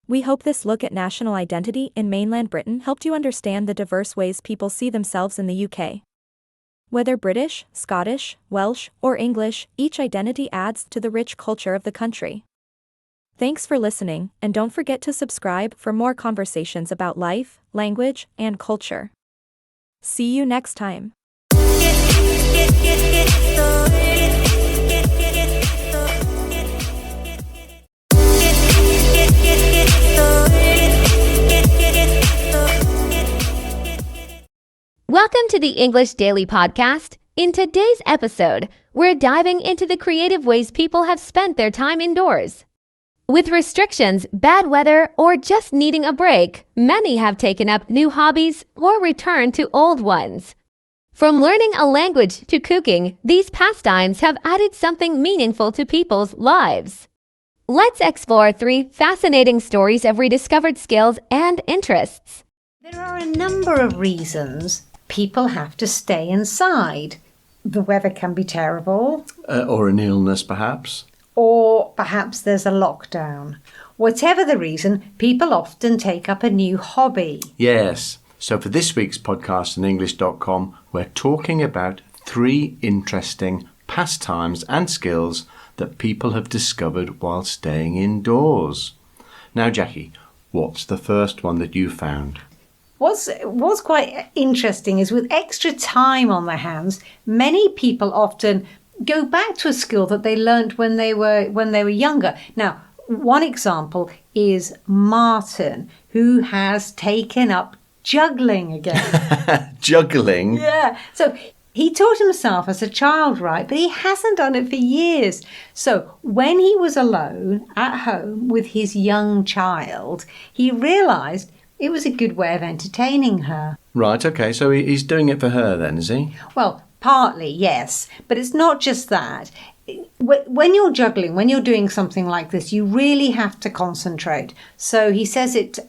We hope this look at national identity in mainland Britain helped you understand the diverse ways people see themselves in the UK. Whether British, Scottish, Welsh, or English, each identity adds to the rich culture of the country. Thanks for listening, and don't forget to subscribe for more conversations about life, language, and culture. See you next time. Welcome to the English Daily Podcast. In today's episode, we're diving into the creative ways people have spent their time indoors. With restrictions, bad weather, or just needing a break, many have taken up new hobbies or returned to old ones. From learning a language to cooking, these pastimes have added something meaningful to people's lives. Let's explore 3 fascinating stories of rediscovered skills and interests. There are a number of reasons people have to stay inside. The weather can be terrible. Or an illness, perhaps. Or perhaps there's a lockdown. Whatever the reason, people often take up a new hobby. Yes. So for this week's podcast on English.com, we're talking about 3 interesting pastimes and skills that people have discovered while staying indoors. Now, Jackie, what's the first one that you found? What's quite interesting is with extra time on their hands, many people often go back to a skill that they learnt when they were younger. Now, one example is Martin, who has taken up juggling again. Juggling? Yeah. So he taught himself as a child, right? But he hasn't done it for years. So when he was alone at home with his young child, he realised it was a good way of entertaining her. Right, okay, so he's doing it for her then, is he? Well, partly, yes. But it's not just that. When you're juggling, when you're doing something like this, you really have to concentrate. So he says it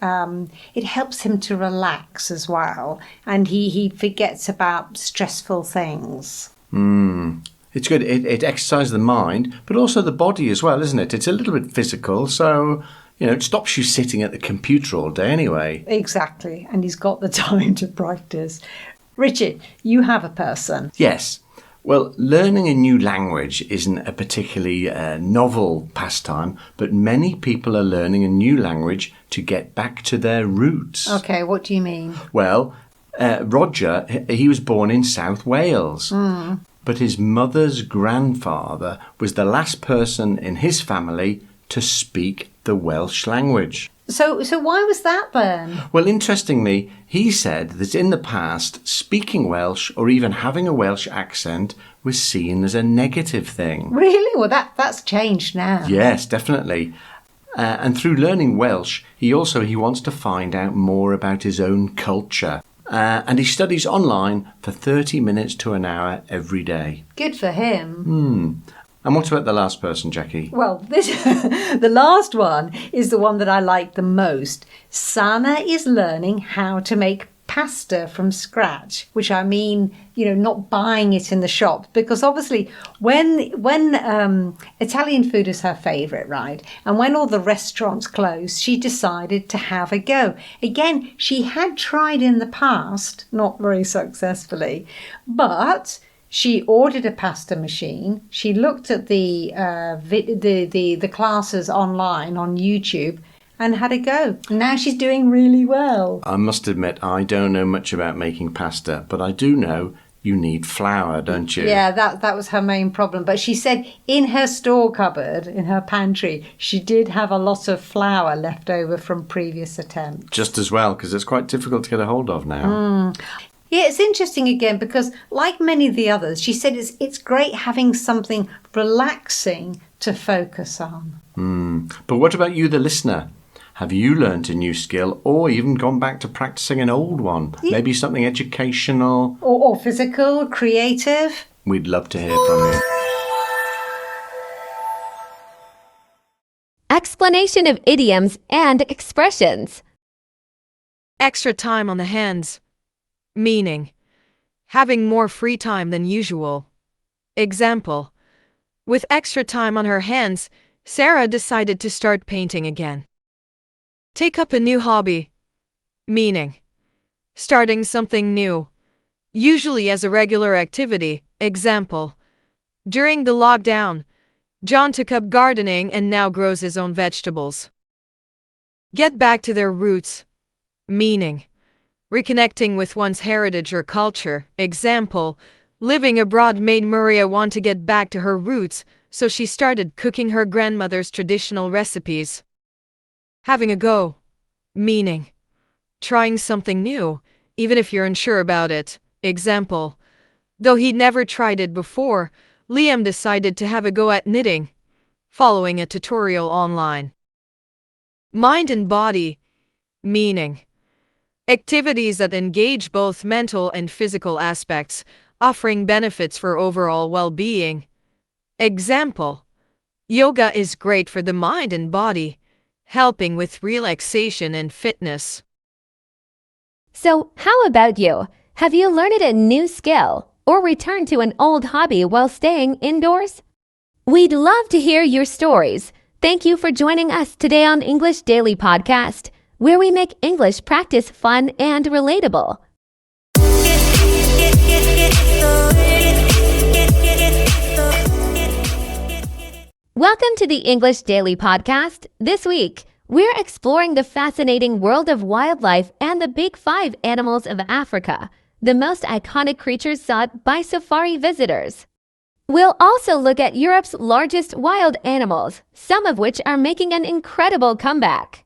helps him to relax as well. And he forgets about stressful things. It's good. It exercises the mind, but also the body as well, isn't it? It's a little bit physical, so it stops you sitting at the computer all day anyway. Exactly, and he's got the time to practice. Richard, you have a person. Yes. Well, learning a new language isn't a particularly novel pastime, but many people are learning a new language to get back to their roots. Okay, what do you mean? Well, Roger, he was born in South Wales. But his mother's grandfather was the last person in his family to speak the Welsh language. So why was that then? Well, interestingly, he said that in the past, speaking Welsh or even having a Welsh accent was seen as a negative thing. Really? Well, that's changed now. Yes, definitely. And through learning Welsh, he wants to find out more about his own culture. And he studies online for 30 minutes to an hour every day. Good for him. And what about the last person, Jackie? Well, the last one is the one that I like the most. Sana is learning how to make pasta from scratch, which I mean, not buying it in the shop, because obviously when Italian food is her favourite, right? And when all the restaurants closed, she decided to have a go. Again, she had tried in the past, not very successfully, but she ordered a pasta machine. She looked at the classes online on YouTube and had a go. Now she's doing really well. I must admit, I don't know much about making pasta, but I do know you need flour, don't you? Yeah, that was her main problem. But she said in her store cupboard, in her pantry, she did have a lot of flour left over from previous attempts. Just as well, because it's quite difficult to get a hold of now. Yeah, it's interesting again because like many of the others, she said it's great having something relaxing to focus on. But what about you, the listener? Have you learnt a new skill or even gone back to practicing an old one? Yeah. Maybe something educational? Or physical, creative? We'd love to hear from you. Explanation of idioms and expressions. Extra time on the hands. Meaning, having more free time than usual. Example, with extra time on her hands, Sarah decided to start painting again. Take up a new hobby. Meaning, starting something new. usually as a regular activity. Example: during the lockdown, John took up gardening and now grows his own vegetables. Get back to their roots. Meaning: reconnecting with one's heritage or culture. Example: living abroad made Maria want to get back to her roots, so she started cooking her grandmother's traditional recipes. Having a go. Meaning: trying something new, even if you're unsure about it. Example: though he'd never tried it before, Liam decided to have a go at knitting, following a tutorial online. Mind and body. Meaning: activities that engage both mental and physical aspects, offering benefits for overall well-being. Example: yoga is great for the mind and body, helping with relaxation and fitness. So, how about you? Have you learned a new skill or returned to an old hobby while staying indoors? We'd love to hear your stories. Thank you for joining us today on English Daily Podcast, where we make English practice fun and relatable. Welcome to the English Daily Podcast. This week, we're exploring the fascinating world of wildlife and the big 5 animals of Africa, the most iconic creatures sought by safari visitors. We'll also look at Europe's largest wild animals, some of which are making an incredible comeback.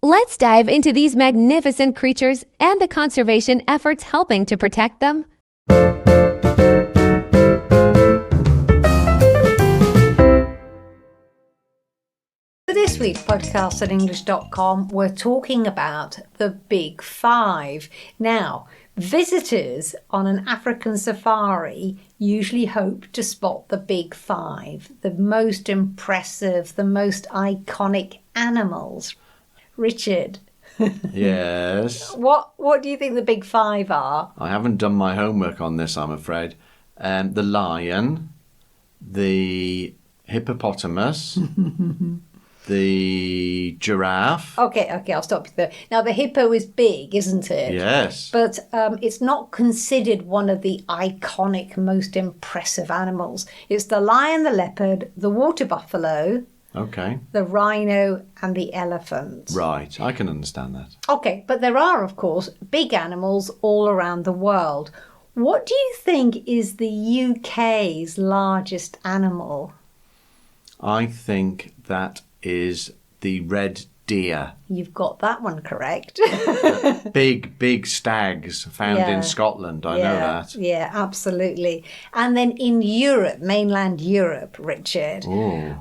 Let's dive into these magnificent creatures and the conservation efforts helping to protect them. For this week's podcast at English.com, we're talking about the Big 5. Now, visitors on an African safari usually hope to spot the Big 5, the most impressive, the most iconic animals. Richard. Yes. What do you think the Big 5 are? I haven't done my homework on this, I'm afraid. The lion, the hippopotamus, the giraffe. Okay, I'll stop you there. Now, the hippo is big, isn't it? Yes. But it's not considered one of the iconic, most impressive animals. It's the lion, the leopard, the water buffalo, Okay. the rhino, and the elephant. Right, I can understand that. Okay, but there are, of course, big animals all around the world. What do you think is the UK's largest animal? I think that is the red deer. You've got that one correct. Big stags found in Scotland. I know that. Yeah, absolutely. And then in Europe, mainland Europe, Richard,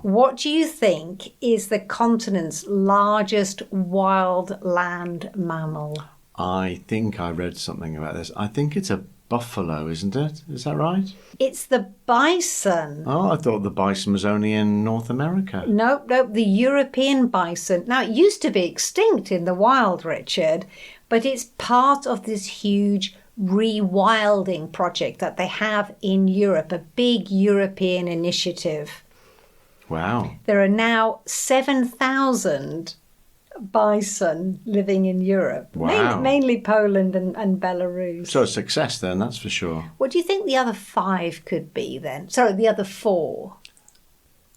what do you think is the continent's largest wild land mammal? I think I read something about this. I think it's a buffalo, isn't it? Is that right? It's the bison. Oh, I thought the bison was only in North America. Nope, the European bison. Now, it used to be extinct in the wild, Richard, but it's part of this huge rewilding project that they have in Europe, a big European initiative. Wow. There are now 7,000 bison living in Europe. Wow. Mainly Poland and Belarus. So a success then, that's for sure. What do you think the other 5 could be then? Sorry, the other 4.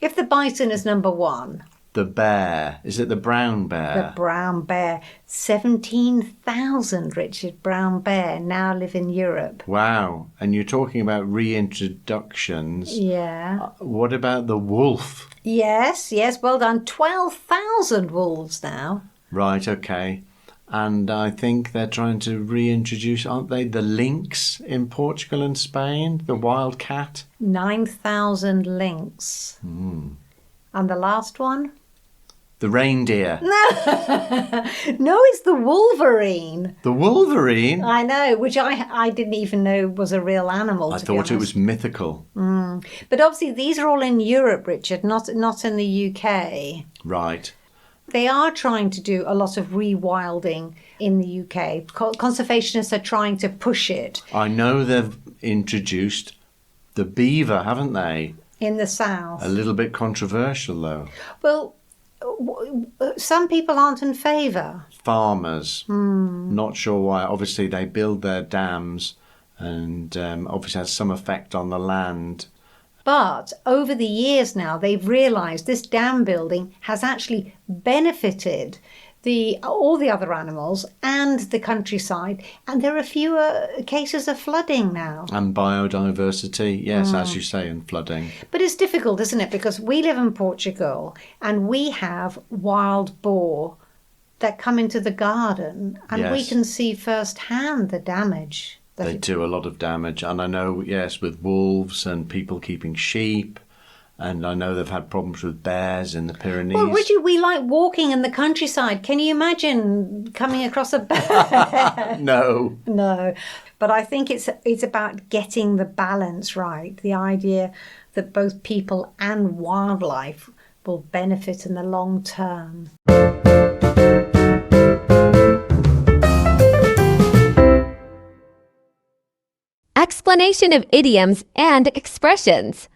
If the bison is number 1. The bear. Is it the brown bear? The brown bear. 17,000, Richard, brown bear now live in Europe. Wow. And you're talking about reintroductions. Yeah. What about the wolf? Yes, well done. 12,000 wolves now. Right, okay. And I think they're trying to reintroduce, aren't they, the lynx in Portugal and Spain, the wild cat? 9,000 lynx. And the last one? The reindeer. No, it's the wolverine. The wolverine? I know, which I didn't even know was a real animal. I thought it was mythical. But obviously these are all in Europe, Richard, not in the UK. Right. They are trying to do a lot of rewilding in the UK. Conservationists are trying to push it. I know they've introduced the beaver, haven't they? In the south. A little bit controversial, though. Well, some people aren't in favour. Farmers. Not sure why. Obviously, they build their dams and obviously has some effect on the land. But over the years now, they've realised this dam building has actually benefited all the other animals and the countryside, and there are fewer cases of flooding now. And biodiversity, yes, as you say, and flooding. But it's difficult, isn't it? Because we live in Portugal and we have wild boar that come into the garden, and we can see firsthand the damage. They do a lot of damage. And I know, yes, with wolves and people keeping sheep. And I know they've had problems with bears in the Pyrenees. Well, Richard, we like walking in the countryside. Can you imagine coming across a bear? No. No. But I think it's about getting the balance right. The idea that both people and wildlife will benefit in the long term. Explanation of idioms and expressions.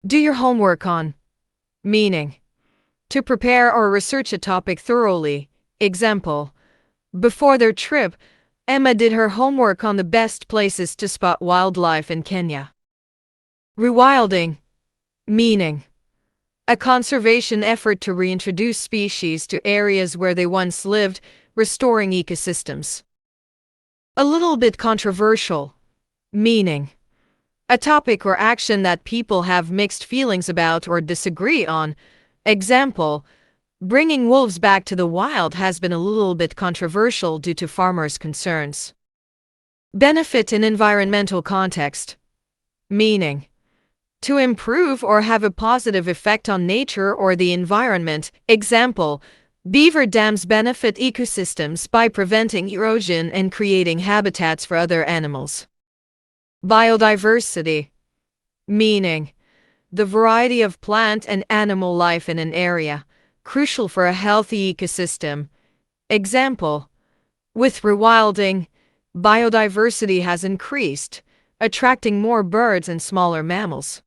Do your homework on meaning. To prepare or research a topic thoroughly. Example. Before their trip, Emma did her homework on the best places to spot wildlife in Kenya. Rewilding. Meaning. A conservation effort to reintroduce species to areas where they once lived, restoring ecosystems. A little bit controversial. Meaning. A topic or action that people have mixed feelings about or disagree on. Example, bringing wolves back to the wild has been a little bit controversial due to farmers' concerns. Benefit in environmental context. Meaning, to improve or have a positive effect on nature or the environment. Example, beaver dams benefit ecosystems by preventing erosion and creating habitats for other animals. Biodiversity. Meaning, the variety of plant and animal life in an area, crucial for a healthy ecosystem. Example, with rewilding, biodiversity has increased, attracting more birds and smaller mammals.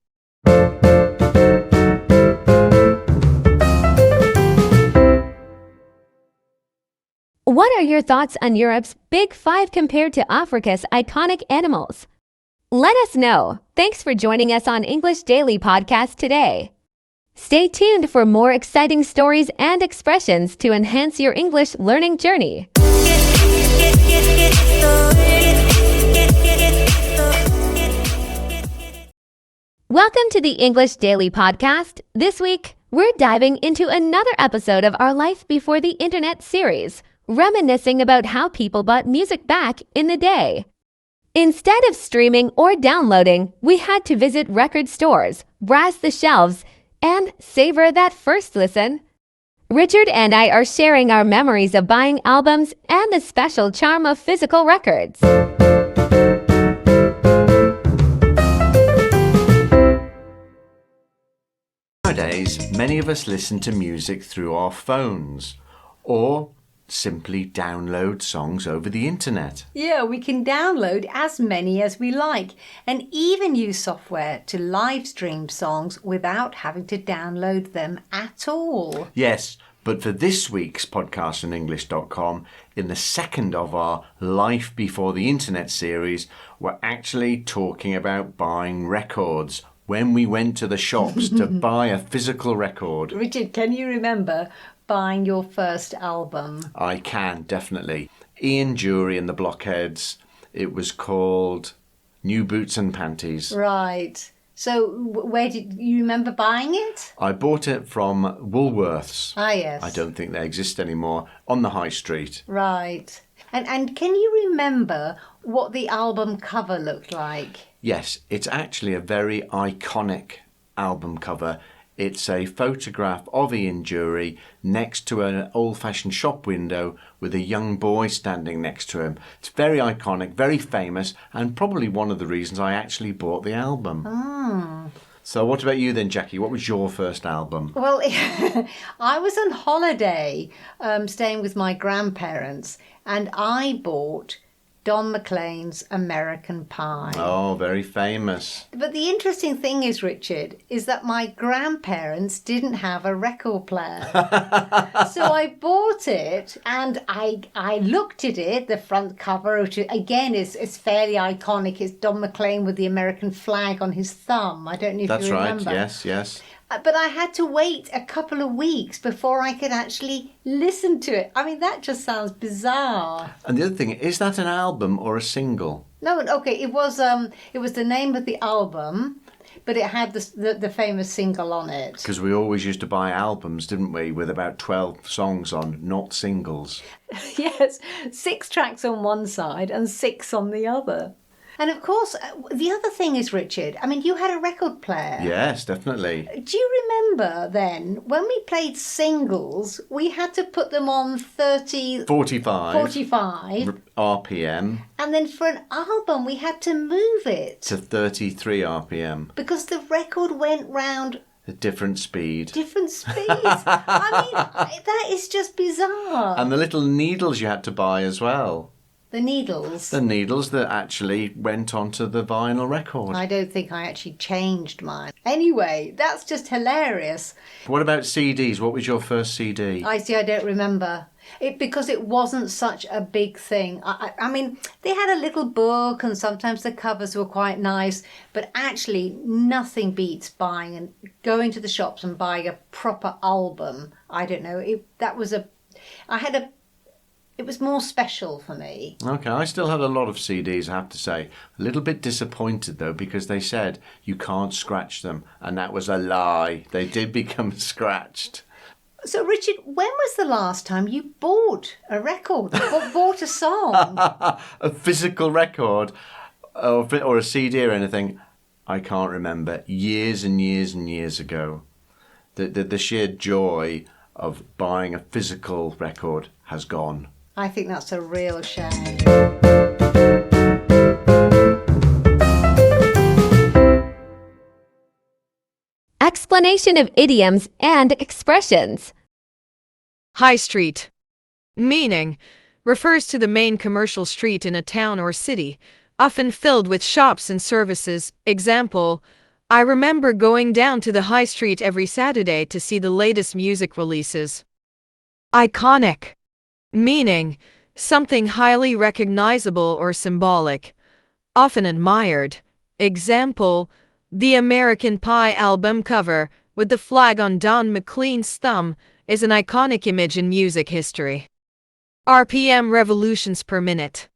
What are your thoughts on Europe's Big Five compared to Africa's iconic animals? Let us know. Thanks for joining us on English Daily Podcast today. Stay tuned for more exciting stories and expressions to enhance your English learning journey. Welcome to the English Daily Podcast. This week, we're diving into another episode of our Life Before the Internet series, reminiscing about how people bought music back in the day. Instead of streaming or downloading, we had to visit record stores, browse the shelves, and savor that first listen. Richard and I are sharing our memories of buying albums and the special charm of physical records. Nowadays, many of us listen to music through our phones or simply download songs over the internet. Yeah, we can download as many as we like and even use software to live stream songs without having to download them at all. Yes, but for this week's podcast on English.com, in the second of our Life Before the Internet series, we're actually talking about buying records. When we went to the shops to buy a physical record. Richard, can you remember buying your first album? I can, definitely. Ian Dury and the Blockheads. It was called New Boots and Panties. Right. So where did you remember buying it? I bought it from Woolworths. Ah, yes. I don't think they exist anymore. On the high street. Right. And can you remember what the album cover looked like? Yes, it's actually a very iconic album cover. It's a photograph of Ian Dury next to an old-fashioned shop window with a young boy standing next to him. It's very iconic, very famous, and probably one of the reasons I actually bought the album. Ah. So what about you then, Jackie? What was your first album? Well, I was on holiday staying with my grandparents, and I bought Don McLean's American Pie. Oh, very famous. But the interesting thing is, Richard, is that my grandparents didn't have a record player. So I bought it and I looked at it, the front cover, which again is fairly iconic. It's Don McLean with the American flag on his thumb. I don't know if That's you right, remember. yes. But I had to wait a couple of weeks before I could actually listen to it. I mean, that just sounds bizarre. And the other thing, is that an album or a single? No, okay, it was the name of the album, but it had the famous single on it. Because we always used to buy albums, didn't we, with about 12 songs on, not singles. Yes, 6 tracks on one side and 6 on the other. And of course, the other thing is, Richard, I mean, you had a record player. Yes, definitely. Do you remember then, when we played singles, we had to put them on 45 RPM. And then for an album, we had to move it to 33 RPM. Because the record went round a different speed. Different speeds. I mean, that is just bizarre. And the little needles you had to buy as well. The needles? The needles that actually went onto the vinyl record. I don't think I actually changed mine. Anyway, that's just hilarious. What about CDs? What was your first CD? I don't remember. Because it wasn't such a big thing. I mean, they had a little book and sometimes the covers were quite nice, but actually nothing beats going to the shops and buying a proper album. I don't know. It was more special for me. Okay, I still had a lot of CDs, I have to say. A little bit disappointed, though, because they said you can't scratch them. And that was a lie. They did become scratched. So, Richard, when was the last time you bought a record or bought a song? A physical record or a CD or anything, I can't remember. Years and years and years ago. The sheer joy of buying a physical record has gone. I think that's a real shame. Explanation of idioms and expressions. High street. Meaning, refers to the main commercial street in a town or city, often filled with shops and services. Example, I remember going down to the high street every Saturday to see the latest music releases. Iconic. Meaning, something highly recognizable or symbolic, often admired. Example, the American Pie album cover, with the flag on Don McLean's thumb, is an iconic image in music history. RPM, revolutions per minute.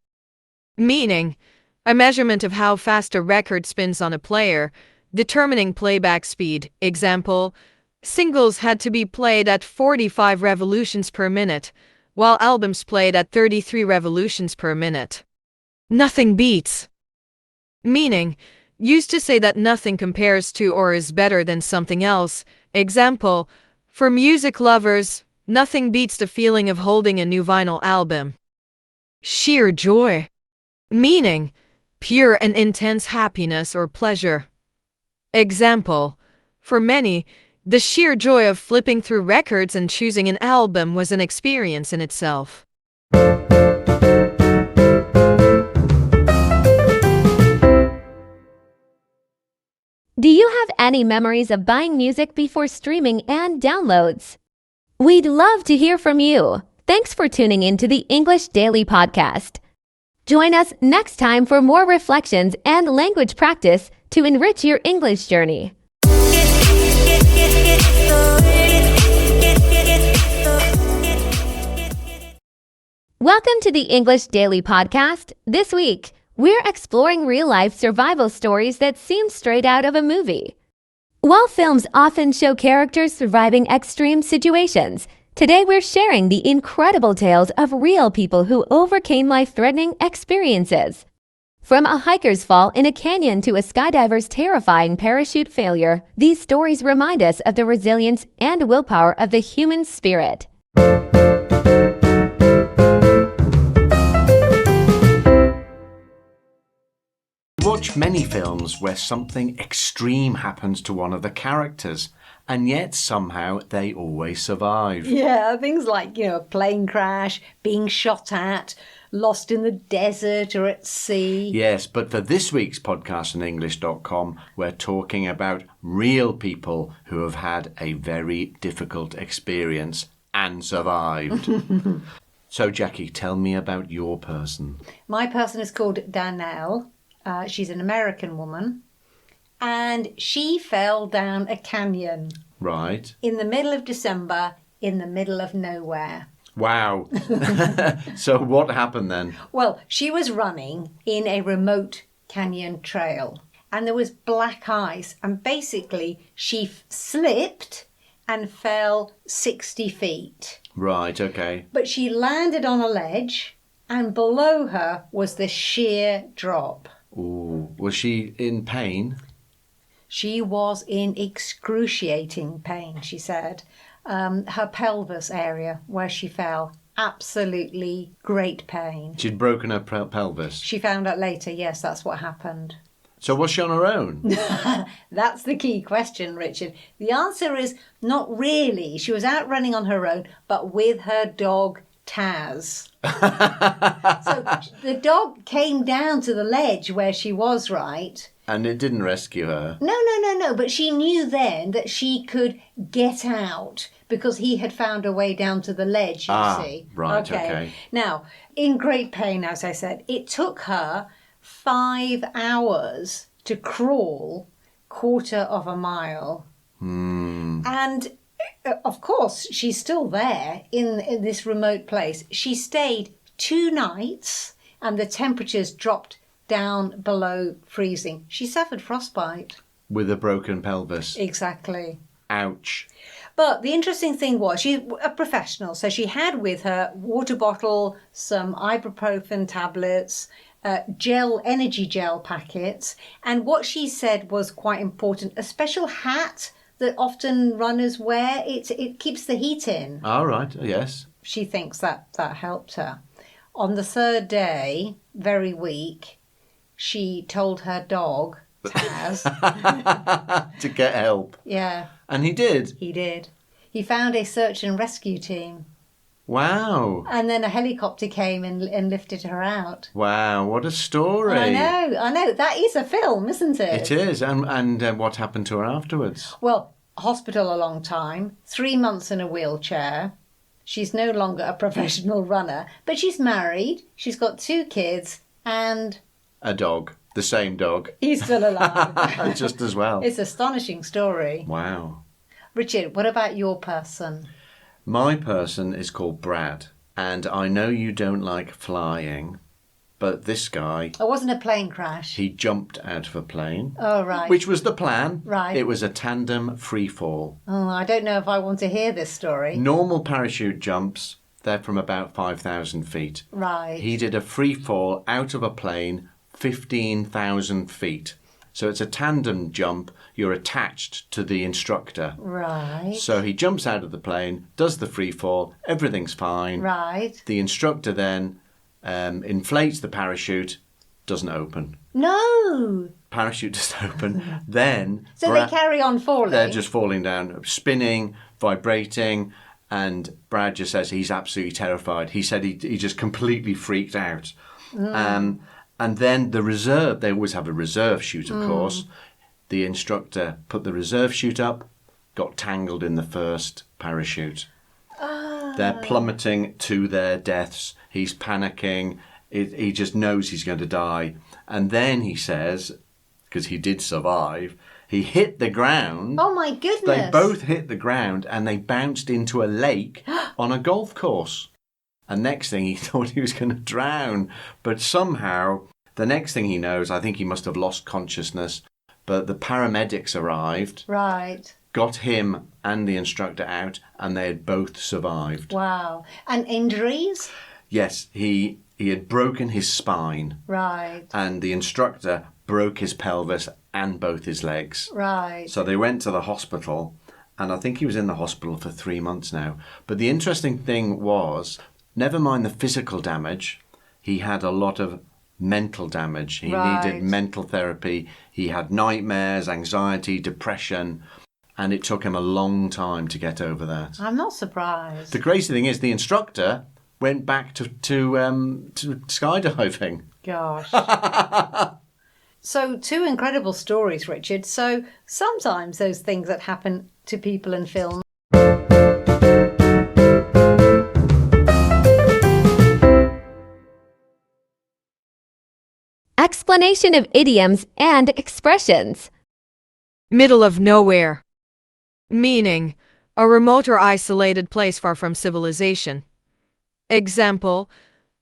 Meaning, a measurement of how fast a record spins on a player, determining playback speed. Example, singles had to be played at 45 revolutions per minute, while albums played at 33 revolutions per minute. Nothing beats. Meaning, used to say that nothing compares to or is better than something else. Example, for music lovers, nothing beats the feeling of holding a new vinyl album. Sheer joy. Meaning, pure and intense happiness or pleasure. Example, for many, the sheer joy of flipping through records and choosing an album was an experience in itself. Do you have any memories of buying music before streaming and downloads? We'd love to hear from you. Thanks for tuning in to the English Daily Podcast. Join us next time for more reflections and language practice to enrich your English journey. Welcome to the English Daily Podcast. This week, we're exploring real-life survival stories that seem straight out of a movie. While films often show characters surviving extreme situations, today we're sharing the incredible tales of real people who overcame life-threatening experiences. From a hiker's fall in a canyon to a skydiver's terrifying parachute failure, these stories remind us of the resilience and willpower of the human spirit. Watch many films where something extreme happens to one of the characters, And yet somehow they always survived. Yeah, things like, a plane crash, being shot at, lost in the desert or at sea. Yes, but for this week's podcast on English.com, we're talking about real people who have had a very difficult experience and survived. So, Jackie, tell me about your person. My person is called Danelle. She's an American woman. And she fell down a canyon. Right. In the middle of December, in the middle of nowhere. Wow. So what happened then? Well, she was running in a remote canyon trail. And there was black ice. And basically, she slipped and fell 60 feet. Right, okay. But she landed on a ledge. And below her was the sheer drop. Ooh. Was she in pain? She was in excruciating pain, she said. Her pelvis area where she fell, absolutely great pain. She'd broken her pelvis? She found out later, yes, that's what happened. So was she on her own? That's the key question, Richard. The answer is not really. She was out running on her own, but with her dog, Taz. So the dog came down to the ledge where she was, right? And it didn't rescue her? No. But she knew then that she could get out because he had found a way down to the ledge, you see. Right, okay. Now, in great pain, as I said, it took her 5 hours to crawl 1/4 mile. And of course, she's still there in this remote place. She stayed 2 nights and the temperatures dropped down below freezing. She suffered frostbite. With a broken pelvis? Exactly. Ouch. But the interesting thing was, she's a professional, so she had with her water bottle, some ibuprofen tablets, energy gel packets, and what she said was quite important, a special hat that often runners wear. It keeps the heat in. All right, yes. She thinks that helped her. On the 3rd day, very weak, she told her dog, Taz, to get help. Yeah. And he did? He did. He found a search and rescue team. Wow. And then a helicopter came and lifted her out. Wow, what a story. I know. That is a film, isn't it? It is. And what happened to her afterwards? Well, hospital a long time, 3 months in a wheelchair. She's no longer a professional runner, but she's married, she's got 2 kids, and... A dog. The same dog. He's still alive. Just as well. It's an astonishing story. Wow. Richard, what about your person? My person is called Brad, and I know you don't like flying, but this guy... It wasn't a plane crash. He jumped out of a plane. Oh, right. Which was the plan. Right. It was a tandem free fall. Oh, I don't know if I want to hear this story. Normal parachute jumps, they're from about 5,000 feet. Right. He did a free fall out of a plane 15,000 feet. So it's a tandem jump. You're attached to the instructor. Right. So he jumps out of the plane, does the free fall, everything's fine. Right. The instructor then inflates the parachute, doesn't open. No. Parachute doesn't open. Then... So they carry on falling? They're just falling down, spinning, vibrating, and Brad just says he's absolutely terrified. He said he just completely freaked out. And then the reserve, they always have a reserve chute, of course. The instructor put the reserve chute up, got tangled in the first parachute. They're plummeting to their deaths. He's panicking. He just knows he's going to die. And then he says, because he did survive, he hit the ground. Oh, my goodness. They both hit the ground and they bounced into a lake on a golf course. And next thing he thought he was going to drown. But somehow, the next thing he knows, I think he must have lost consciousness. But the paramedics arrived. Right. Got him and the instructor out, and they had both survived. Wow. And injuries? Yes, he had broken his spine. Right. And the instructor broke his pelvis and both his legs. Right. So they went to the hospital, and I think he was in the hospital for 3 months now. But the interesting thing was, never mind the physical damage, he had a lot of mental damage. He needed mental therapy. He had nightmares, anxiety, depression. And it took him a long time to get over that. I'm not surprised. The crazy thing is the instructor went back to skydiving. Gosh. So, 2 incredible stories, Richard. So, sometimes those things that happen to people in film. Explanation of idioms and expressions. Middle of nowhere. Meaning, a remote or isolated place far from civilization. Example,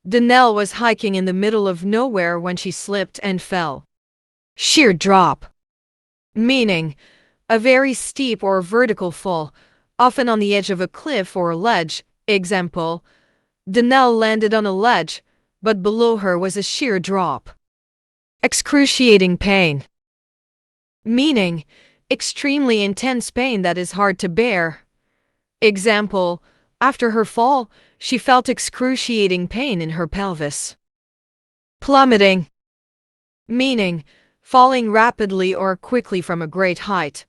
Danelle was hiking in the middle of nowhere when she slipped and fell. Sheer drop. Meaning, a very steep or vertical fall, often on the edge of a cliff or a ledge. Example, Danelle landed on a ledge, but below her was a sheer drop. Excruciating pain. Meaning, extremely intense pain that is hard to bear. Example, after her fall, she felt excruciating pain in her pelvis. Plummeting. Meaning, falling rapidly or quickly from a great height.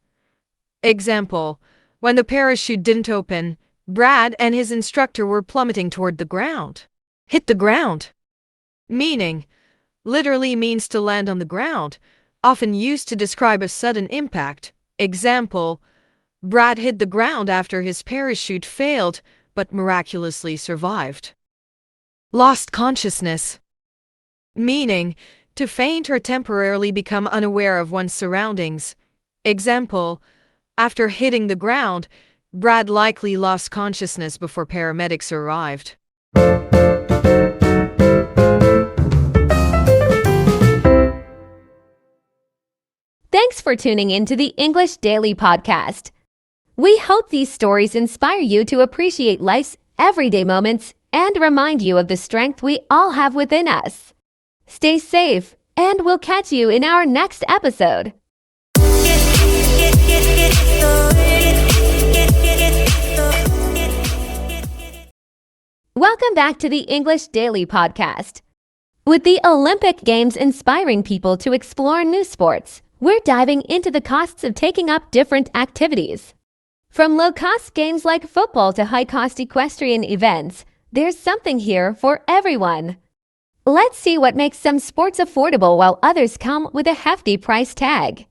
Example, when the parachute didn't open, Brad and his instructor were plummeting toward the ground. Hit the ground. Meaning, literally means to land on the ground, often used to describe a sudden impact. Example, Brad hit the ground after his parachute failed, but miraculously survived. Lost consciousness. Meaning, to faint or temporarily become unaware of one's surroundings. Example, after hitting the ground, Brad likely lost consciousness before paramedics arrived. Thanks for tuning in to the English Daily Podcast. We hope these stories inspire you to appreciate life's everyday moments and remind you of the strength we all have within us. Stay safe, and we'll catch you in our next episode. Welcome back to the English Daily Podcast. With the Olympic Games inspiring people to explore new sports, we're diving into the costs of taking up different activities. From low-cost games like football to high-cost equestrian events, there's something here for everyone. Let's see what makes some sports affordable while others come with a hefty price tag.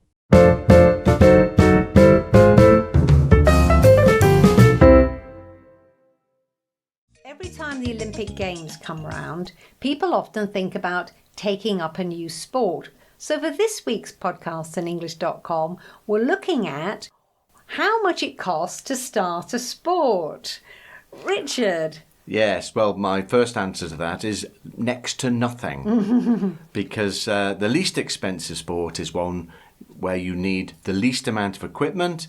Every time the Olympic Games come round, people often think about taking up a new sport. So for this week's podcast on English.com, we're looking at how much it costs to start a sport. Richard. Yes, well, my first answer to that is next to nothing. Because the least expensive sport is one where you need the least amount of equipment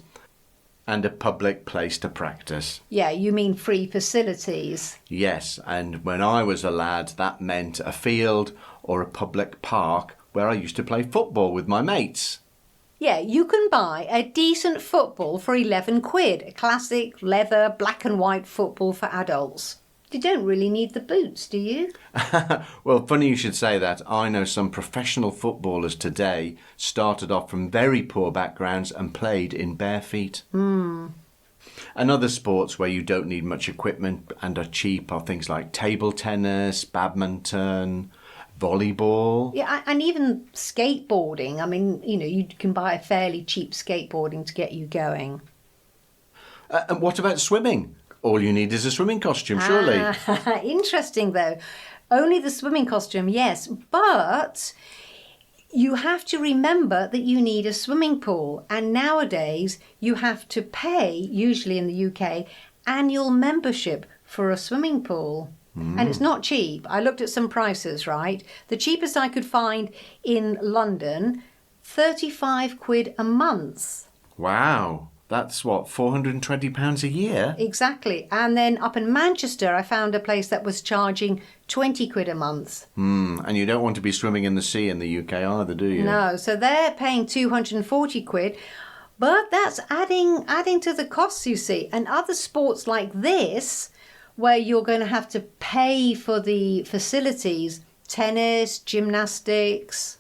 and a public place to practice. Yeah, you mean free facilities. Yes, and when I was a lad, that meant a field or a public park where I used to play football with my mates. Yeah, you can buy a decent football for 11 quid, a classic leather black and white football for adults. You don't really need the boots, do you? Well, funny you should say that. I know some professional footballers today started off from very poor backgrounds and played in bare feet. And other sports where you don't need much equipment and are cheap are things like table tennis, badminton, volleyball. Yeah, and even skateboarding. I mean, you know, you can buy a fairly cheap skateboarding to get you going. And what about swimming? All you need is a swimming costume, surely. Interesting, though. Only the swimming costume, yes. But you have to remember that you need a swimming pool. And nowadays, you have to pay, usually in the UK, annual membership for a swimming pool. And it's not cheap. I looked at some prices, right? The cheapest I could find in London, 35 quid a month. Wow. That's what, £420 a year? Exactly. And then up in Manchester, I found a place that was charging 20 quid a month. And you don't want to be swimming in the sea in the UK either, do you? No, so they're paying 240 quid. But that's adding to the costs, you see. And other sports like this, where you're going to have to pay for the facilities, tennis, gymnastics.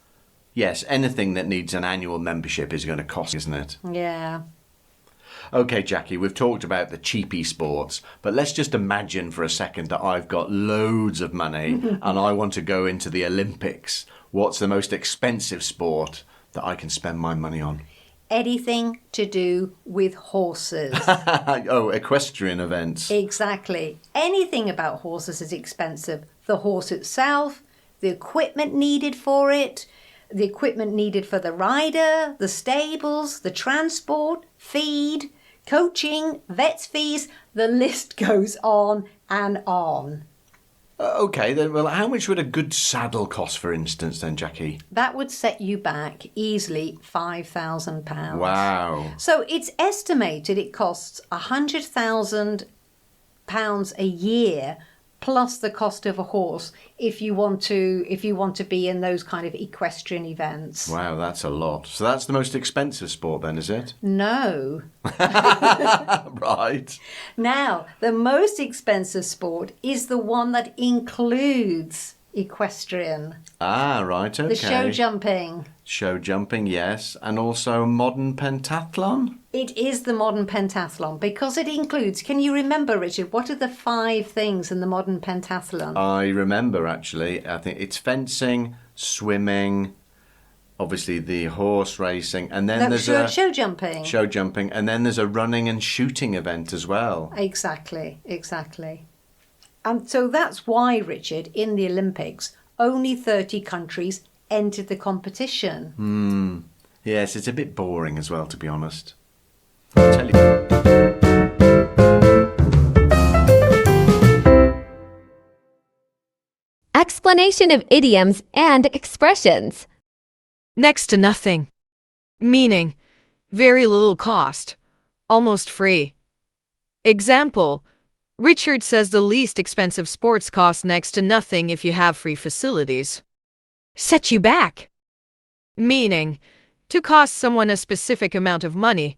Yes, anything that needs an annual membership is going to cost, isn't it? Yeah. Okay, Jackie, we've talked about the cheapy sports, but let's just imagine for a second that I've got loads of money and I want to go into the Olympics. What's the most expensive sport that I can spend my money on? Anything to do with horses. Oh, equestrian events. Exactly. Anything about horses is expensive. The horse itself, the equipment needed for it, the equipment needed for the rider, the stables, the transport, feed, coaching, vet's fees, the list goes on and on. Okay, then, well, how much would a good saddle cost, for instance, then, Jackie? That would set you back easily £5,000. Wow. So it's estimated it costs £100,000 a year plus the cost of a horse if you want to be in those kind of equestrian events. Wow, that's a lot. So that's the most expensive sport then, is it? No. Right. Now, the most expensive sport is the one that includes equestrian. Ah, right, okay. The show jumping. Show jumping, yes. And also modern pentathlon? It is the modern pentathlon because it includes, can you remember, Richard, what are the 5 things in the modern pentathlon? I remember, actually. I think it's fencing, swimming, obviously the horse racing, and then there's show jumping. Show jumping, and then there's a running and shooting event as well. Exactly. So that's why, Richard, in the Olympics, only 30 countries entered the competition. Yes, it's a bit boring as well, to be honest. I'll tell you. Explanation of idioms and expressions. Next to nothing. Meaning, very little cost, almost free. Example, Richard says the least expensive sports cost next to nothing if you have free facilities. Set you back. Meaning, to cost someone a specific amount of money,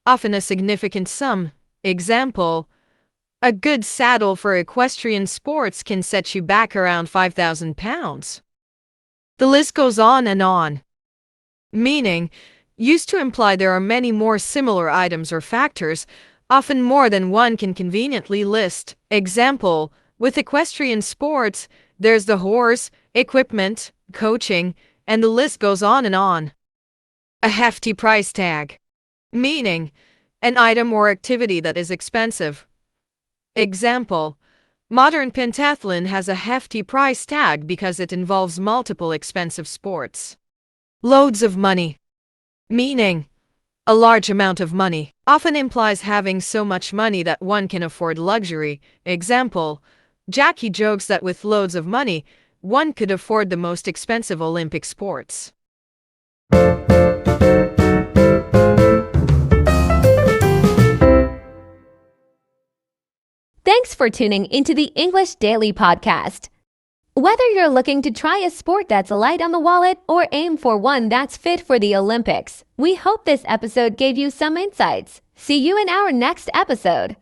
often a significant sum. Example, a good saddle for equestrian sports can set you back around £5,000. The list goes on and on. Meaning, used to imply there are many more similar items or factors, often more than one can conveniently list. Example, with equestrian sports, there's the horse, equipment, coaching, and the list goes on and on. A hefty price tag. Meaning, an item or activity that is expensive. Example, modern pentathlon has a hefty price tag because it involves multiple expensive sports. Loads of money. Meaning, a large amount of money often implies having so much money that one can afford luxury. Example, Jackie jokes that with loads of money, one could afford the most expensive Olympic sports. Thanks for tuning into the English Daily Podcast. Whether you're looking to try a sport that's light on the wallet or aim for one that's fit for the Olympics, we hope this episode gave you some insights. See you in our next episode.